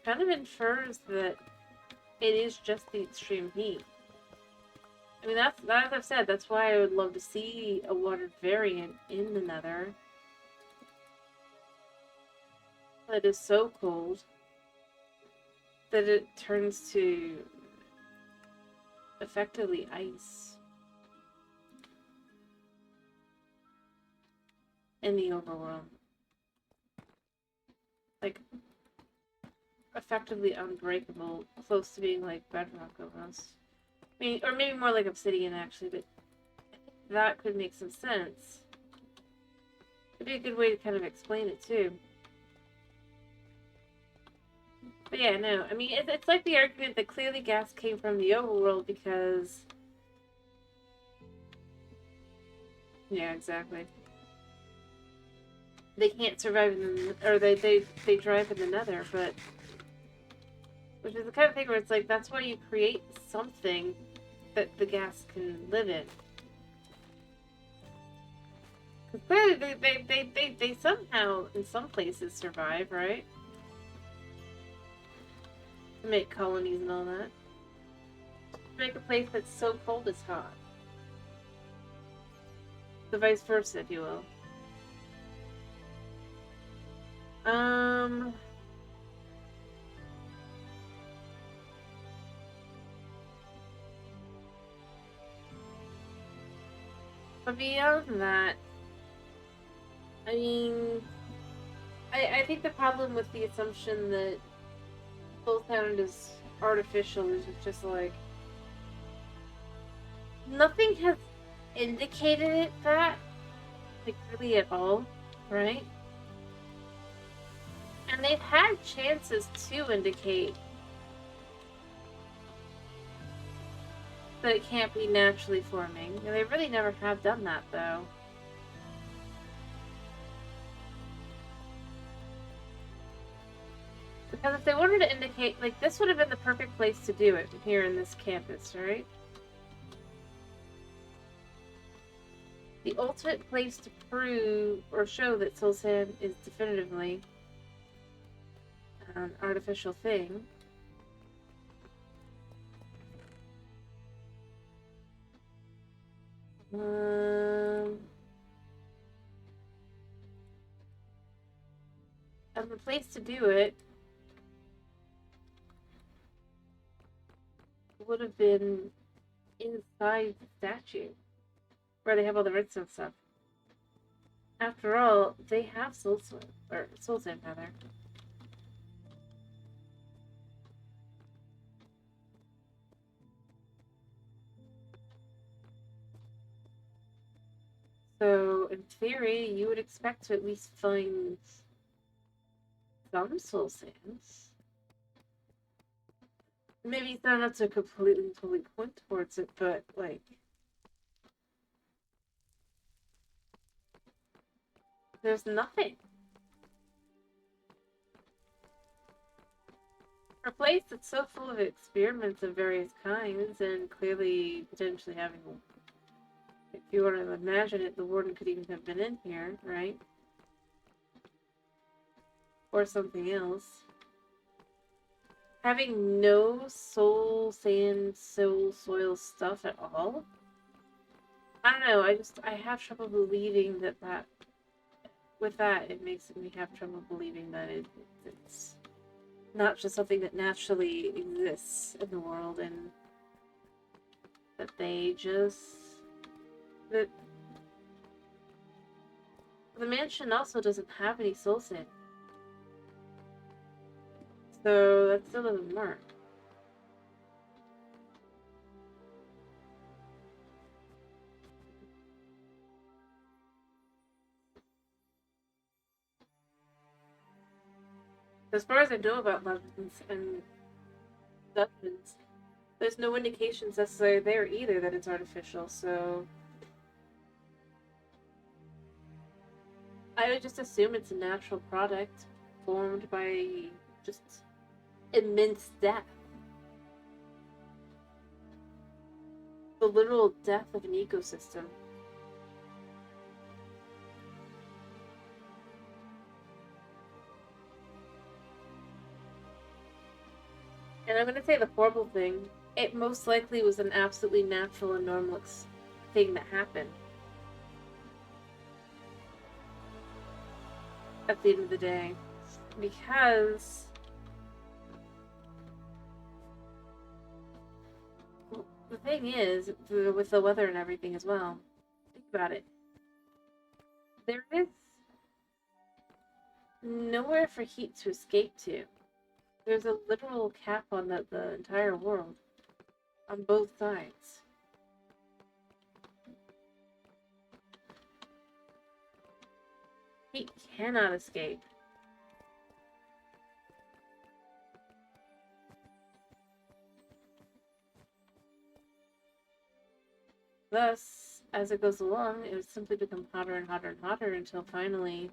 Kind of infers that it is just the extreme heat. I mean, as I've said, that's why I would love to see a water variant in the Nether that is so cold that it turns to effectively ice in the overworld. Like, effectively unbreakable, close to being like Bedrock almost. I mean, or maybe more like Obsidian actually, but that could make some sense. It'd be a good way to kind of explain it too. But yeah, no, I mean, it's like the argument that clearly gas came from the overworld because... Yeah, exactly. They can't survive in the... or they drive in the Nether, but... Which is the kind of thing where it's like, that's why you create something that the gas can live in. Because clearly they somehow, in some places, survive, right? To make colonies and all that. To make a place that's so cold it's hot. The vice versa, if you will. But beyond that, I mean, I think the problem with the assumption that Soul Sound is artificial is just like nothing has indicated it that, like, really at all, right? And they've had chances to indicate that it can't be naturally forming. And they really never have done that, though. Because if they wanted to indicate, like, this would have been the perfect place to do it here in this campus, right? The ultimate place to prove or show that soul sand is definitively an artificial thing. And the place to do it would have been inside the statue, where they have all the redstone stuff. After all, they have soul sand rather. So, in theory, you would expect to at least find some soul sands. Maybe not to completely point towards it, but, like, there's nothing. For a place that's so full of experiments of various kinds, and clearly potentially having, if you want to imagine it, the warden could even have been in here, right? Or something else. Having no soul sand, soul soil stuff at all? I don't know, I have trouble believing that with that, it makes me have trouble believing that it's not just something that naturally exists in the world, and that they just... that the mansion also doesn't have any soul sand. So that still doesn't work. As far as I know about Levins and Dutmans, there's no indications necessarily there either that it's artificial, so I would just assume it's a natural product formed by just immense death. The literal death of an ecosystem. And I'm going to say the horrible thing, it most likely was an absolutely natural and normal thing that happened. At the end of the day. Because the thing is, with the weather and everything as well, think about it. There is nowhere for heat to escape to. There's a literal cap on the entire world. On both sides. Heat cannot escape. Thus, as it goes along, it would simply become hotter and hotter and hotter until finally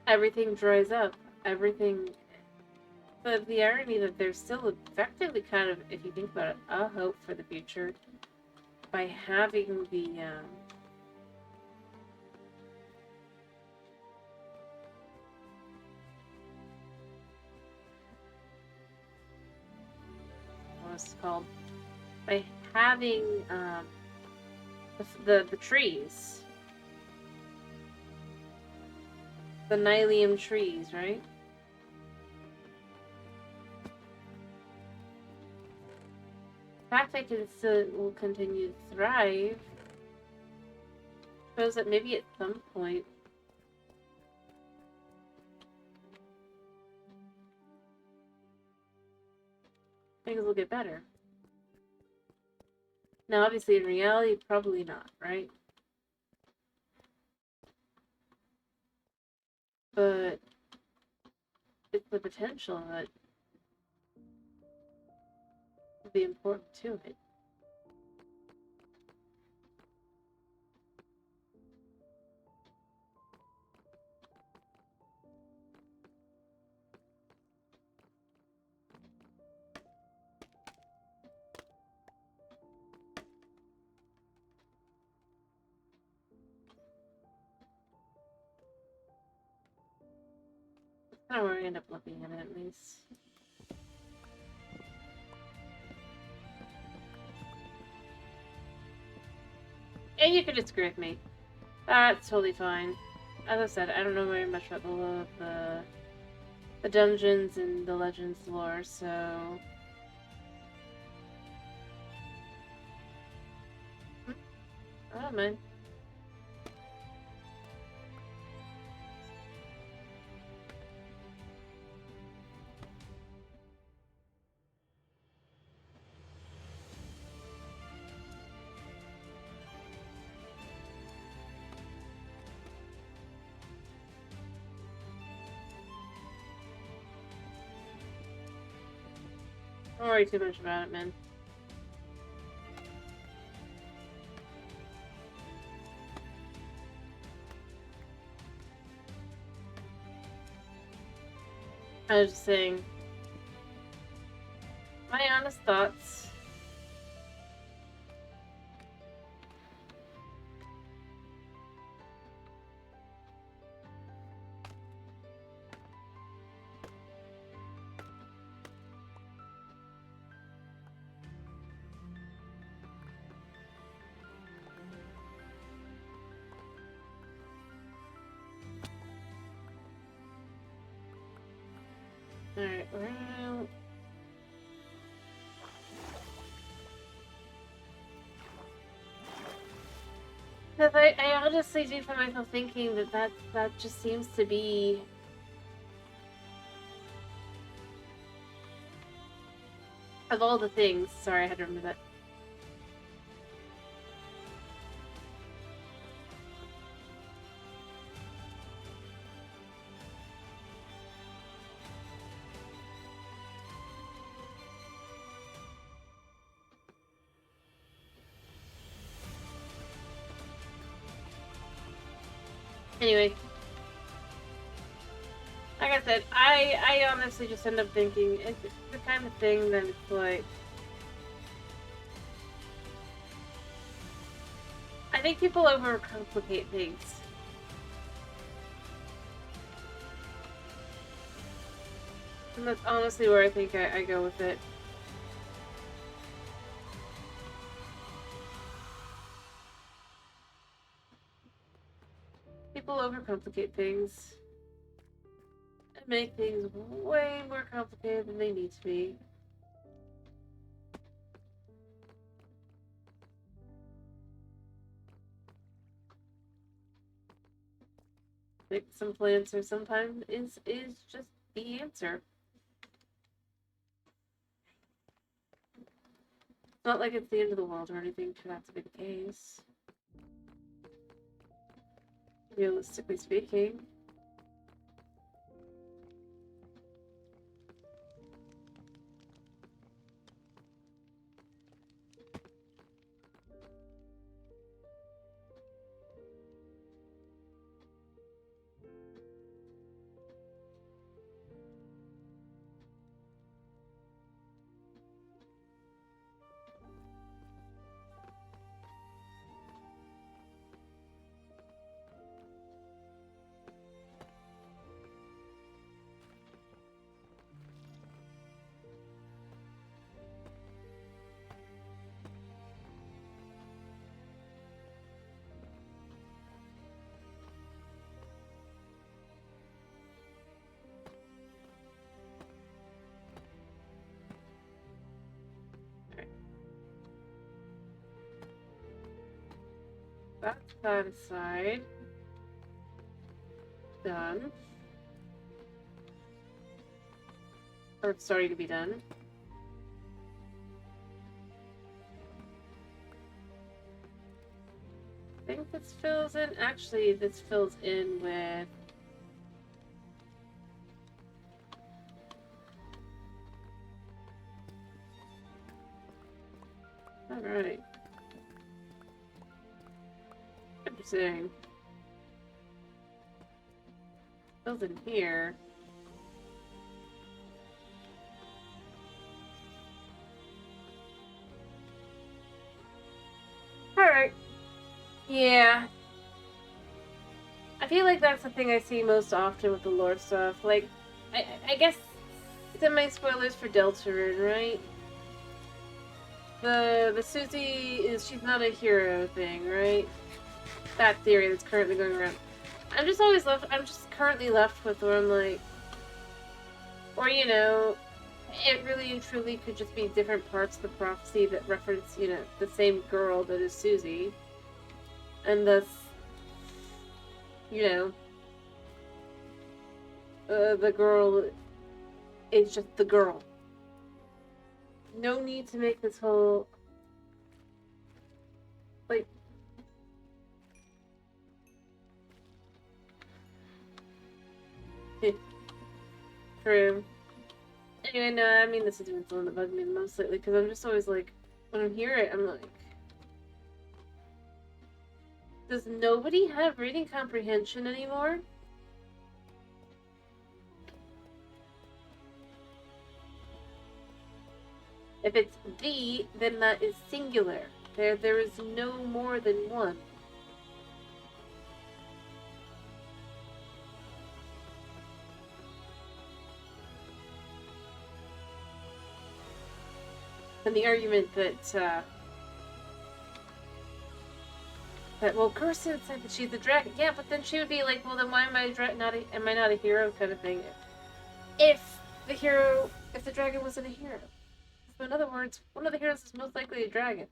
everything dries up. Everything. But the irony that there's still effectively kind of, if you think about it, a hope for the future by having the what's it called? By having the trees. The Nylium trees, right? The fact that it still will continue to thrive shows that maybe at some point things will get better. Now, obviously, in reality, probably not, right? But it's the potential that will be important to it. I don't know where I end up looking at it, at least. And you can disagree with me. That's totally fine. As I said, I don't know very much about the dungeons and the Legends lore, so... I don't mind. Don't worry too much about it, man. I was just saying, my honest thoughts. Alright, well... Because I honestly do find myself thinking that just seems to be... Of all the things... Sorry, I had to remember that. Anyway, like I said, I honestly just end up thinking it's the kind of thing that it's like... I think people overcomplicate things. And that's honestly where I think I go with it. People overcomplicate things and make things way more complicated than they need to be. Like some plants or sometimes is just the answer. It's not like it's the end of the world or anything for that to be the case. Realistically speaking. That's that aside. Done. Or it's starting to be done. think this fills in. Actually, this fills in with. Alright. Interesting. Fills in here. Alright. Yeah. I feel like that's the thing I see most often with the lore stuff. Like, I guess semi-spoilers for Deltarune, right? The Susie is she's not a hero thing, right? That theory that's currently going around. I'm just currently left with where I'm like, or it really and truly could just be different parts of the prophecy that reference, the same girl that is Susie. And thus, the girl is just the girl. No need to make this whole, like, true. Anyway, no, I mean, this is even the one that bugged me the most lately, because I'm just always like, when I hear it, I'm like, does nobody have reading comprehension anymore? If it's the, then that is singular. There is no more than one. And the argument that well, Kirsten said that she's the dragon. Yeah, but then she would be like, well, then why am I am I not a hero kind of thing? If the dragon wasn't a hero. So in other words, one of the heroes is most likely a dragon.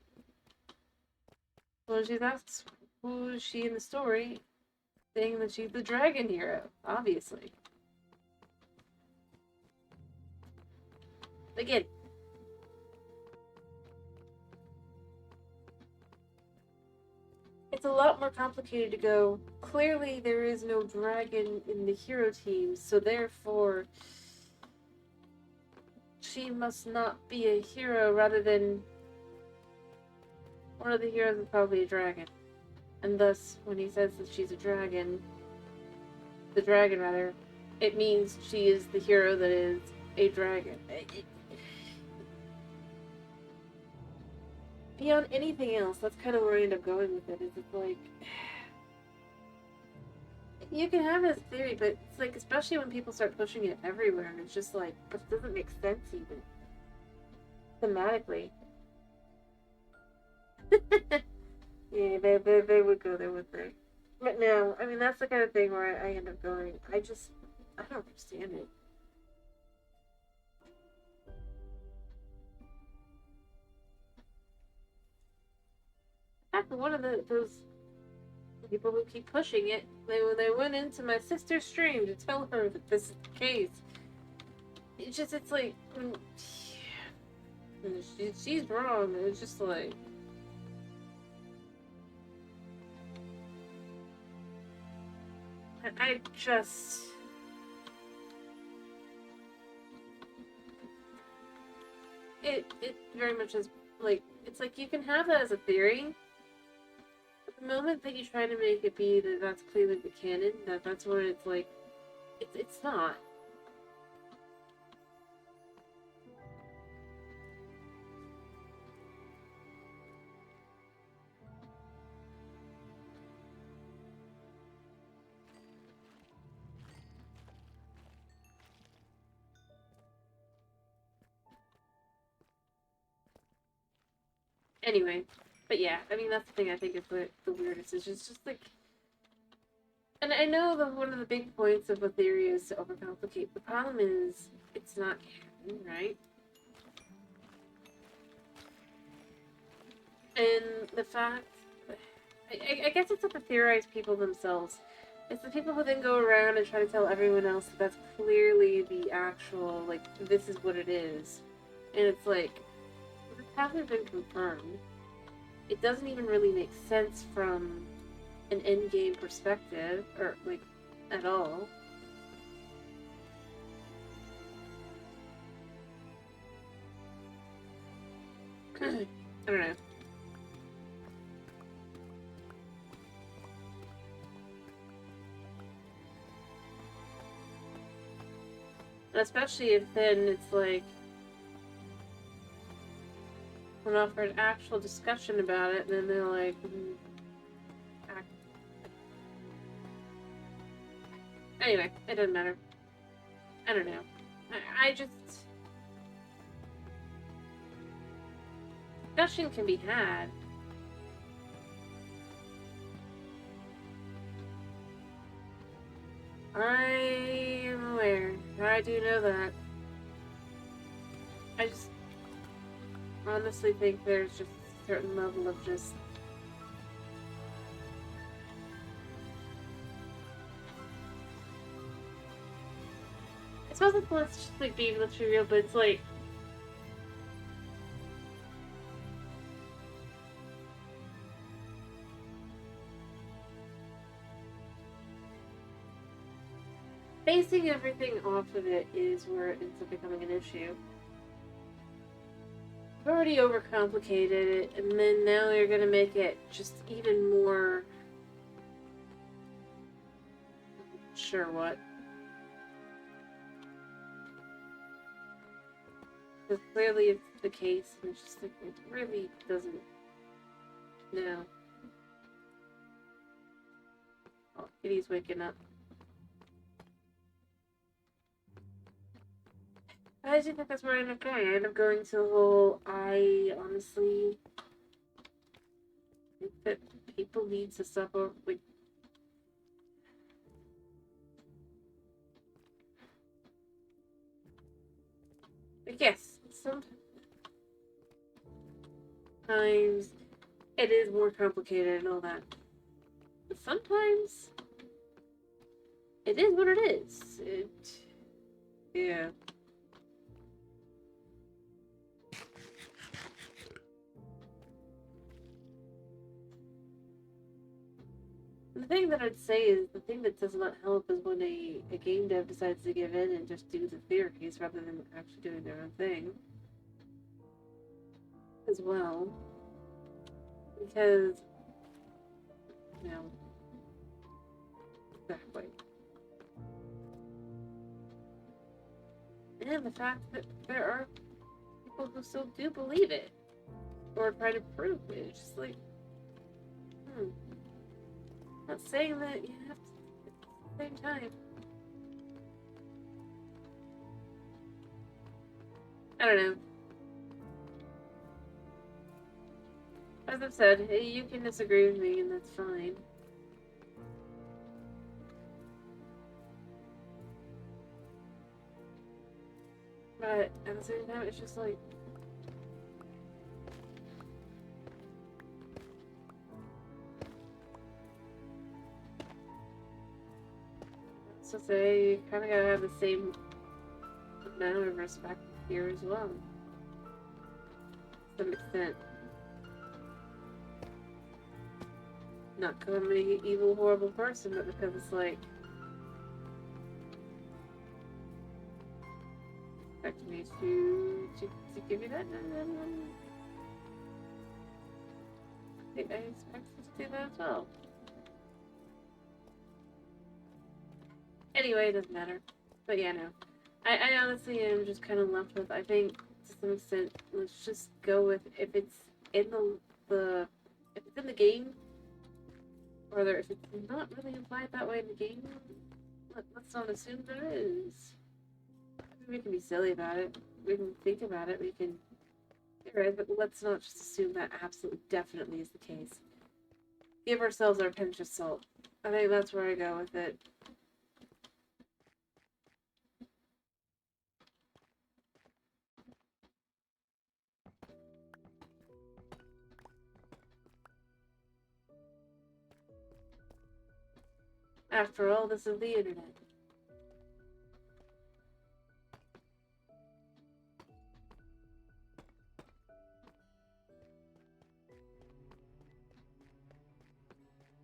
Well, she's asked who is she in the story, saying that she's the dragon hero, obviously. Again, it's a lot more complicated to go, clearly there is no dragon in the hero team, so therefore she must not be a hero, rather than one of the heroes is probably a dragon. And thus, when he says that she's a dragon, it means she is the hero that is a dragon. Beyond anything else, that's kind of where I end up going with it, is it's like, you can have this theory, but it's like, especially when people start pushing it everywhere, and it's just like, it doesn't make sense even. Thematically. Yeah, they would go there, would they? But no, I mean, that's the kind of thing where I end up going, I don't understand it. In fact, one of those people who keep pushing it, they went into my sister's stream to tell her that this is the case. It's like, she's wrong. It's just like, I just, it very much is like, it's like you can have that as a theory. The moment that you try to make it be that that's clearly the canon, that's where it's like, it's not. Anyway, but yeah, I mean, that's the thing I think is the weirdest, is just like, and I know that one of the big points of a theory is to overcomplicate. The problem is, it's not canon, right? And the fact, I guess it's not the theorized people themselves. It's the people who then go around and try to tell everyone else that that's clearly the actual, like, this is what it is. And it's like, this hasn't been confirmed. It doesn't even really make sense from an in-game perspective, or like at all. I don't know. Especially if then it's like when offered actual discussion about it, and then they're like, anyway, it doesn't matter. I don't know. I just discussion can be had. I am aware. I do know that. I just honestly think there's just a certain level of just I suppose it's let's just like be let's be real, but it's like basing everything off of it is where it ends up becoming an issue. You've already overcomplicated it, and then now you're gonna make it just even more sure what. Because clearly it's the case, and it's just like, it really doesn't. No. Oh, Kitty's waking up. I do think that's where I end up going. I end up going to the whole, I honestly think that people need to stop over, like, yes, sometimes it is more complicated and all that. But sometimes it is what it is. Yeah. The thing that I'd say is the thing that does not help is when a game dev decides to give in and just do the theories rather than actually doing their own thing. As well. Because, you know, exactly. And the fact that there are people who still do believe it or try to prove it. It's just like, not saying that you have to at the same time. I don't know. As I've said, you can disagree with me and that's fine. But at the same time, it's just like, to say, you kind of gotta have the same amount of respect here as well. To some extent. Not because I'm an evil, horrible person, but because it's like, expect me to give you that? I expect you to do that as well. Anyway, it doesn't matter. But yeah, no. I honestly am just kind of left with, I think, to some extent, let's just go with, if it's in the if it's in the game, or if it's not really implied that way in the game, let's not assume there is. We can be silly about it. We can think about it. We can theorize, but let's not just assume that absolutely definitely is the case. Give ourselves our pinch of salt. I think that's where I go with it. After all, this is the internet.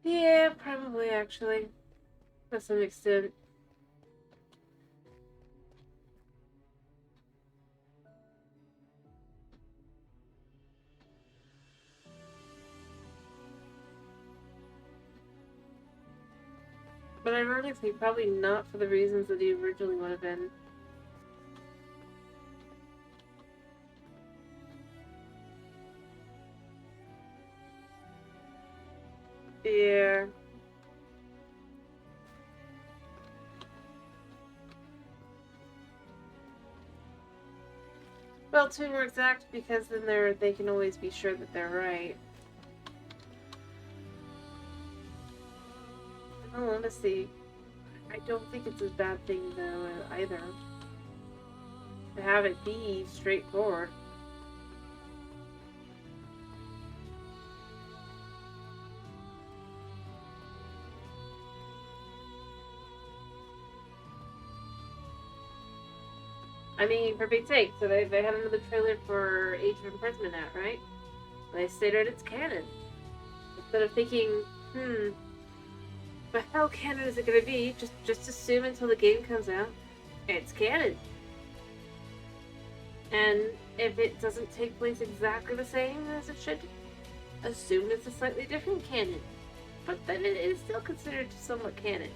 Yeah, probably actually. To some extent. But ironically, probably not for the reasons that he originally would have been. Yeah. Well, to be more exact, because then they can always be sure that they're right. In all honesty, I don't think it's a bad thing though either. To have it be straightforward. I mean, for Pete's sake, so they had another trailer for Age of Imprisonment out, right? They stated it's canon. Instead of thinking, but how canon is it going to be? Just assume until the game comes out, it's canon. And if it doesn't take place exactly the same as it should, assume it's a slightly different canon. But then it is still considered somewhat canon.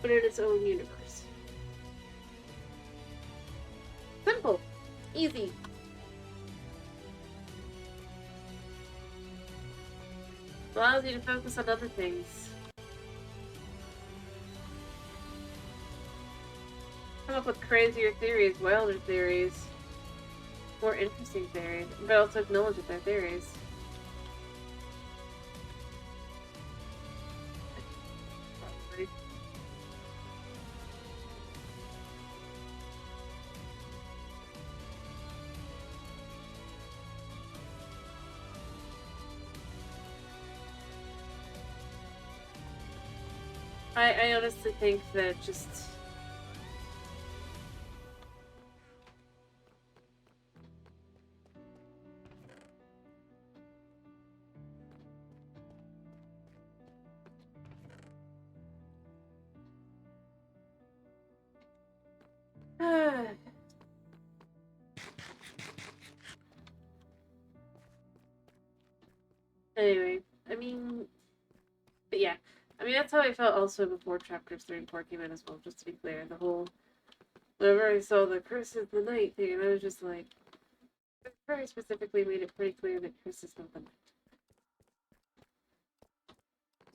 But in its own universe. Simple. Easy. Allows you to focus on other things. Come up with crazier theories, wilder theories, more interesting theories, but also acknowledge that they're theories. Probably. I honestly think that just anyway, I mean, but yeah, I mean that's how I felt also before chapters 3 and 4 came out as well. Just to be clear, the whole whenever I saw the Curse of the Night thing, and I was just like, very specifically made it pretty clear that Chris is not the Night.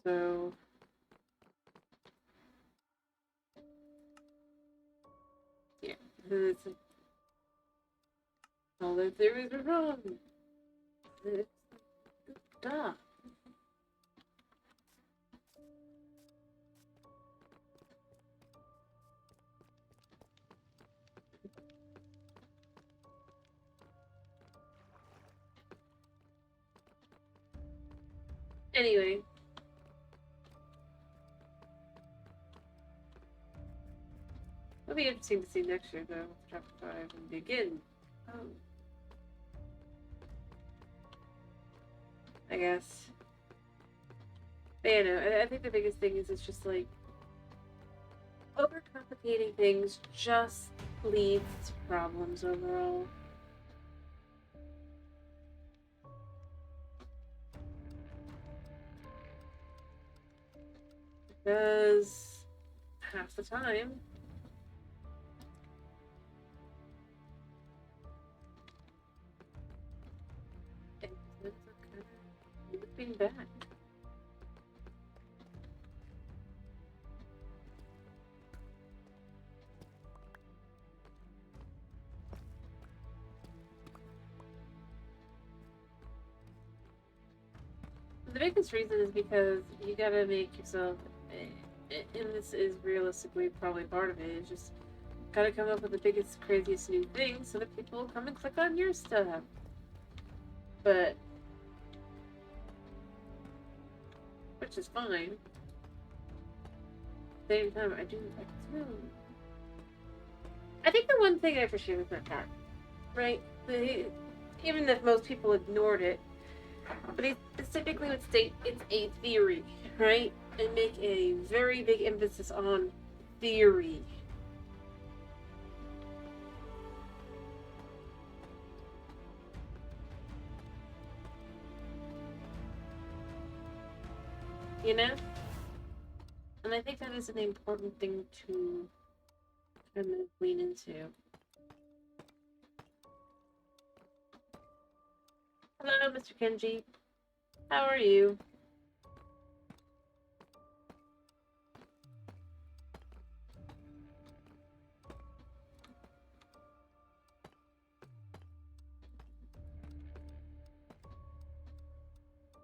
So yeah, it's like, all their theories are wrong. It's, duh. Anyway. It'll be interesting to see next year, though, with chapter 5 and begin. I guess. But yeah, no, I think the biggest thing is it's just like overcomplicating things just leads to problems overall. Because half the time, it ends up kind of looping back. The biggest reason is because you gotta make yourself, and this is realistically probably part of it, is just gotta come up with the biggest, craziest new thing so that people will come and click on your stuff. But, which is fine. At the same time, I do. I think the one thing I appreciate with that part, right? Even if most people ignored it, But he specifically would state it's a theory, right? And make a very big emphasis on theory. You know? And I think that is an important thing to kind of lean into. Hello, Mr. Kenji. How are you?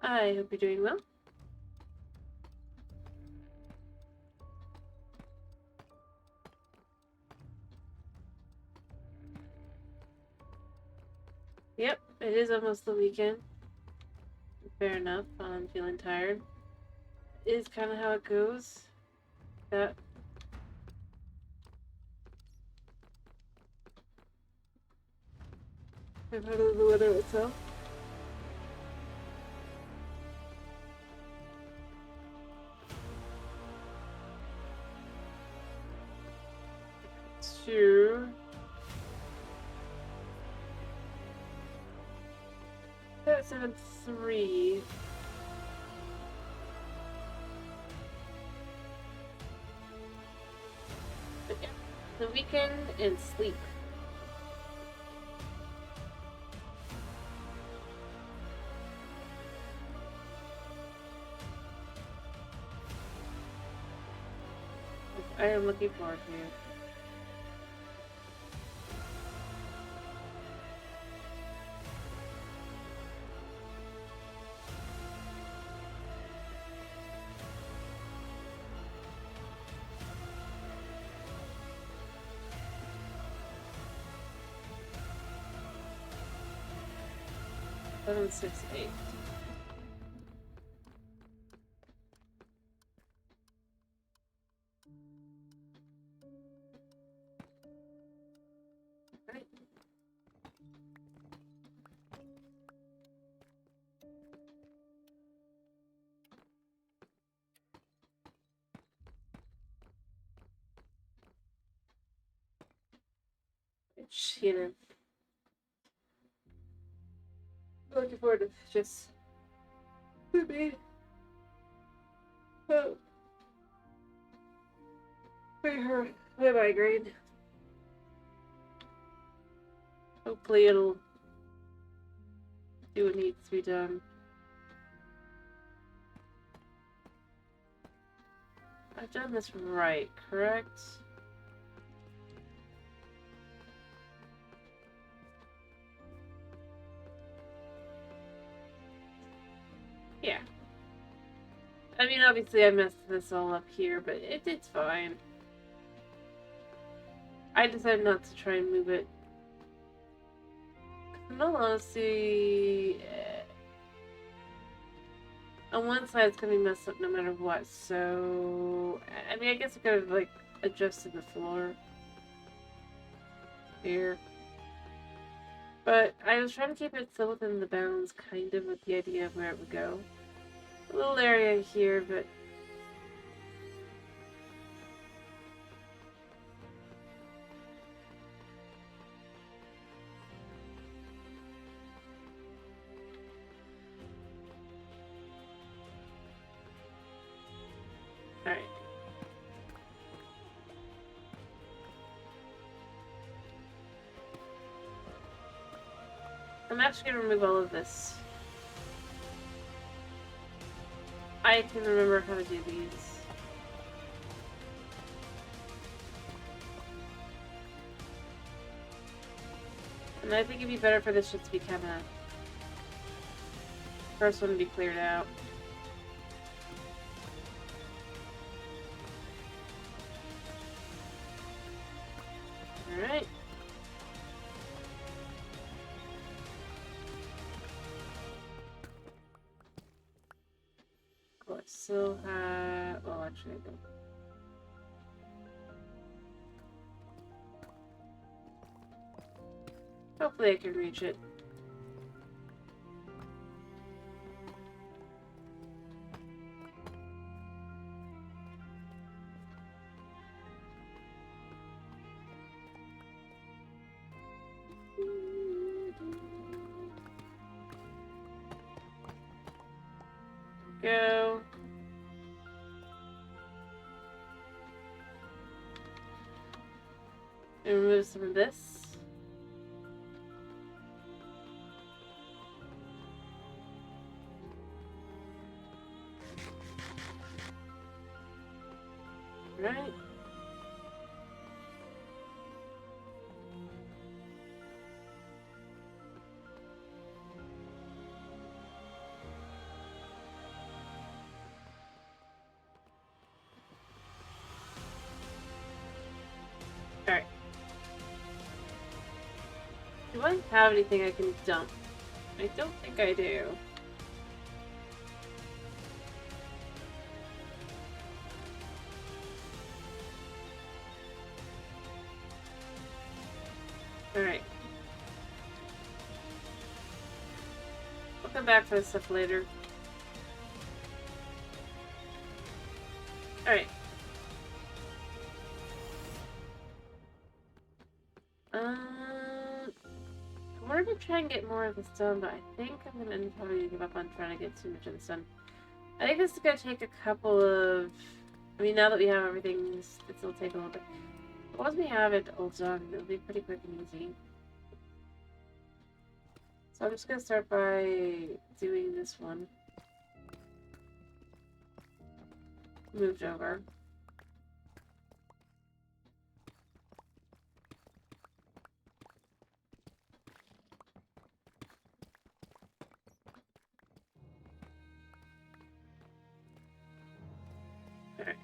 I hope you're doing well. Yep, it is almost the weekend. Fair enough, I'm feeling tired. It is kind of how it goes. That I'm out of the weather itself. Sure. 7-3. But yeah, the weekend and sleep. I am looking forward to it. Seven, 6, 8. Right. Which, you know, looking forward to just maybe her migraine. Hopefully it'll do what needs to be done. I've done this right, correct? Yeah. I mean, obviously I messed this all up here, but it's fine. I decided not to try and move it. In all honesty, on one side it's gonna be messed up no matter what, so... I mean, I guess I could have, like, adjusted the floor. Here. But I was trying to keep it still within the bounds, kind of, with the idea of where it would go. A little area here, but... Alright. I'm actually gonna remove all of this. I can remember how to do these. And I think it'd be better for this just to be kind of... First one to be cleared out. Alright. Cool, I still have... Oh, actually I don't. Hopefully I can reach it. Go. And remove some of this. Right. Alright. Do I have anything I can dump? I don't think I do. Alright. We'll come back for this stuff later. Alright. I wanted to try and get more of this done, but I think I'm gonna probably give up on trying to get too much of this done. I think this is gonna take a couple of... I mean, now that we have everything, it'll take a little bit. But once we have it all done, it'll be pretty quick and easy. So I'm just gonna start by doing this one. Moved over. Alright.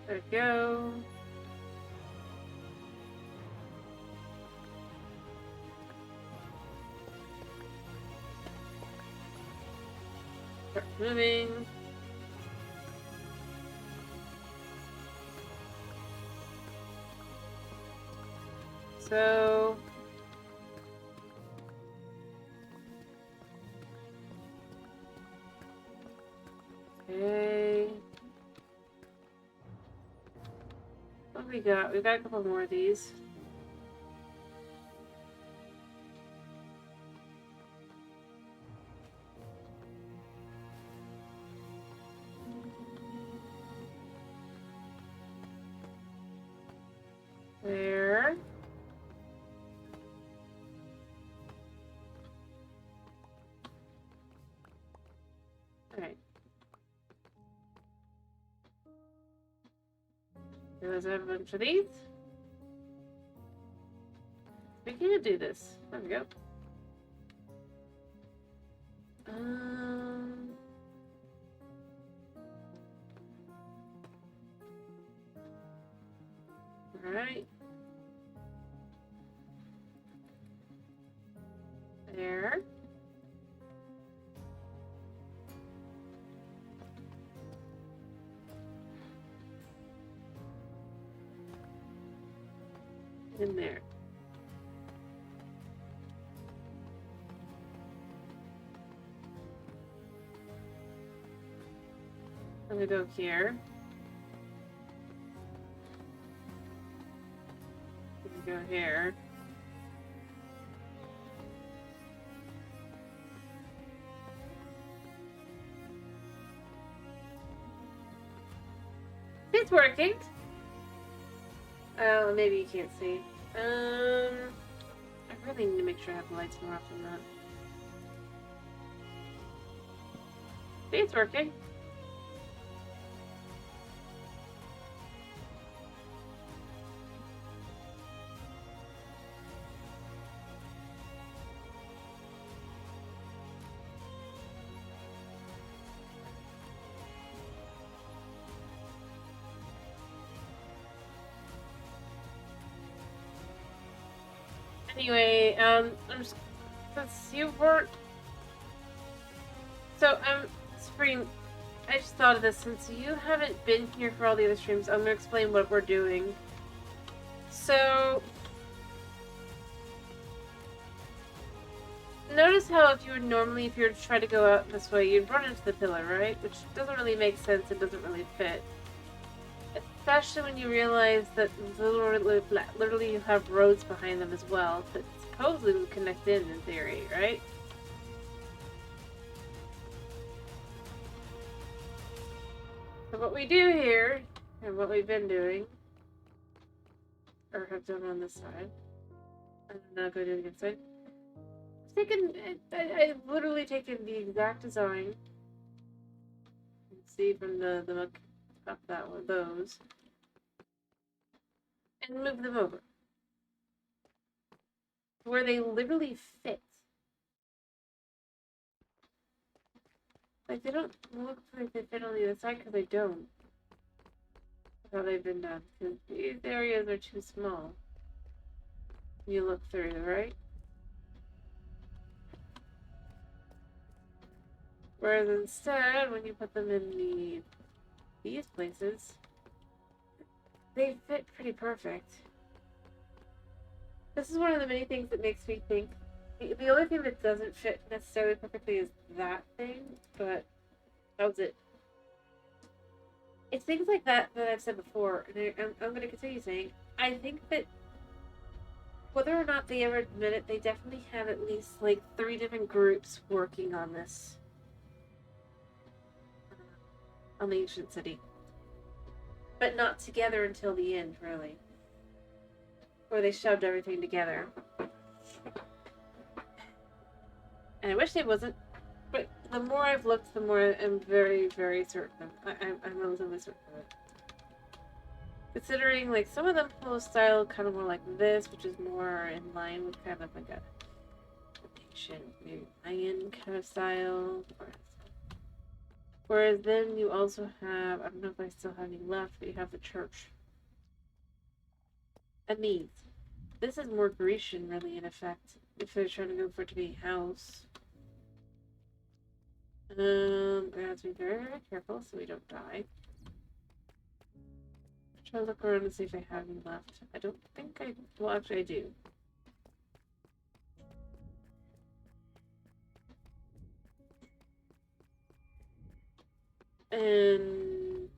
There we go. Start moving. So... Okay... What do we got? We've got a couple more of these. There. Alright. Realize I have a bunch of these. We can do this. There we go. Alright. There. In there. I'm gonna go here. I'm gonna go here. It's working. Oh, maybe you can't see. I really need to make sure I have the lights more off than that. See, it's working. Anyway, I'm just, since you weren't, so Spring, I just thought of this, since you haven't been here for all the other streams, I'm gonna explain what we're doing. So, notice how if you were to try to go out this way, you'd run into the pillar, right? Which doesn't really make sense and doesn't really fit. Especially when you realize that literally you have roads behind them as well that supposedly would connect in theory, right? So what we do here, and what we've been doing, or have done on this side, and now go to the other side. I've literally taken the exact design. You can see from the muck up that one, those, and move them over where they literally fit. Like, they don't look like they fit on the other side because they don't. That's how they've been done. Because these areas are too small. You look through, right? Whereas instead, when you put them in these places, they fit pretty perfect. This is one of the many things that makes me think. The only thing that doesn't fit necessarily perfectly is that thing, but that was it. It's things like that that I've said before, and I'm going to continue saying. I think that whether or not they ever admit it, they definitely have at least like 3 different groups working on this. On the ancient city. But not together until the end, really. Where they shoved everything together. And I wish they wasn't, but the more I've looked, the more I'm very, very certain. I'm relatively certain of it. Considering, like, some of them pose style kind of more like this, which is more in line with kind of like a ancient, maybe Mayan kind of style. Whereas then you also have, I don't know if I still have any left, but you have the church. And these. This is more Grecian, really, in effect, if they're trying to go for it to be a house. We have to be very, very careful so we don't die. Try to look around and see if I have any left. I don't think I... Well, actually, I do. And...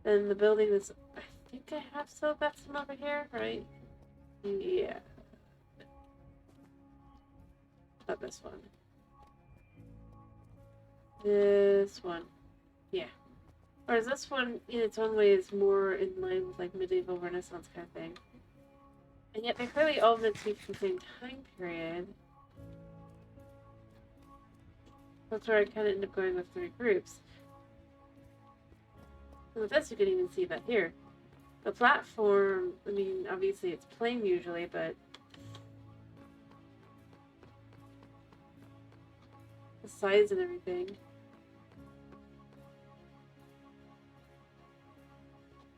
then the building is... I think I have still got some over here, right? Yeah. Not this one. This one. Yeah. Whereas this one, in its own way, is more in line with like medieval Renaissance kind of thing. And yet they're clearly all meant to be from the same time period. That's where I kind of end up going with 3 groups. And with this, you can even see that here. The platform, I mean, obviously it's plain usually, but the size and everything.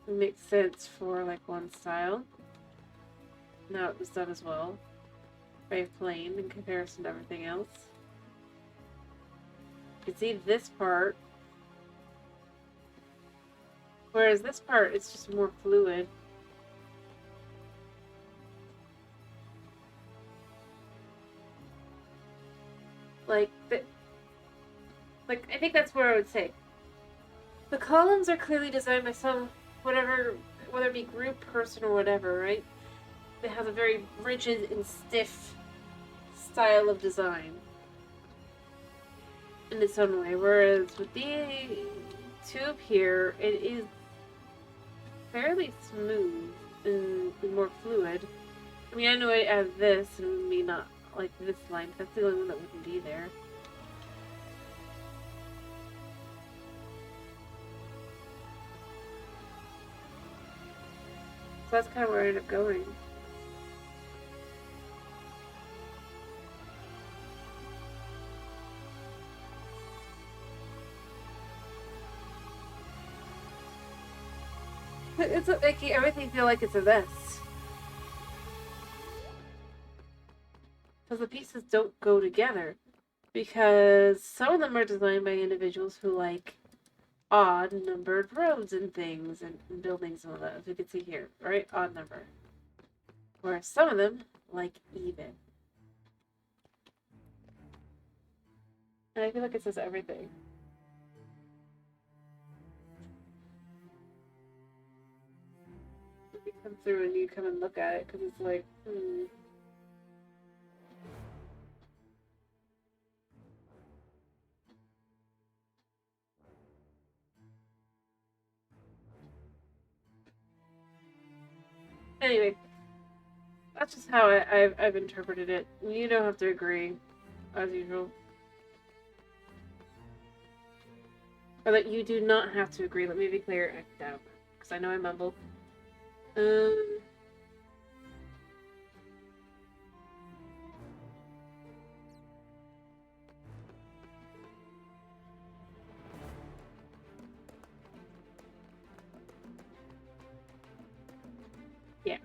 It makes sense for like one style. Now it was done as well. Very plain in comparison to everything else. You can see this part. Whereas this part, it's just more fluid. Like, I think that's where I would say. The columns are clearly designed by some, whether it be group, person, or whatever, right? It has a very rigid and stiff style of design in its own way. Whereas with the tube here, it is fairly smooth and more fluid. I mean, I know it has this and maybe not like this line, but that's the only one that wouldn't be there. So that's kind of where I end up going. It's making everything feel like it's a mess. Because the pieces don't go together. Because some of them are designed by individuals who like odd numbered roads and things and buildings and all that, as we can see here, right? Odd number. Whereas some of them like even. And I feel like it says everything. You come through and you come and look at it because it's like, Anyway, that's just how I've interpreted it. You don't have to agree, as usual. Or that you do not have to agree. Let me be clear. I doubt. Because I know I mumbled. Yeah.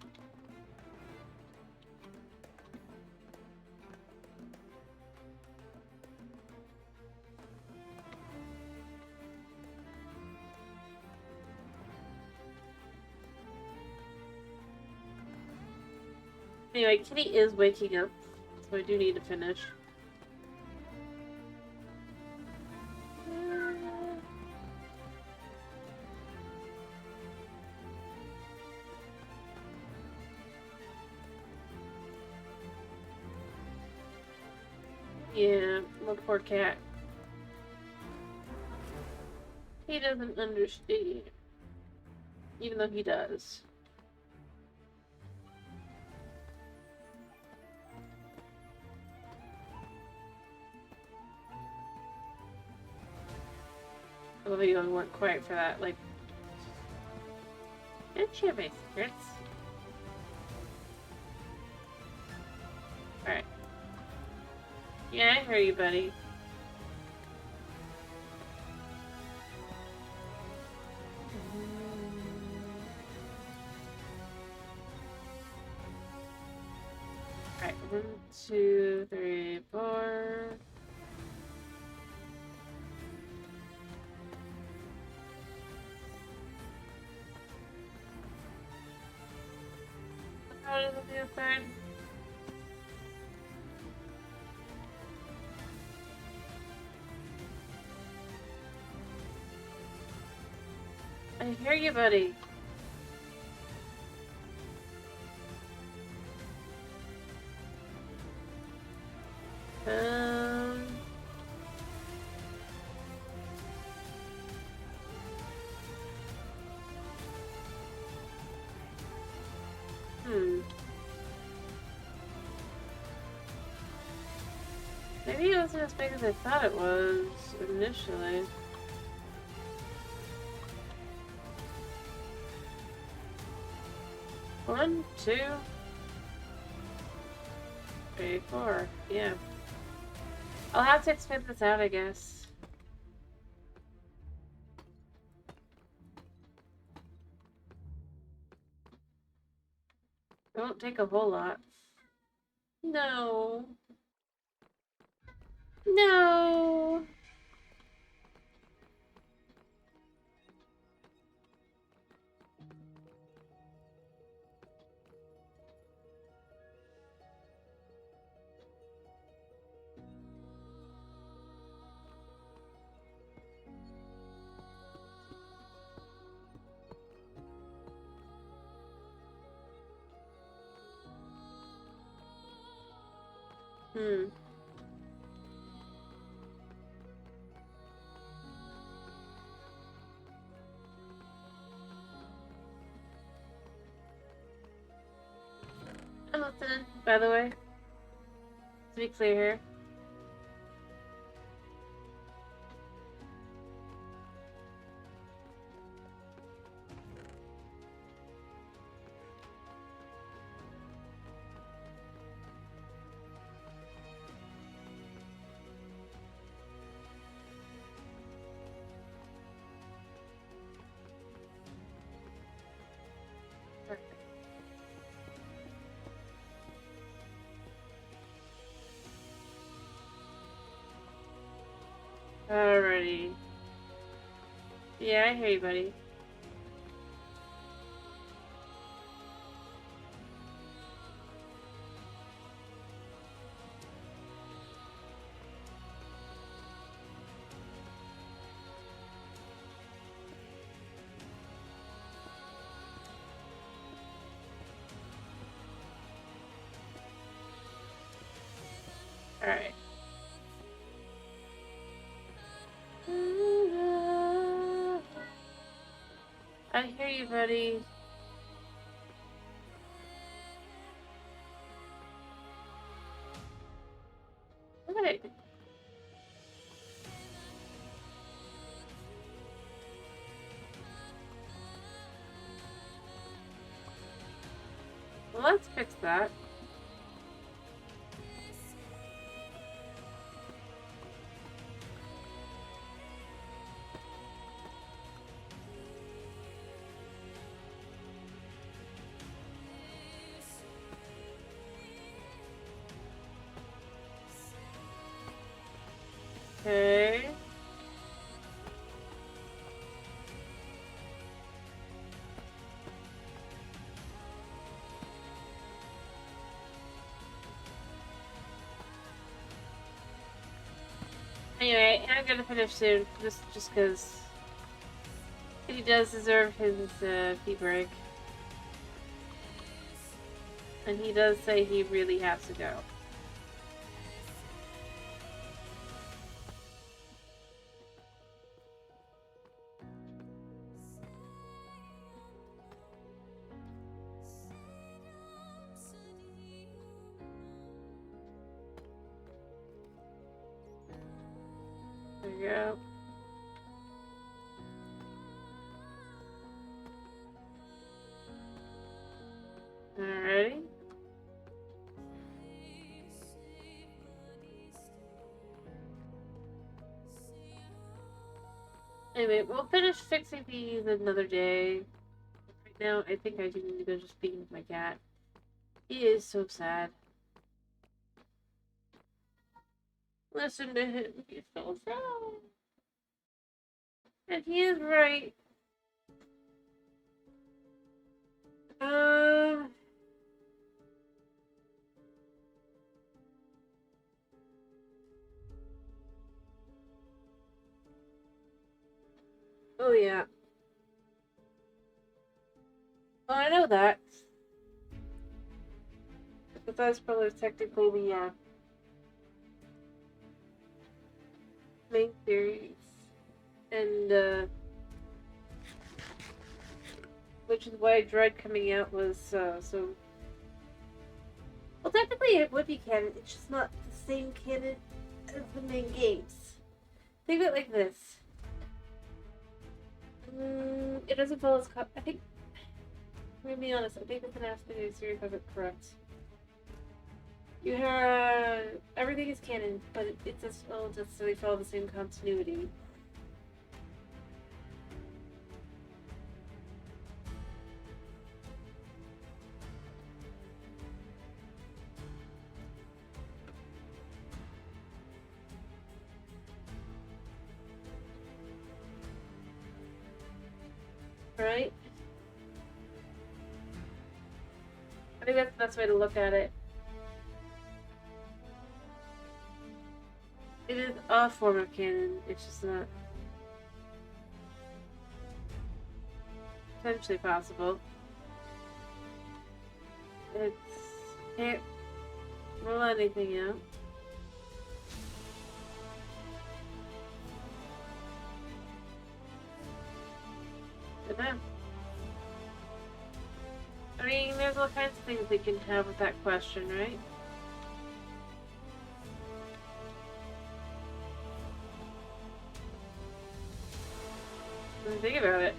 Anyway, Kitty is waking up, so I do need to finish. Yeah, my poor cat. He doesn't understand. Even though he does. I love you weren't quiet for that, like... Didn't she have any secrets? Alright. Yeah, I hear you, buddy. Alright, 1, 2, 3, 4. How does it feel, third? I hear you, buddy. Maybe it wasn't as big as I thought it was initially. One, two, three, four. Yeah. I'll have to expand this out, I guess. It won't take a whole lot. No. No. I'm listening, by the way. To be clear here. Alrighty. Yeah, I hear you, buddy. Alright. I hear you, buddy. Alright. Well, let's fix that. Okay. Anyway, I'm gonna finish soon, just because he does deserve his pee break. And he does say he really has to go. There you go. Alrighty. Anyway, we'll finish fixing these another day. Right now, I think I do need to go just speak with my cat. He is so sad. Listen to him. He's so sad. And he is right. Oh yeah. Oh, I know that. But that's probably technically the main series. And which is why Dread coming out was so. Well, technically it would be canon. It's just not the same canon as the main games. Think of it like this. It doesn't follow its I think. I'm gonna be honest. I think the Finale series have it correct. You have everything is canon, but it just doesn't necessarily follow the same continuity. Right? I think that's the best way to look at it. It is a form of canon, it's just not potentially possible. It can't rule anything out. I mean, there's all kinds of things we can have with that question, right? Think about it.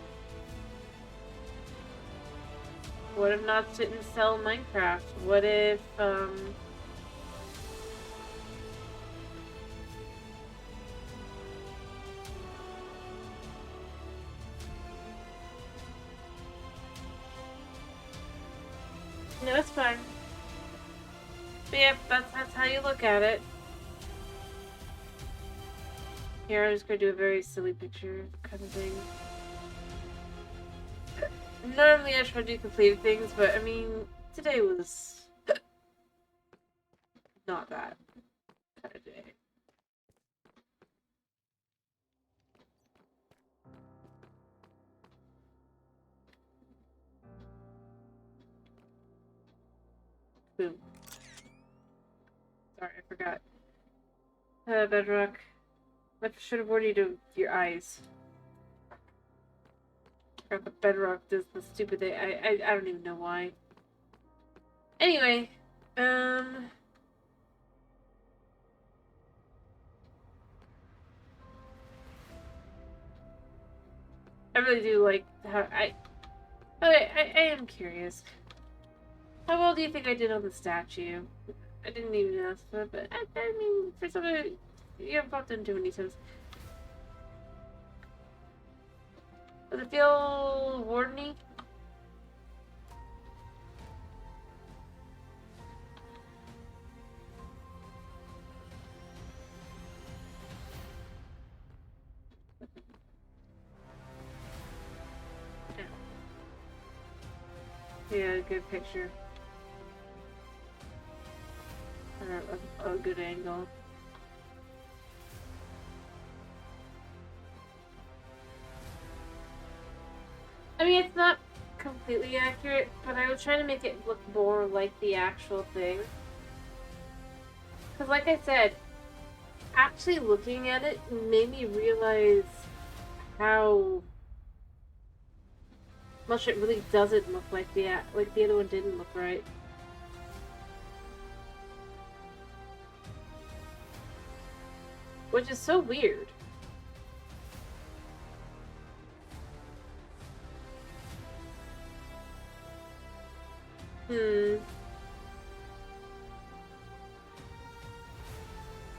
What if Knots didn't sell Minecraft? What if, No, it's fine. But yeah, that's how you look at it. Here, I'm just gonna do a very silly picture kind of thing. Normally I try to do completed things, but I mean, today was not that kind of day. Boom. Sorry, I forgot. Bedrock. I should have warned you to your eyes. Forgot the Bedrock does the stupid thing. I don't even know why. Anyway, I really do like how okay, I am curious. How well do you think I did on the statue? I didn't even ask for it, but I mean, for somebody you haven't popped in too many times. Does it feel wardeny? Yeah, good picture. A good angle. I mean, it's not completely accurate, but I was trying to make it look more like the actual thing. Because, like I said, actually looking at it made me realize how much it really doesn't look like the other one didn't look right. Which is so weird.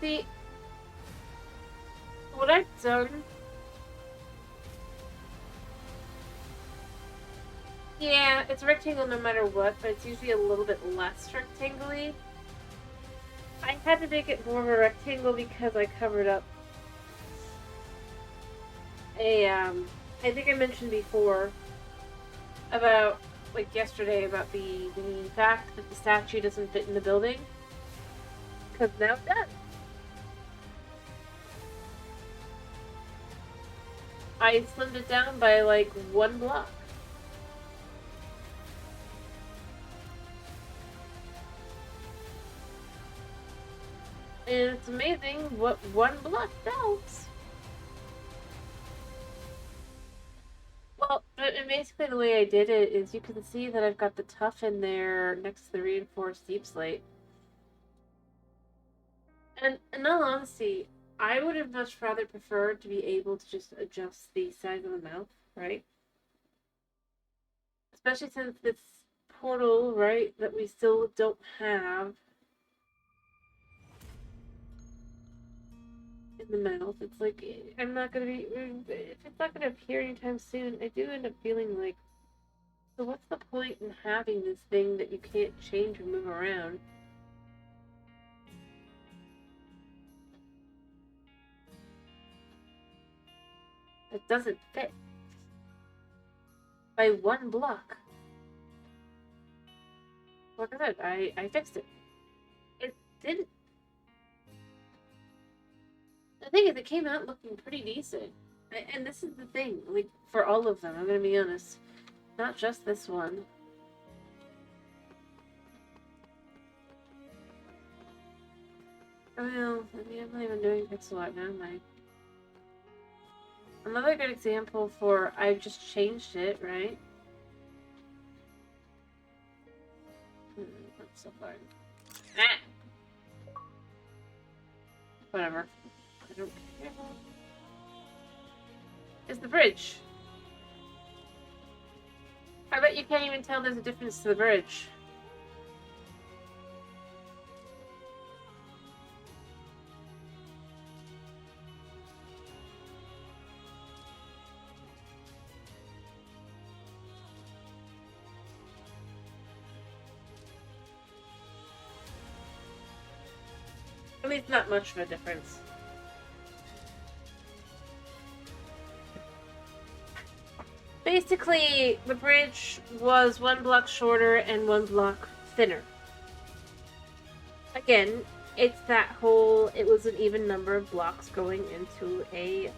See, what I've done... Yeah, it's rectangle no matter what, but it's usually a little bit less rectangle-y. I had to make it more of a rectangle because I covered up I think I mentioned before about, like yesterday, about the fact that the statue doesn't fit in the building. Because now it does. I slimmed it down by like 1 block. And it's amazing what 1 block does. Well, and basically the way I did it is you can see that I've got the tuff in there next to the reinforced deep slate. And in all honesty, I would have much rather preferred to be able to just adjust the size of the mouth, right? Especially since this portal, right, that we still don't have in the mouth. It's like, I'm not gonna be, if it's not gonna appear anytime soon, I do end up feeling like, so what's the point in having this thing that you can't change or move around? It doesn't fit. By 1 block. Like I said, I fixed it. It didn't. The thing is, it came out looking pretty decent. And this is the thing, like, for all of them, I'm gonna be honest. Not just this one. Well, I mean, I'm not even doing pixel art now, am I? Another good example for, I've just changed it, right? That's so fun. Ah! Whatever. I don't care. Is the bridge. I bet you can't even tell there's a difference to the bridge. I mean, it's not much of a difference. Basically, the bridge was 1 block shorter and 1 block thinner. Again, it's that whole, it was an even number of blocks going into a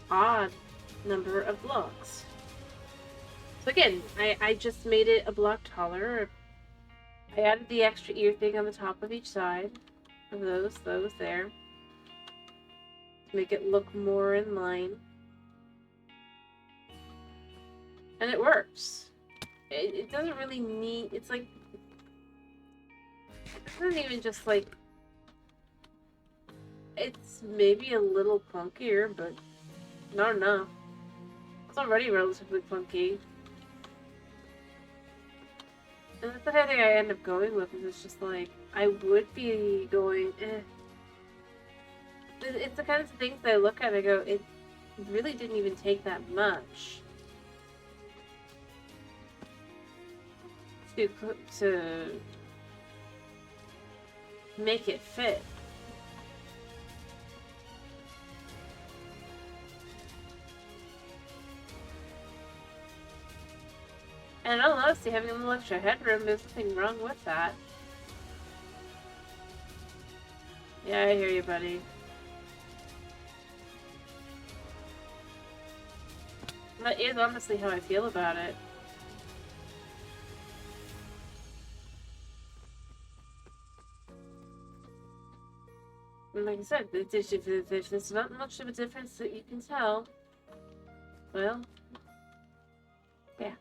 odd number of blocks. So again, I just made it a block taller. I added the extra ear thing on the top of each side of those there. To make it look more in line. And it works. It doesn't really need, it's like, it doesn't even just like, it's maybe a little clunkier, but not enough. It's already relatively clunky. And that's the kind of thing I end up going with, is it's just like, I would be going, eh. It's the kind of things that I look at and I go, it really didn't even take that much to make it fit. And in all honesty, having a little extra headroom, there's nothing wrong with that. Yeah, I hear you, buddy. That is honestly how I feel about it. And like I said, if there's not much of a difference that you can tell, well, yeah.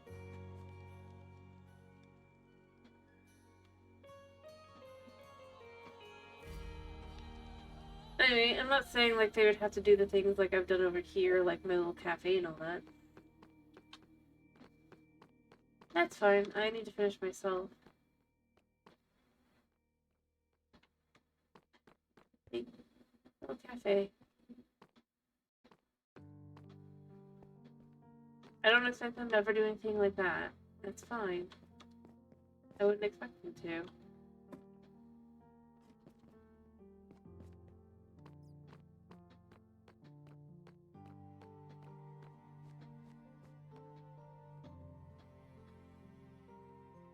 Anyway, I'm not saying like they would have to do the things like I've done over here, like my little cafe and all that. That's fine. I need to finish myself. Hey, little cafe. I don't expect them to ever do anything like that. That's fine. I wouldn't expect them to.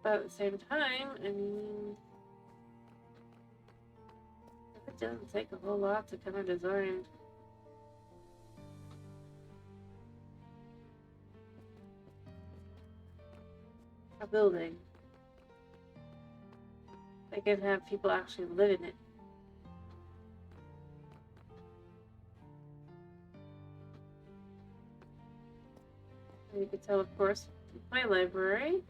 But at the same time, I mean, it doesn't take a whole lot to kind of design a building. They can have people actually live in it. And you can tell, of course, my library.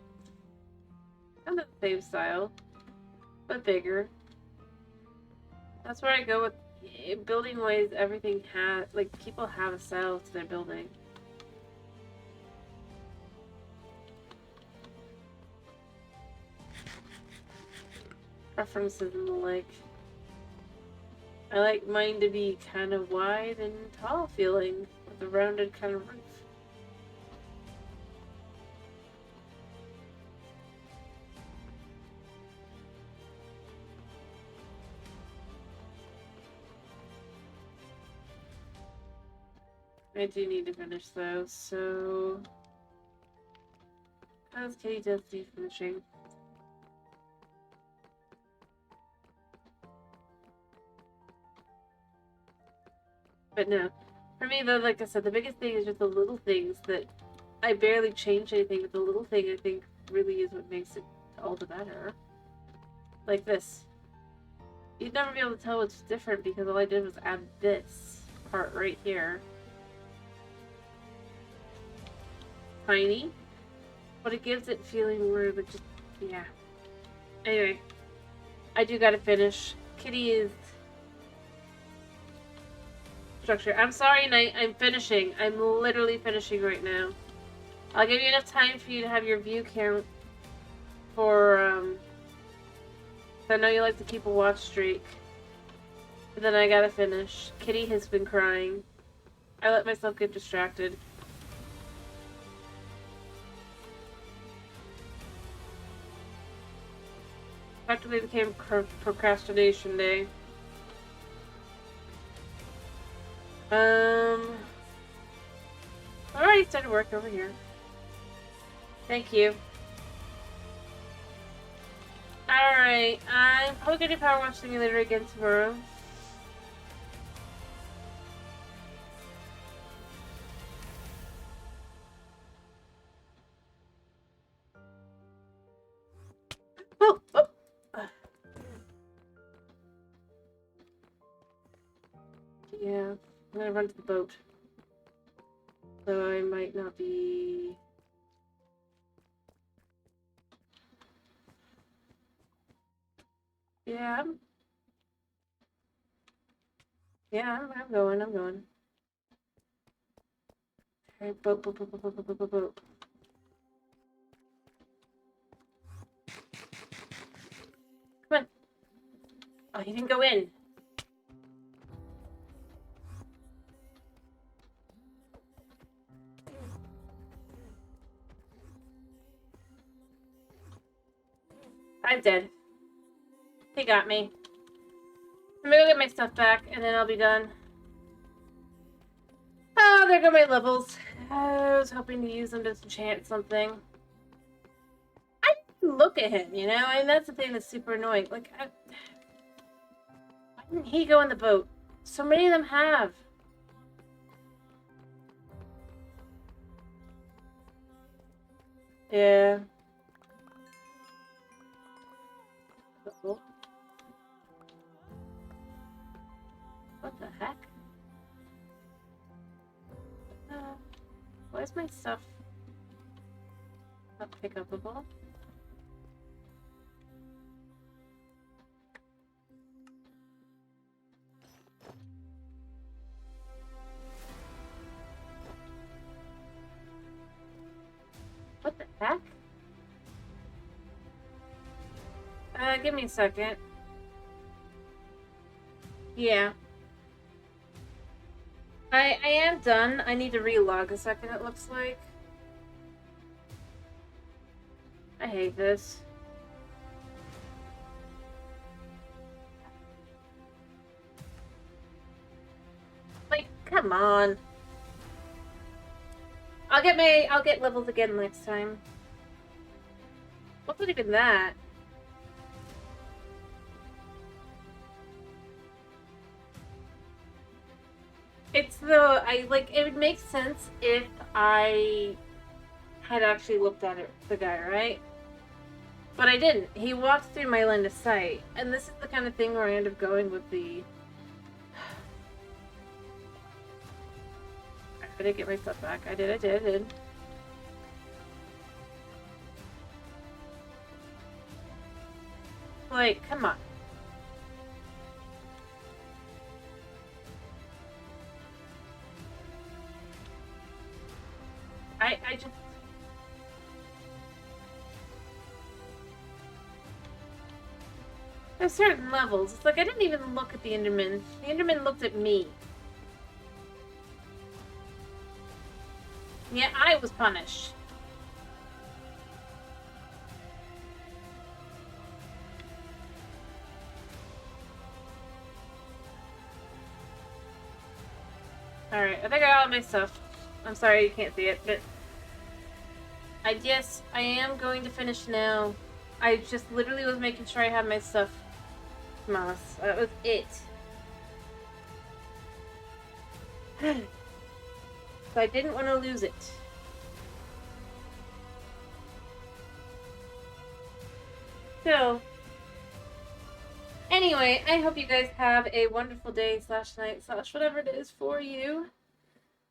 Kind of the same style, but bigger. That's where I go with building wise. Everything has, like, people have a style to their building. Preferences and the like. I like mine to be kind of wide and tall feeling with a rounded kind of roof. I do need to finish though, so how's Kitty does need finishing? But no, for me though, like I said, the biggest thing is just the little things that I barely change anything, but the little thing I think really is what makes it all the better. Like this. You'd never be able to tell what's different because all I did was add this part right here. Tiny, but it gives it feeling where it just, yeah. Anyway, I do gotta finish. Kitty is structure. I'm sorry, Knight. I'm finishing. I'm literally finishing right now. I'll give you enough time for you to have your view count for, I know you like to keep a watch streak. But then I gotta finish. Kitty has been crying. I let myself get distracted. Practically became procrastination day. I already started work over here. Thank you. Alright, I'm probably gonna do Power Wash Simulator again tomorrow. Oh, oh. Yeah, I'm gonna run to the boat. So I might not be... Yeah, I'm going. Alright, boat. Come on. Oh, he didn't go in. I'm dead. He got me. I'm gonna go get my stuff back, and then I'll be done. Oh, there go my levels. I was hoping to use them to enchant something. I didn't look at him, you know? And that's the thing that's super annoying. Like, why didn't he go in the boat? So many of them have. Yeah. Uh-oh. What the heck? Why is my stuff not pick upable? What the heck? Give me a second. Yeah. I am done. I need to relog a second, it looks like. I hate this. Like, come on. I'll get levels again next time. Wasn't even that. It's it would make sense if I had actually looked at the guy, right? But I didn't. He walked through my line of sight. And this is the kind of thing where I end up going with the... I did get my stuff back. I did. Like, come on. I just... There's certain levels. It's like I didn't even look at the Enderman. The Enderman looked at me. Yeah, I was punished. Alright, I think I got all my stuff. I'm sorry you can't see it, but... Yes, I am going to finish now. I just literally was making sure I had my stuff. Moss. That was it. So I didn't want to lose it. So, anyway, I hope you guys have a wonderful day / night / whatever it is for you.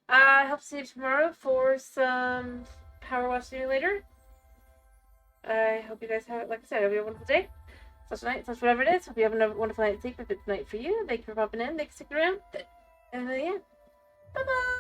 I hope to see you tomorrow for some Power Wash Simulator. I hope you guys have, like I said, I hope you have a wonderful day / night / whatever it is. Hope you have a wonderful night's sleep if it's night for you. Thank you for popping in. Thanks for sticking around. And yeah. Bye-bye.